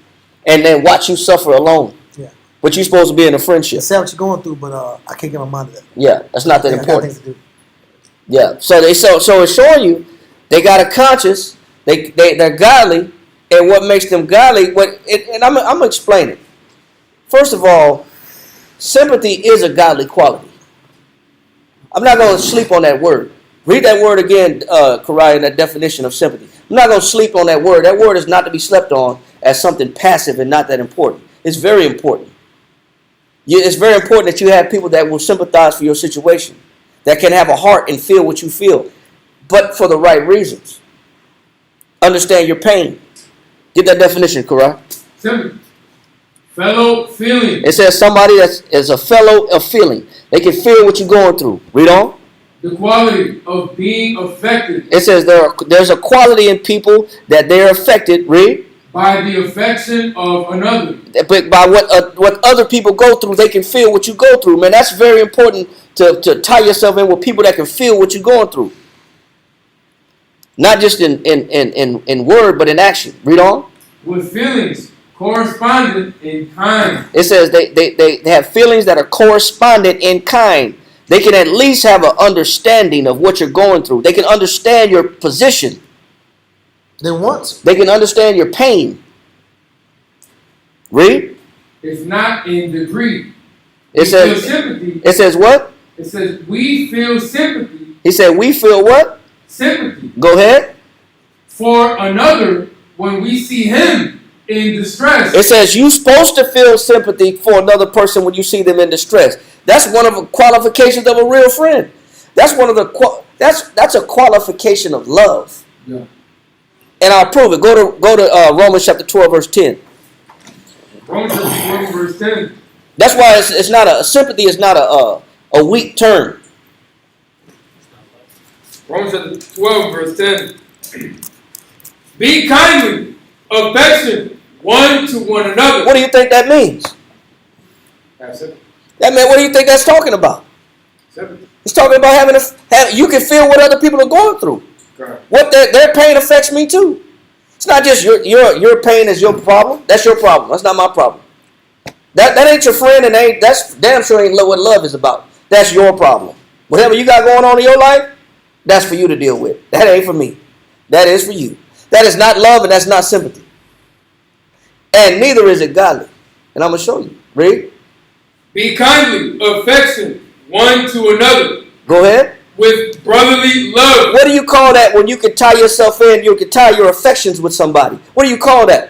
And then watch you suffer alone. Yeah. But you're supposed to be in a friendship. I say what you're going through, but I can't get my mind to that. Yeah, that's not that important. To do. Yeah. So it's showing you they got a conscience, they're godly, and what makes them godly, and I'm gonna explain it. First of all, sympathy is a godly quality. I'm not going to sleep on that word. Read that word again, Karai, in that definition of sympathy. I'm not going to sleep on that word. That word is not to be slept on as something passive and not that important. It's very important. It's very important that you have people that will sympathize for your situation, that can have a heart and feel what you feel, but for the right reasons. Understand your pain. Get that definition, Karai. Sympathy. Fellow feeling. It says somebody that is a fellow of feeling. They can feel what you're going through. Read on. The quality of being affected. It says there's a quality in people that they're affected. Read. By the affection of another. But by what other people go through, they can feel what you go through. Man, that's very important to tie yourself in with people that can feel what you're going through. Not just in word, but in action. Read on. With feelings correspondent in kind. It says they have feelings that are correspondent in kind. They can at least have an understanding of what you're going through. They can understand your position. Then once. They can understand your pain. Read. It's not in degree. It We feel says. sympathy. It says what? It says we feel sympathy. He said we feel what? Sympathy Go ahead. for another when we see him in distress. It says you're supposed to feel sympathy for another person when you see them in distress. That's one of the qualifications of a real friend. That's one of the that's a qualification of love. Yeah. And I'll prove it. Go to Romans chapter 12 verse 10. Romans chapter 12 verse 10. That's why it's not a sympathy is not a weak term. Romans chapter 12 verse 10. Be kindly, affectionate one to one another. What do you think that means? That's it. That man, what do you think that's talking about? Sympathy. It's talking about having you can feel what other people are going through. Correct. What their pain affects me too. It's not just your pain is your problem. That's your problem. That's not my problem. That ain't your friend, and that's damn sure ain't what love is about. That's your problem. Whatever you got going on in your life, that's for you to deal with. That ain't for me. That is for you. That is not love, and that's not sympathy. And neither is it godly. And I'm gonna show you. Read. Be kindly, affectionate one to another. Go ahead. With brotherly love. What do you call that when you can tie yourself in? You can tie your affections with somebody. What do you call that?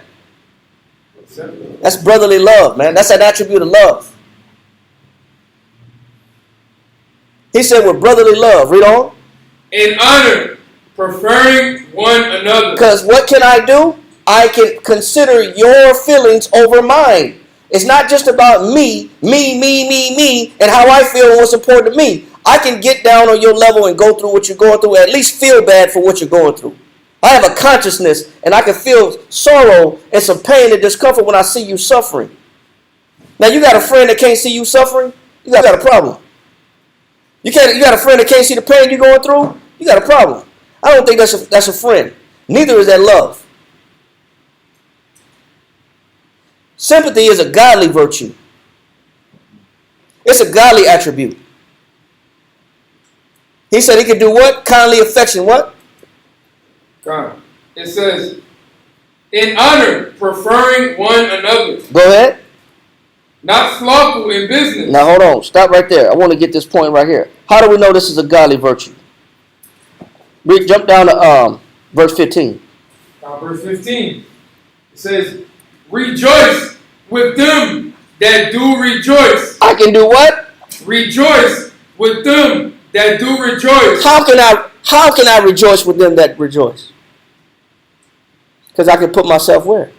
That's brotherly love, man. That's an attribute of love. He said with brotherly love. Read on. In honor, preferring one another. Because what can I do? I can consider your feelings over mine. It's not just about me, and how I feel and what's important to me. I can get down on your level and go through what you're going through, at least feel bad for what you're going through. I have a consciousness, and I can feel sorrow and some pain and discomfort when I see you suffering. Now, you got a friend that can't see you suffering, you got a problem. You got a friend that can't see the pain you're going through, you got a problem. I don't think that's a friend. Neither is that love. Sympathy is a godly virtue. It's a godly attribute. He said he could do what? Kindly affection. What? God. It says, in honor, preferring one another. Go ahead. Not slothful in business. Now hold on. Stop right there. I want to get this point right here. How do we know this is a godly virtue? Jump down to verse 15. Verse 15. It says, rejoice with them that do rejoice. I can do what? Rejoice with them that do rejoice. How can I rejoice with them that rejoice? Because I can put myself where?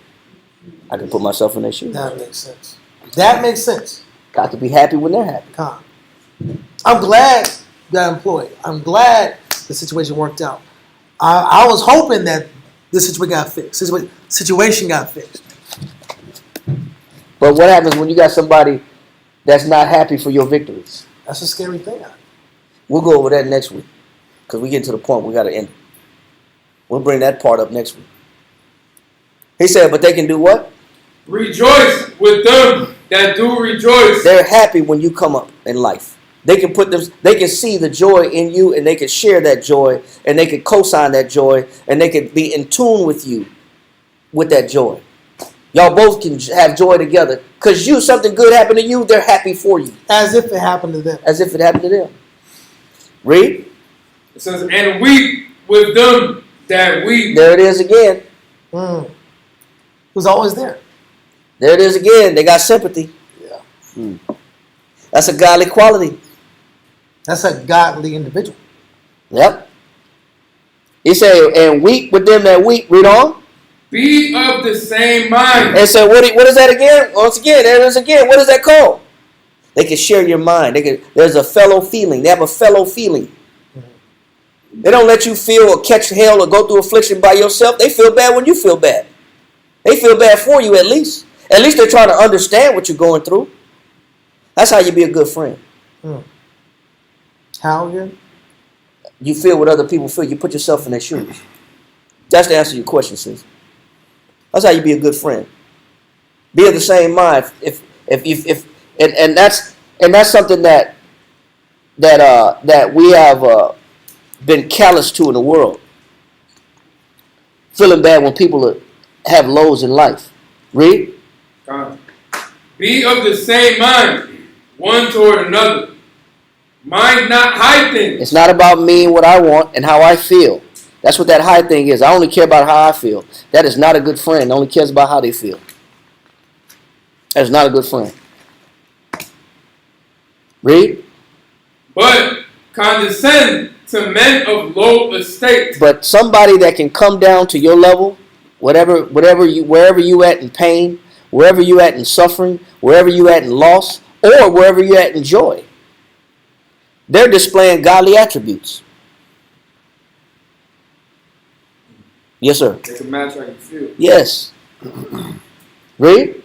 I can put myself in their shoes. That makes sense. That makes sense. I can be happy when they're happy. I'm glad you got employed. I'm glad the situation worked out. I was hoping that this situation got fixed. Situation got fixed. But what happens when you got somebody that's not happy for your victories? That's a scary thing. We'll go over that next week. Because we get to the point we got to end it. We'll bring that part up next week. He said, but they can do what? Rejoice with them that do rejoice. They're happy when you come up in life. They can see the joy in you, and they can share that joy, and they can co-sign that joy, and they can be in tune with you with that joy. Y'all both can have joy together. Because something good happened to you, they're happy for you. As if it happened to them. As if it happened to them. Read. It says, and weep with them that weep. There it is again. It was always there. There it is again. They got sympathy. Yeah. That's a godly quality. That's a godly individual. Yep. He said, and weep with them that weep. Read on. Be of the same mind. And so what is that again? Once again, there it is again. What is that called? They can share your mind. There's a fellow feeling. They have a fellow feeling. They don't let you feel or catch hell or go through affliction by yourself. They feel bad when you feel bad. They feel bad for you at least. At least they're trying to understand what you're going through. That's how you be a good friend. How again? You feel what other people feel. You put yourself in their shoes. That's the answer to your question, sis. That's how you be a good friend. Be of the same mind. And that's something that we have been callous to in the world. feeling bad when people have lows in life. Read. Be of the same mind, one toward another. Mind not high things. It's not about me and what I want and how I feel. That's what that high thing is. I only care about how I feel. That is not a good friend. Only cares about how they feel. That is not a good friend. Read. But condescend to men of low estate. But somebody that can come down to your level, wherever you at in pain, wherever you at in suffering, wherever you at in loss, or wherever you at in joy, they're displaying godly attributes. Yes, sir. They can match how you feel. Yes. Read.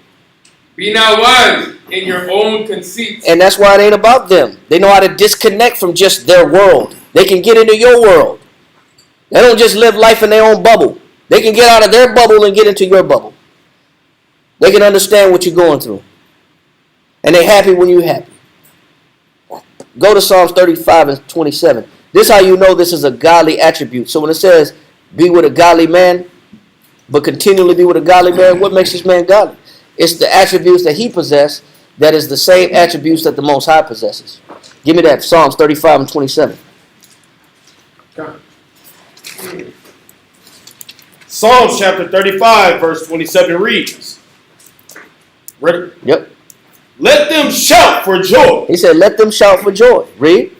Be not wise in your own conceits. And that's why it ain't about them. They know how to disconnect from just their world. They can get into your world. They don't just live life in their own bubble. They can get out of their bubble and get into your bubble. They can understand what you're going through. And they're happy when you're happy. Go to Psalms 35 and 27. This is how you know this is a godly attribute. So when it says, be with a godly man, but continually be with a godly man, what makes this man godly? It's the attributes that he possesses that is the same attributes that the Most High possesses. Give me that, Psalms 35 and 27. Psalms chapter 35, verse 27 reads. Ready? Yep. Let them shout for joy. He said, let them shout for joy. Read.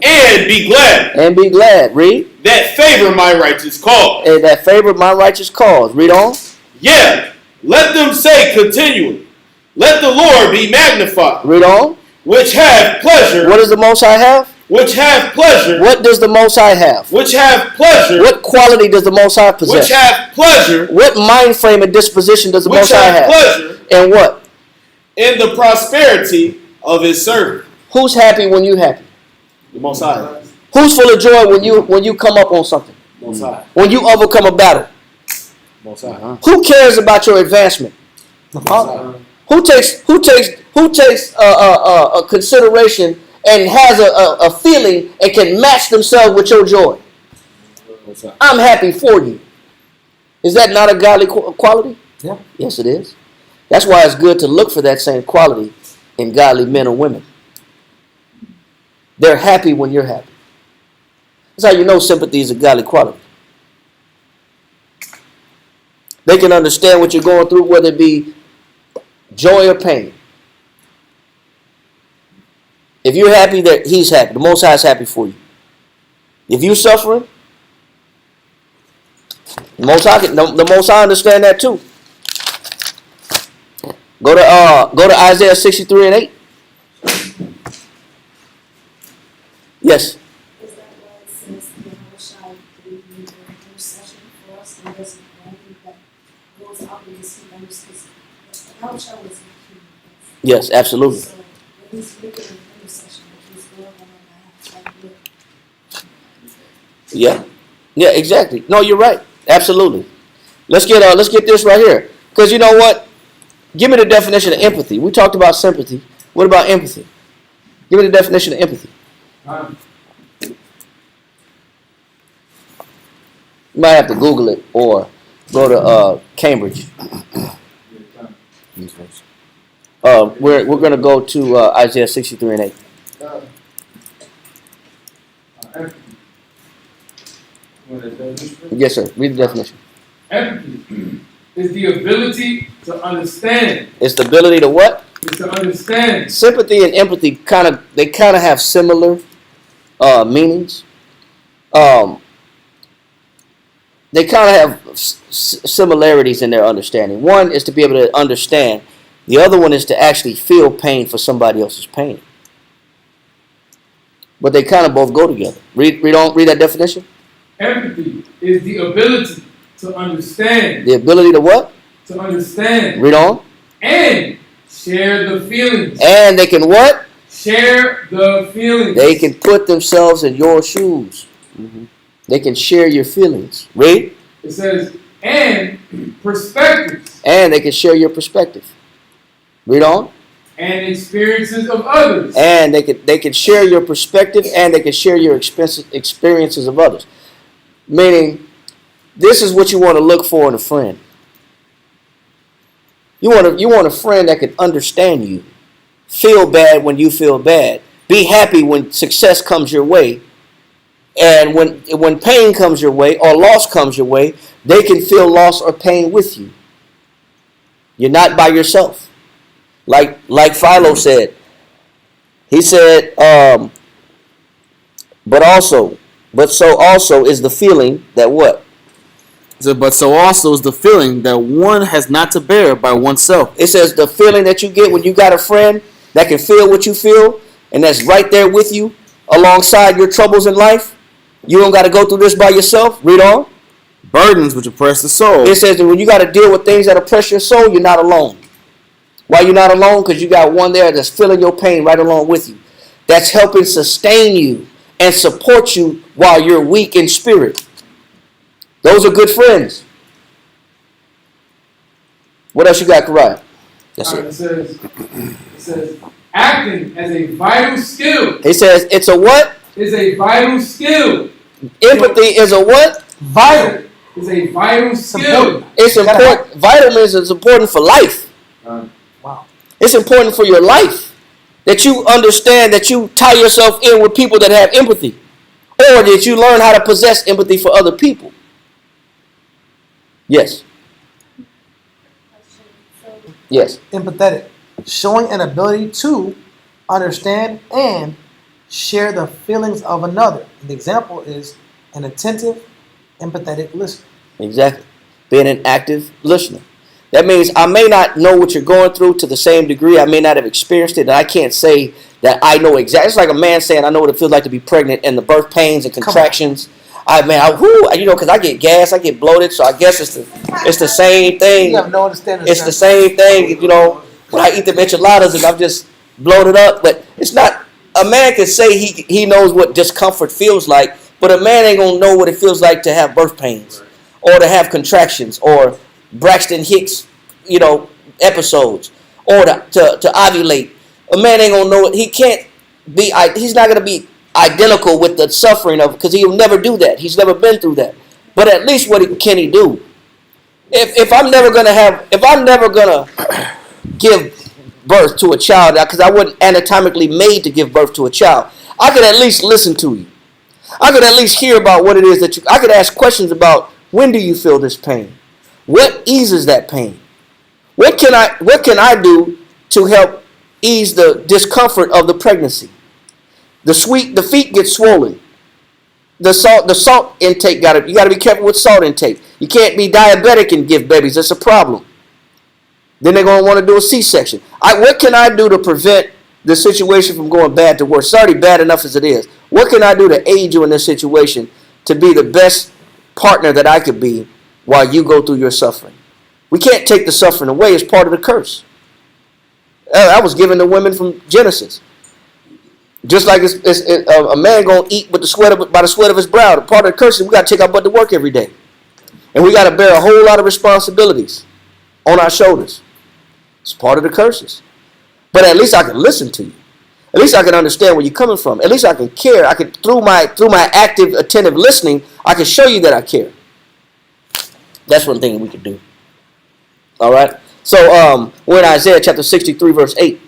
And be glad. And be glad. Read. That favor my righteous cause. And that favor my righteous cause. Read on. Yeah. Let them say continually, let the Lord be magnified. Read on. Which have pleasure. What does the Most High have? Which have pleasure. What does the Most High have? Which have pleasure. What quality does the Most High possess? Which have pleasure. What mind frame and disposition does the Most High have? Pleasure. And what? In the prosperity of his servant. Who's happy when you happy? The Most High. Who's full of joy when you come up on something? Most High. When you overcome a battle? Most High. Who cares about your advancement? Who takes a consideration and has a feeling and can match themselves with your joy? I'm happy for you. Is that not a godly quality? Yeah. Yes, it is. That's why it's good to look for that same quality in godly men or women. They're happy when you're happy. That's how you know sympathy is a godly quality. They can understand what you're going through, whether it be joy or pain. If you're happy, that he's happy. The Most High is happy for you. If you're suffering, the Most High understand that too. Go to Isaiah 63 and 8. Yes. Is that why it says the Lord shall lead me in intercession for us and doesn't anything that goes out in this human because the Lord shall was human. Yes, absolutely. So when he's making an intercession, he's going on our behalf, like Yeah. Yeah, exactly. No, you're right. Absolutely. Let's get this right here. Because you know what? Give me the definition of empathy. We talked about sympathy. What about empathy? Give me the definition of empathy. You might have to Google it or go to Cambridge. We're going to go to Isaiah 63 and 8. Yes, sir. Read the definition. Empathy is the ability to understand. It's the ability to what? It's to understand. Sympathy and empathy kind of have similar meanings. They kind of have similarities in their understanding. One is to be able to understand. The other one is to actually feel pain for somebody else's pain. But they kind of both go together. Read that definition. Empathy is the ability to understand. The ability to what? To understand. Read on. And share the feelings. And they can what? Share the feelings. They can put themselves in your shoes. Mm-hmm. They can share your feelings. Read. It says, and perspectives. And they can share your perspective. Read on. And experiences of others. And they can share your perspective and they can share your experiences of others. Meaning, This is what you want to look for in a friend. You want a friend that can understand you. Feel bad when you feel bad. Be happy when success comes your way. And when pain comes your way or loss comes your way, they can feel loss or pain with you. You're not by yourself. Like Philo said. He said, but so also is the feeling that what? So, but so also is the feeling that one has not to bear by oneself. It says the feeling that you get when you got a friend that can feel what you feel and that's right there with you alongside your troubles in life. You don't got to go through this by yourself. Read on. Burdens which oppress the soul. It says that when you got to deal with things that oppress your soul, you're not alone. Why you're not alone? Because you got one there that's feeling your pain right along with you. That's helping sustain you and support you while you're weak in spirit. Those are good friends. What else you got, Karai? That's All right, it. it says acting as a vital skill. It says it's a what? Is a vital skill. Empathy is a what? Vital. Is a vital skill. It's important. Vital means it's important for life. Wow. It's important for your life that you understand that you tie yourself in with people that have empathy, or that you learn how to possess empathy for other people. Yes. Yes. Empathetic. Showing an ability to understand and share the feelings of another. The example is an attentive, empathetic listener. Exactly. Being an active listener. That means I may not know what you're going through to the same degree. I may not have experienced it. And I can't say that I know exactly. It's like a man saying, I know what it feels like to be pregnant and the birth pains and contractions. Because I get gas, I get bloated, so I guess it's the same thing. You have no understanding. It's the same thing, when I eat the enchiladas and I'm just bloated up. But it's not, a man can say he knows what discomfort feels like, but a man ain't gonna know what it feels like to have birth pains or to have contractions or Braxton Hicks, episodes or to ovulate. A man ain't gonna know it. He's not gonna be identical with the suffering of, because he'll never do that. He's never been through that. But at least can he do? If I'm never gonna give birth to a child, because I wasn't anatomically made to give birth to a child, I could at least listen to you. I could at least hear about what it is I could ask questions about, when do you feel this pain? What eases that pain? What can I do to help ease the discomfort of the pregnancy? The feet get swollen. The salt intake you got to be careful with salt intake. You can't be diabetic and give babies. That's a problem. Then they're going to want to do a C-section. What can I do to prevent the situation from going bad to worse? It's already bad enough as it is. What can I do to aid you in this situation to be the best partner that I could be while you go through your suffering? We can't take the suffering away. It's part of the curse. That was given to women from Genesis. Just like a man gonna eat with by the sweat of his brow. The part of the curse is we got to take our butt to work every day, and we got to bear a whole lot of responsibilities on our shoulders. It's part of the curses. But at least I can listen to you. At least I can understand where you're coming from. At least I can care. I can through my active, attentive listening, I can show you that I care. That's one thing we can do. All right. So we're in Isaiah chapter 63, verse 8.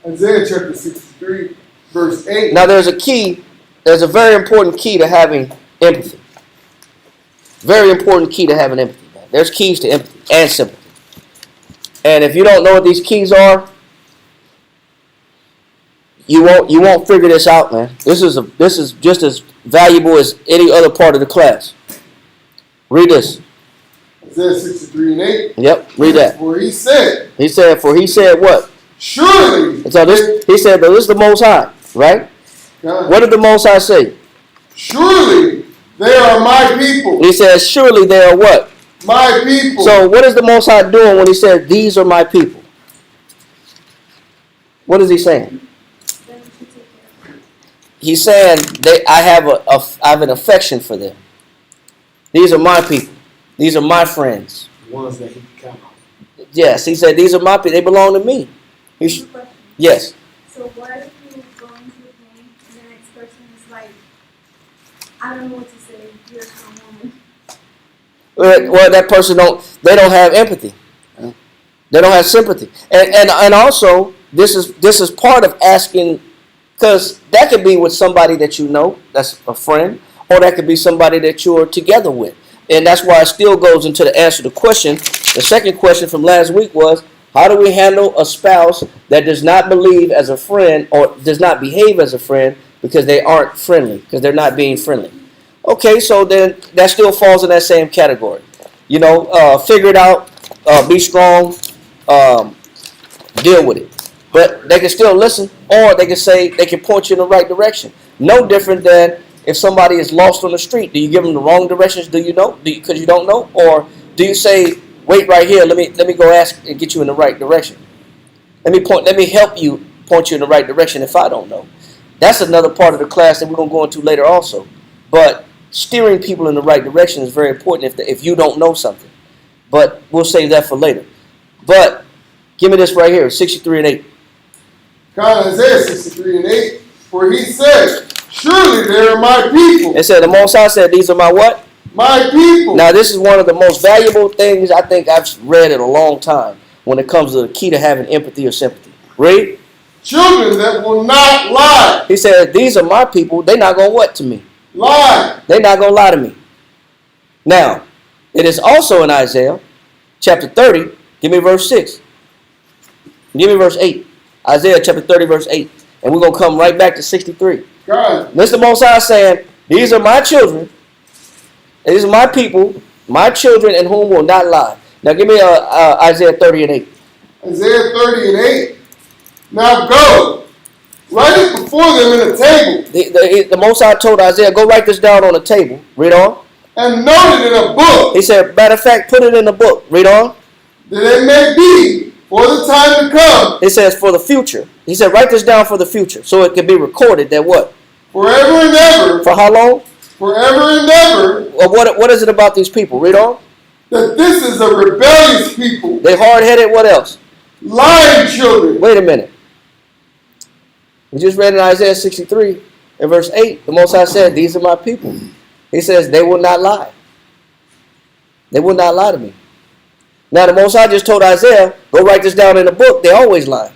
Isaiah chapter 63, verse 8. Now there's a very important key to having empathy. Very important key to having empathy. Man. There's keys to empathy and sympathy. And if you don't know what these keys are, you won't figure this out, man. This is just as valuable as any other part of the class. Read this. Isaiah 63 and 8. Yep, read that. For he said. For he said what? Surely. So he said, this is the Most High, right? God. What did the Most High say? Surely they are my people. He says, surely they are what? My people. So what is the Most High doing when he said, these are my people? What is he saying? He's saying I have an affection for them. These are my people. These are my friends. The ones that he can count on. Yes, he said, these are my people. They belong to me. Yes. So what if you're going through pain and the next person is like, I don't know what to say. You're a woman. Well, that person they don't have empathy. They don't have sympathy. And also this is part of asking, because that could be with somebody that you know, that's a friend, or that could be somebody that you're together with. And that's why it still goes into the answer to the question. The second question from last week was, how do we handle a spouse that does not believe as a friend or does not behave as a friend because they aren't friendly, because they're not being friendly? Okay, so then that still falls in that same category. Figure it out, be strong, um, deal with it. But they can still listen, or they can point you in the right direction. No different than if somebody is lost on the street. Do you give them the wrong directions? Do you know? Because you don't know, or do you say, "Wait right here. Let me go ask and get you in the right direction. Let me help you point you in the right direction if I don't know." That's another part of the class that we're gonna go into later also. But steering people in the right direction is very important if you don't know something. But we'll save that for later. But give me this right here, 63 and 8. Isaiah 63 and 8. For he said, surely they are my people. It said, the Most High said, these are my what? My people. Now, this is one of the most valuable things I think I've read in a long time when it comes to the key to having empathy or sympathy. Read. Children that will not lie. He said, these are my people. They're not going to what to me? Lie. They're not going to lie to me. Now, it is also in Isaiah chapter 30. Give me verse 6. Give me verse 8. Isaiah chapter 30, verse 8. And we're going to come right back to 63. God. Mr. Most High saying, these are my children. These are my people, my children in whom will not lie. Now give me Isaiah 30 and 8. Isaiah 30 and 8. Now go. Write it before them in a table. The Most High told Isaiah, go write this down on a table. Read on. And note it in a book. He said, matter of fact, put it in a book. Read on. That it may be for the time to come. It says for the future. He said, write this down for the future. So it can be recorded that what? Forever and ever. For how long? Forever and ever. Well, what is it about these people? Read on. That this is a rebellious people. They hard-headed. What else? Lying children. Wait a minute. We just read in Isaiah 63 in verse 8. The Most High said, these are my people. He says, they will not lie. They will not lie to me. Now, the Most High just told Isaiah, go write this down in a book. They always lie.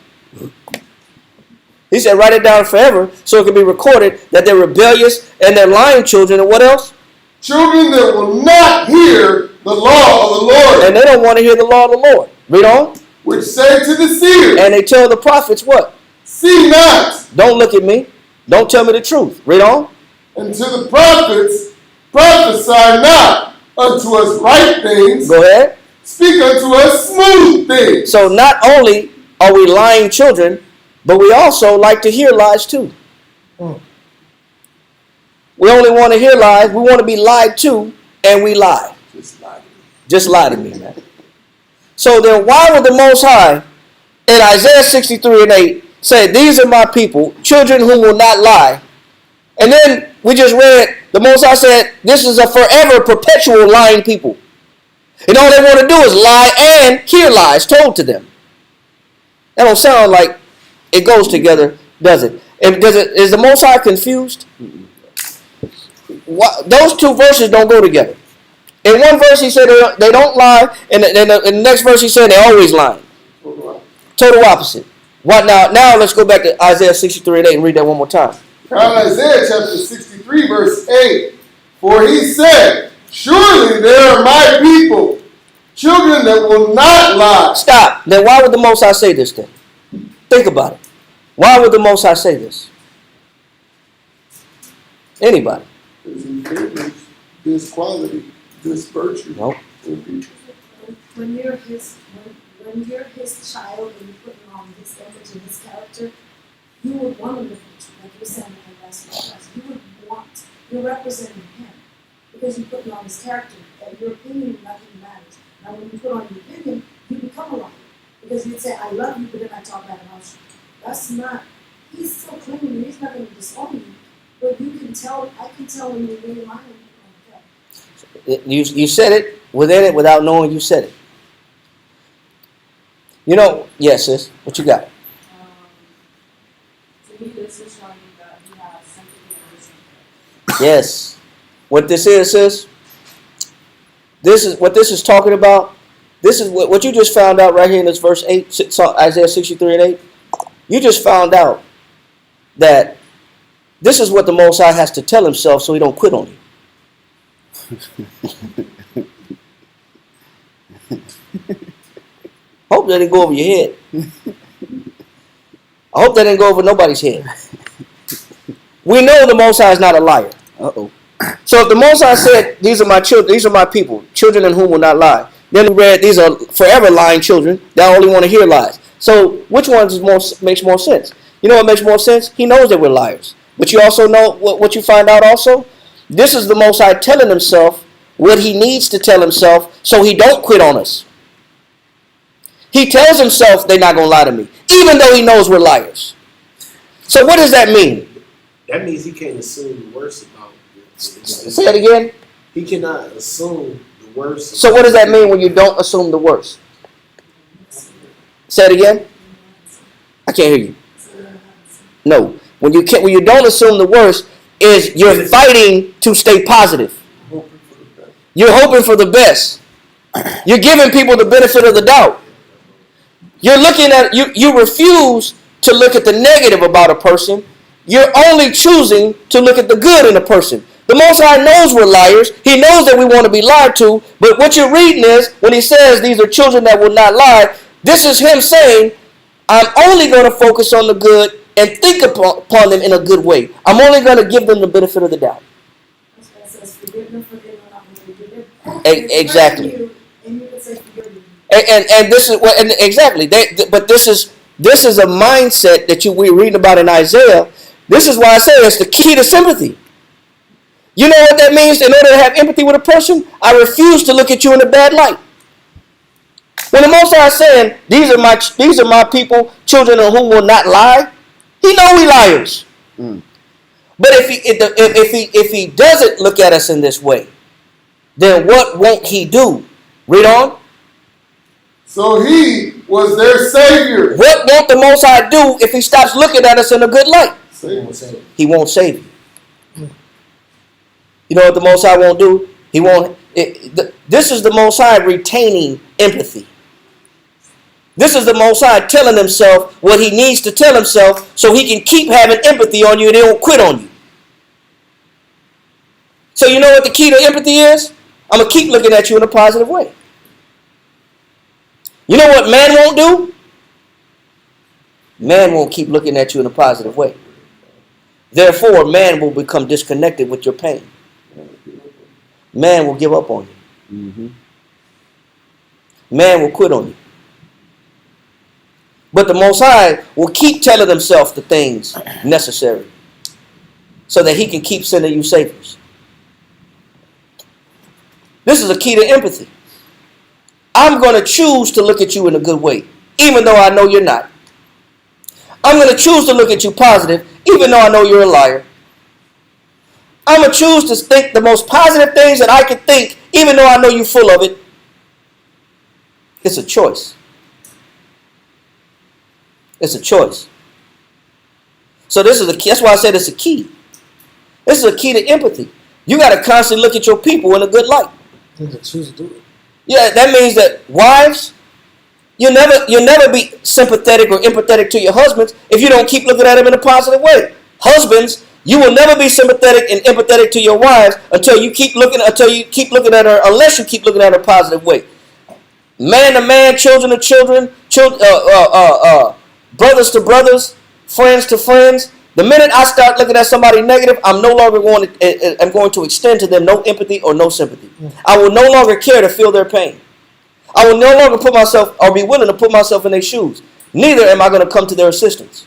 He said, write it down forever so it can be recorded that they're rebellious and they're lying children. And what else? Children that will not hear the law of the Lord. And they don't want to hear the law of the Lord. Read on. Which say to the seers. And they tell the prophets what? See not. Don't look at me. Don't tell me the truth. Read on. And to the prophets, prophesy not unto us right things. Go ahead. Speak unto us smooth things. So not only are we lying children, but we also like to hear lies too. We only want to hear lies. We want to be lied to, and we lie. Just lie to me, man. So then why would the Most High in Isaiah 63 and 8 say, these are my people, children who will not lie? And then we just read, the Most High said, this is a forever, perpetual lying people. And all they want to do is lie and hear lies told to them. That don't sound like it goes together, does it? Is the Most High confused? Those two verses don't go together. In one verse he said they don't lie, and in the next verse he said they always lie. Total opposite. What now? Now let's go back to Isaiah 63 and 8 and read that one more time. Isaiah chapter 63 verse 8. For he said, surely they are my people, children that will not lie. Stop. Then why would the Most High say this then? Think about it. Why would the Most High say this? Anybody? This quality, this virtue. Nope. When you're his child and you put him on his image and his character, you would want to live with you, like you're saying in the last class. You're representing him because you put him on his character. And your opinion nothing matters. Now when you put on your opinion, you become a liar. Because you'd say, I love you, but then I talk bad about you. That's not, he's still clinging you, he's not going to disown you. But you can tell, I can tell when you're really lying. You said it within it without knowing you said it. Yes, sis. What you got? To me, this is showing that he has sympathy and wisdom. Yes. What this is this is what this is talking about. This is what you just found out right here in this verse 8, Isaiah 63 and 8. You just found out that this is what the Most High has to tell himself so he don't quit on you. Hope that didn't go over your head. I hope that didn't go over nobody's head. We know the Most High is not a liar. Uh-oh. So if the Most High said, these are my children, these are my people, children in whom will not lie. Then we read, these are forever lying children that only want to hear lies. So which one makes more sense? You know what makes more sense? He knows that we're liars. But you also know what you find out also? This is the Most High telling himself what he needs to tell himself so he don't quit on us. He tells himself they're not going to lie to me, even though he knows we're liars. So what does that mean? That means he can't assume the worst about it. Say it again. He cannot assume the worst. So what does that mean when you don't assume the worst? Say it again. I can't hear you. No. When you don't assume the worst, is you're fighting to stay positive. You're hoping for the best. You're giving people the benefit of the doubt. You're looking at you refuse to look at the negative about a person. You're only choosing to look at the good in a person. The Most High knows we're liars. He knows that we want to be lied to. But what you're reading is, when he says these are children that will not lie, this is him saying, I'm only going to focus on the good and think upon them in a good way. I'm only going to give them the benefit of the doubt. Exactly. And this is what, and exactly. But this is a mindset that we're reading about in Isaiah. This is why I say it's the key to sympathy. You know what that means? In order to have empathy with a person, I refuse to look at you in a bad light. When the Most High is saying, these are my people, children of whom will not lie, he know we liars. But if he doesn't look at us in this way, then what won't he do? Read on. So he was their savior. What won't the Most High do if he stops looking at us in a good light? He won't save you. You know what the Most High won't do? He won't. This is the Most High retaining empathy. This is the Most High telling himself what he needs to tell himself so he can keep having empathy on you and he won't quit on you. So you know what the key to empathy is? I'm going to keep looking at you in a positive way. You know what man won't do? Man won't keep looking at you in a positive way. Therefore, man will become disconnected with your pain. Man will give up on you. Man will quit on you. But the Most High will keep telling himself the things necessary so that he can keep sending you saviors. This is a key to empathy. I'm going to choose to look at you in a good way, even though I know you're not. I'm going to choose to look at you positive, even though I know you're a liar. I'm going to choose to think the most positive things that I can think, even though I know you're full of it. It's a choice. It's a choice. So this is the key. That's why I said it's a key. This is a key to empathy. You got to constantly look at your people in a good light. Choose to do it. Yeah, that means that wives, you'll never be sympathetic or empathetic to your husbands if you don't keep looking at them in a positive way. Husbands, you will never be sympathetic and empathetic to your wives until you keep looking at her, unless you keep looking at her a positive way. Man to man, children to children, brothers to brothers, friends to friends. The minute I start looking at somebody negative, I'm no longer going to extend to them no empathy or no sympathy. I will no longer care to feel their pain. I will no longer put myself or be willing to put myself in their shoes. Neither am I going to come to their assistance.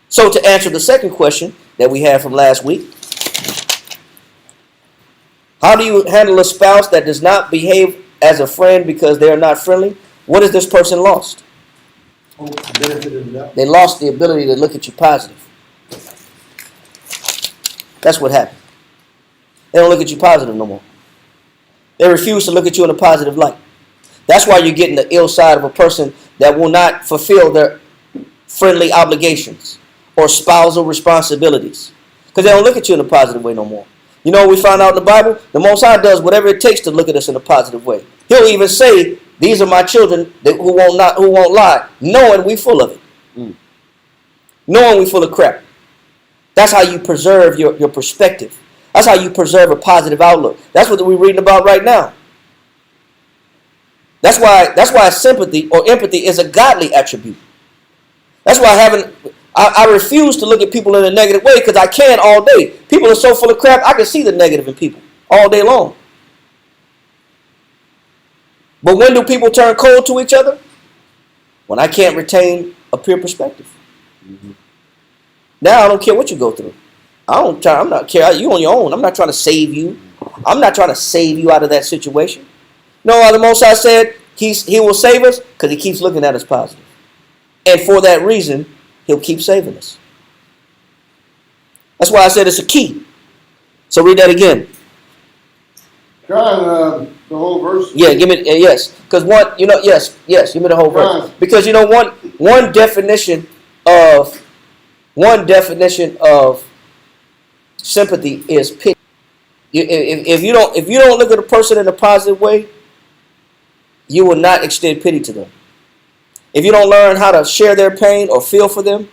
So to answer the second question that we had from last week, how do you handle a spouse that does not behave as a friend because they are not friendly? What has this person lost? They lost the ability to look at you positive. That's what happened. They don't look at you positive no more. They refuse to look at you in a positive light. That's why you're getting the ill side of a person that will not fulfill their friendly obligations or spousal responsibilities. Because they don't look at you in a positive way no more. You know what we find out in the Bible? The Most High does whatever it takes to look at us in a positive way. He'll even say, "These are my children who won't lie," knowing we full of it, knowing we full of crap. That's how you preserve your perspective. That's how you preserve a positive outlook. That's what we're reading about right now. That's why sympathy or empathy is a godly attribute. That's why I refuse to look at people in a negative way, because I can all day. People are so full of crap, I can see the negative in people all day long. But when do people turn cold to each other? When I can't retain a pure perspective. Now I don't care what you go through. I'm not care. You on your own. I'm not trying to save you. I'm not trying to save you out of that situation. No, the Most High said he will save us because he keeps looking at us positive. And for that reason, he'll keep saving us. That's why I said it's a key. So read that again. John, the whole verse. Yeah, give me yes. Because yes, give me the whole verse. Because one definition of sympathy is pity. If you don't look at a person in a positive way, you will not extend pity to them. If you don't learn how to share their pain or feel for them,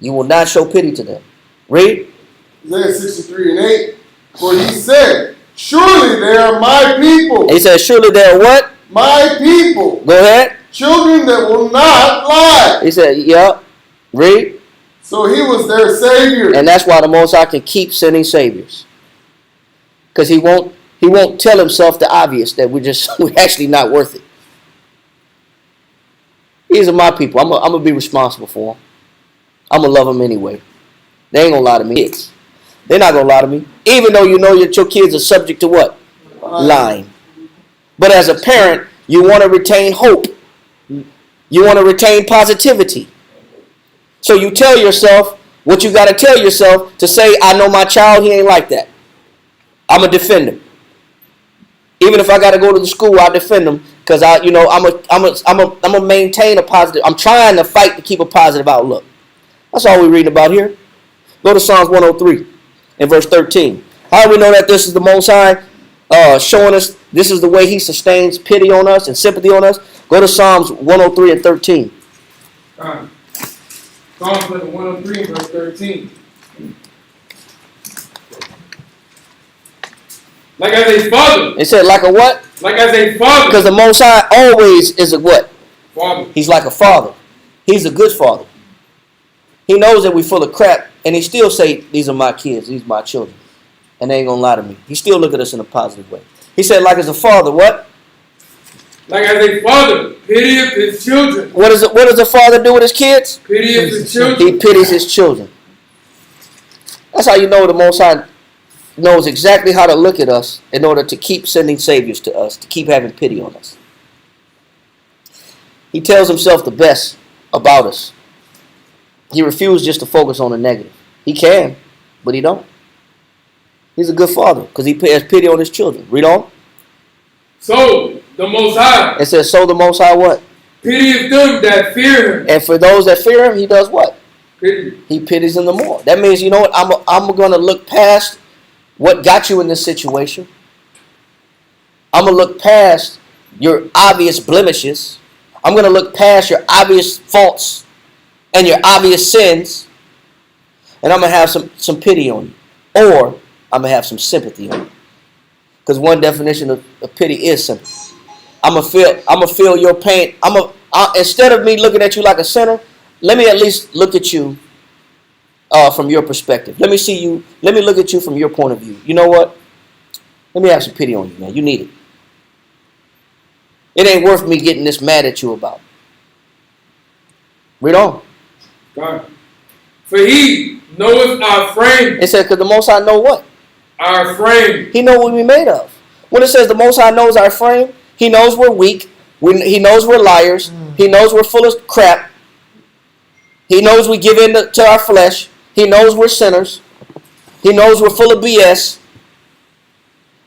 you will not show pity to them. Read. Isaiah 63:8. For he said, "Surely they are my people." He said, "Surely they are what? My people. Go ahead. Children that will not lie." He said, "Yeah." Read. So he was their savior. And that's why the Most High can keep sending saviors, because he won't tell himself the obvious that we're actually not worth it. These are my people. I'm gonna be responsible for them. I'm gonna love them anyway. They ain't gonna lie to me. Kids, they're not gonna lie to me, even though you know that your kids are subject to what? Lying. But as a parent, you want to retain hope. You want to retain positivity. So you tell yourself what you got to tell yourself to say, "I know my child. He ain't like that. I'm gonna defend him. Even if I got to go to the school, I'll defend him, because I'm gonna maintain a positive. I'm trying to fight to keep a positive outlook." That's all we're reading about here. Go to Psalms 103 and verse 13. How do we know that this is the Most High showing us this is the way he sustains pity on us and sympathy on us? Go to Psalms 103 and 13. Psalms 103 verse 13. Like as a father. It said like a what? Like as a father. Because the Most High always is a what? Father. He's like a father. He's a good father. He knows that we're full of crap, and he still say, "These are my kids. These are my children." And they ain't going to lie to me. He still look at us in a positive way. He said like as a father, what? Like as a father pitieth his children. What does a father do with his kids? Pitieth his children. He pities his children. That's how you know the Most High knows exactly how to look at us in order to keep sending saviors to us, to keep having pity on us. He tells himself the best about us. He refused just to focus on the negative. He can, but he don't. He's a good father because he has pity on his children. Read on. So the Most High. It says, "So the Most High what? Pitieth them that fear him." And for those that fear him, he does what? Pity. He pities them the more. That means, you know what? I'm going to look past what got you in this situation. I'm going to look past your obvious blemishes. I'm going to look past your obvious faults and your obvious sins. And I'm going to have some pity on you. Or I'm going to have some sympathy on you. Because one definition of pity is sympathy. I'm gonna feel your pain. Instead of me looking at you like a sinner, let me at least look at you from your perspective. Let me see you. Let me look at you from your point of view. You know what? Let me have some pity on you, man. You need it. It ain't worth me getting this mad at you about. Read on. God. For he knoweth our frame. It said, because the Most High know what? Our frame. He know what we made of. When it says the Most High knows our frame, he knows we're weak. He knows we're liars. He knows we're full of crap. He knows we give in to our flesh. He knows we're sinners. He knows we're full of BS.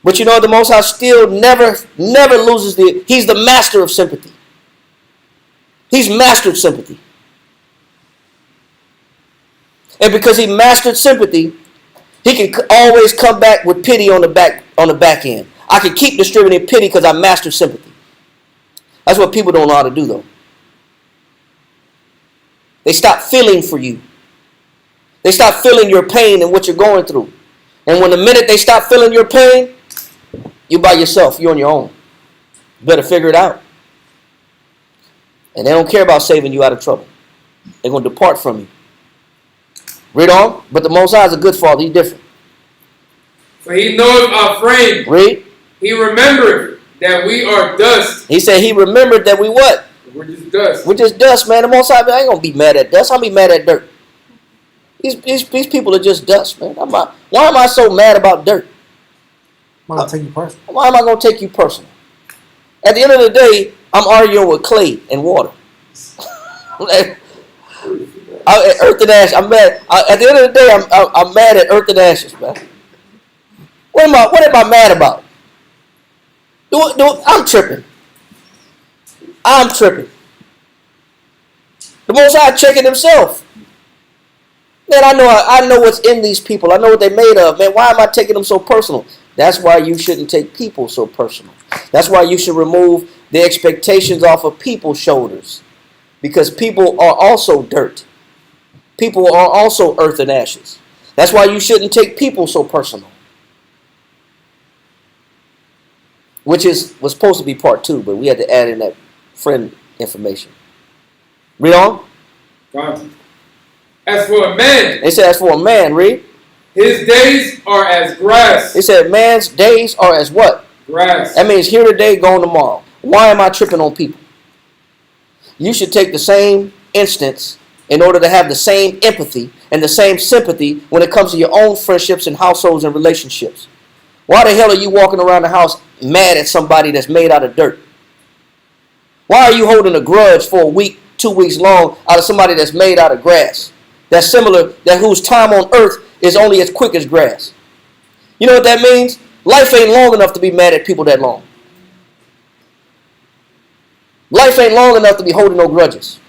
But you know, the Most High still never loses he's the master of sympathy. He's mastered sympathy. And because he mastered sympathy, He can always come back with pity on the back end. I can keep distributing pity because I master sympathy. That's what people don't know how to do, though. They stop feeling for you. They stop feeling your pain and what you're going through. And when the minute they stop feeling your pain, you by yourself. You're on your own. You better figure it out. And they don't care about saving you out of trouble. They're going to depart from you. Read on. But the Most High is a good Father. He's different. For he knoweth our frame. Read. He remembered that we are dust. He said he remembered that we what? We're just dust. We're just dust, man. The Most High, I ain't going to be mad at dust. I'll be mad at dirt. These people are just dust, man. Why am I so mad about dirt? I'm going to take you personal. Why am I going to take you personal? At the end of the day, I'm arguing with clay and water. Earth and ash. I'm mad. At the end of the day, I'm mad at earth and ashes, man. What am I mad about? I'm tripping. I'm tripping. The Most High checking himself. Man, I know what's in these people. I know what they're made of. Man, why am I taking them so personal? That's why you shouldn't take people so personal. That's why you should remove the expectations off of people's shoulders. Because people are also dirt. People are also earth and ashes. That's why you shouldn't take people so personal. Which was supposed to be part 2, but we had to add in that friend information. Read on. As for a man. It said, as for a man, read. His days are as grass. It said, man's days are as what? Grass. That means here today, gone tomorrow. Why am I tripping on people? You should take the same instance in order to have the same empathy and the same sympathy when it comes to your own friendships and households and relationships. Why the hell are you walking around the house mad at somebody that's made out of dirt? Why are you holding a grudge for a week, 2 weeks long out of somebody that's made out of grass? That's similar, that whose time on earth is only as quick as grass. You know what that means? Life ain't long enough to be mad at people that long. Life ain't long enough to be holding no grudges.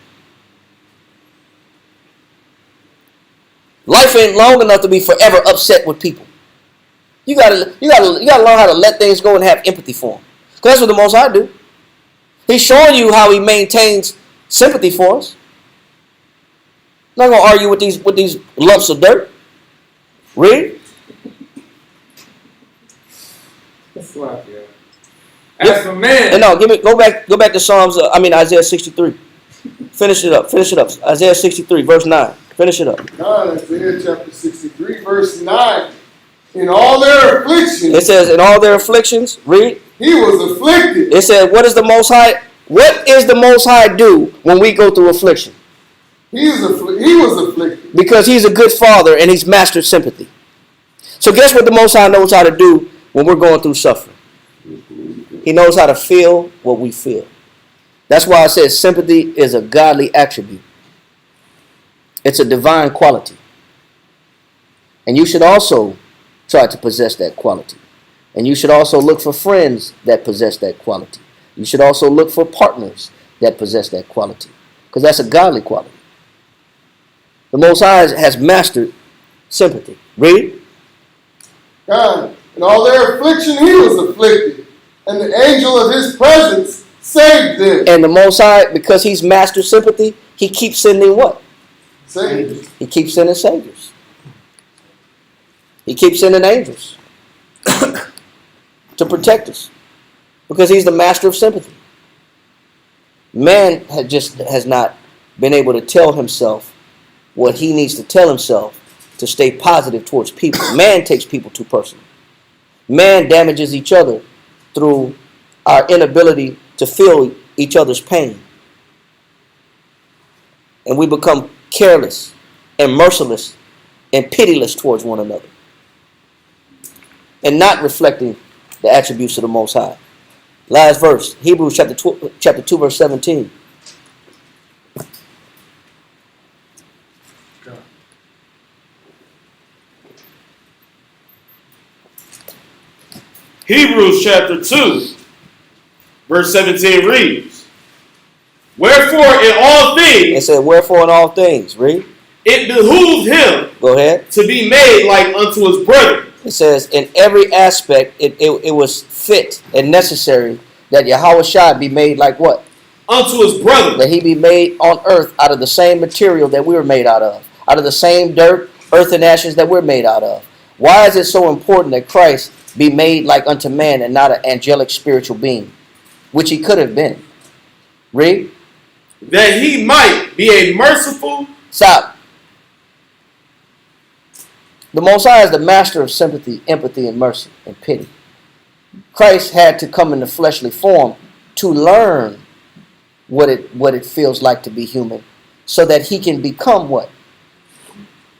Life ain't long enough to be forever upset with people. You gotta learn how to let things go and have empathy for them. Because that's what the Most High do. He's showing you how he maintains sympathy for us. I'm not gonna argue with these lumps of dirt. Read. As for man. And no, go back to Psalms. Isaiah 63. Finish it up. Isaiah 63, verse 9. Finish it up. Isaiah chapter 63, verse 9. In all their afflictions. It says, in all their afflictions, read. He was afflicted. It said, what is the Most High do when we go through affliction? He was afflicted. Because he's a good father and he's mastered sympathy. So guess what the Most High knows how to do when we're going through suffering? He knows how to feel what we feel. That's why I said sympathy is a godly attribute. It's a divine quality. And you should also try to possess that quality. And you should also look for friends that possess that quality. You should also look for partners that possess that quality. Because that's a godly quality. The Most High has mastered sympathy. Read. God, in all their affliction he was afflicted, and the angel of his presence saved them. And the Most High, because he's mastered sympathy, he keeps sending what? Saviors. He keeps sending saviors. He keeps sending angels to protect us. Because he's the master of sympathy. Man has not been able to tell himself what he needs to tell himself to stay positive towards people. Man takes people too personally. Man damages each other through our inability to feel each other's pain. And we become careless and merciless and pitiless towards one another. And not reflecting the attributes of the Most High. Last verse, Hebrews chapter 2, verse 17. Hebrews chapter 2, verse 17 reads, Wherefore in all things. It said, wherefore in all things, read. it behooved him Go ahead. to be made like unto his brother. It says, in every aspect, it was fit and necessary that Yahweh Shai be made like what? Unto his brother. That he be made on earth out of the same material that we were made out of the same dirt, earth, and ashes that we're made out of. Why is it so important that Christ be made like unto man and not an angelic spiritual being, which he could have been? Read. That he might be a merciful. Stop. The Most High is the master of sympathy, empathy, and mercy, and pity. Christ had to come in the fleshly form to learn what it feels like to be human, so that he can become what?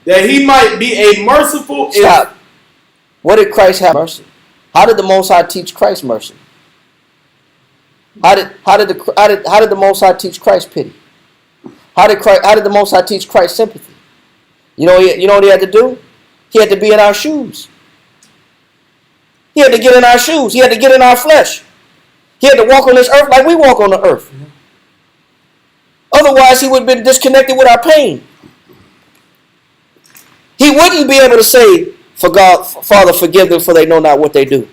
That he might be a merciful. Stop. What did Christ have mercy? How did the Most High teach Christ mercy? How did the Most High teach Christ pity? How did the Most High teach Christ sympathy? You know what he had to do? He had to be in our shoes. He had to get in our shoes. He had to get in our flesh. He had to walk on this earth like we walk on the earth. Otherwise, he would have been disconnected with our pain. He wouldn't be able to say, "For God, Father, forgive them, for they know not what they do."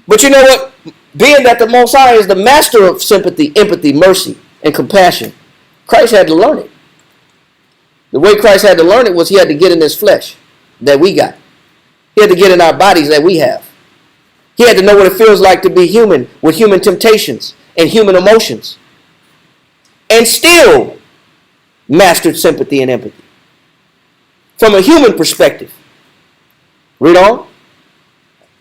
But you know what? Being that the Most High is the master of sympathy, empathy, mercy, and compassion, Christ had to learn it. The way Christ had to learn it was he had to get in this flesh that we got. He had to get in our bodies that we have. He had to know what it feels like to be human with human temptations and human emotions. And still mastered sympathy and empathy. From a human perspective. Read on.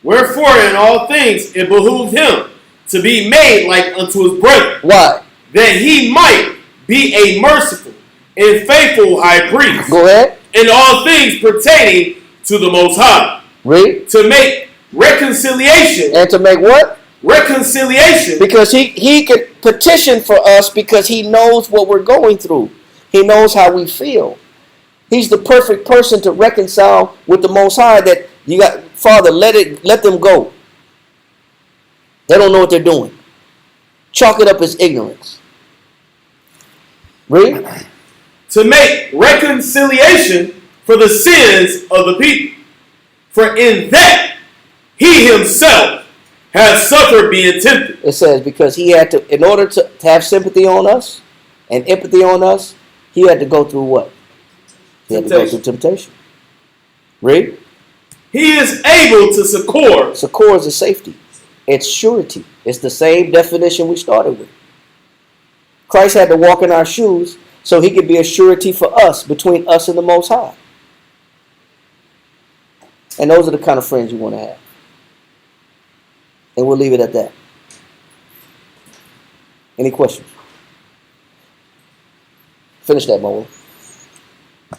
Wherefore in all things it behooved him to be made like unto his brother. Why? That he might be a merciful and faithful high priest. Go ahead. In all things pertaining to the Most High. Read. To make reconciliation. And to make what? Reconciliation. Because he could petition for us because he knows what we're going through. He knows how we feel. He's the perfect person to reconcile with the Most High. That you got, Father, let them go. They don't know what they're doing. Chalk it up as ignorance. Read. To make reconciliation for the sins of the people. For in that he himself has suffered being tempted. It says because he had to, in order to have sympathy on us and empathy on us, he had to go through what? He had to go through temptation. Read. He is able to succor. Succor is a safety. It's surety. It's the same definition we started with. Christ had to walk in our shoes so he could be a surety for us, between us and the Most High. And those are the kind of friends you want to have. And we'll leave it at that. Any questions? Finish that, Mo.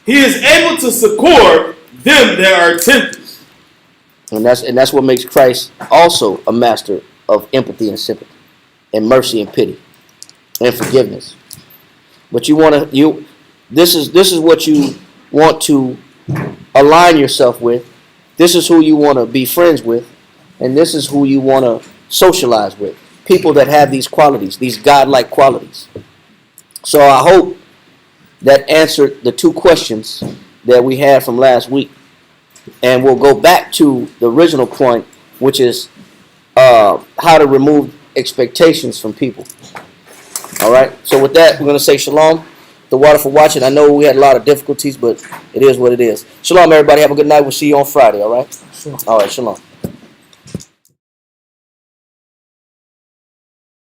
He is able to succor them that are tempted. And that's what makes Christ also a master of empathy and sympathy, and mercy and pity, and forgiveness. But this is what you want to align yourself with. This is who you want to be friends with, and this is who you want to socialize with. People that have these qualities, these godlike qualities. So I hope that answered the two questions that we had from last week. And we'll go back to the original point, which is how to remove expectations from people. All right. So with that, we're going to say shalom. The water for watching. I know we had a lot of difficulties, but it is what it is. Shalom, everybody. Have a good night. We'll see you on Friday. All right. Sure. All right. Shalom.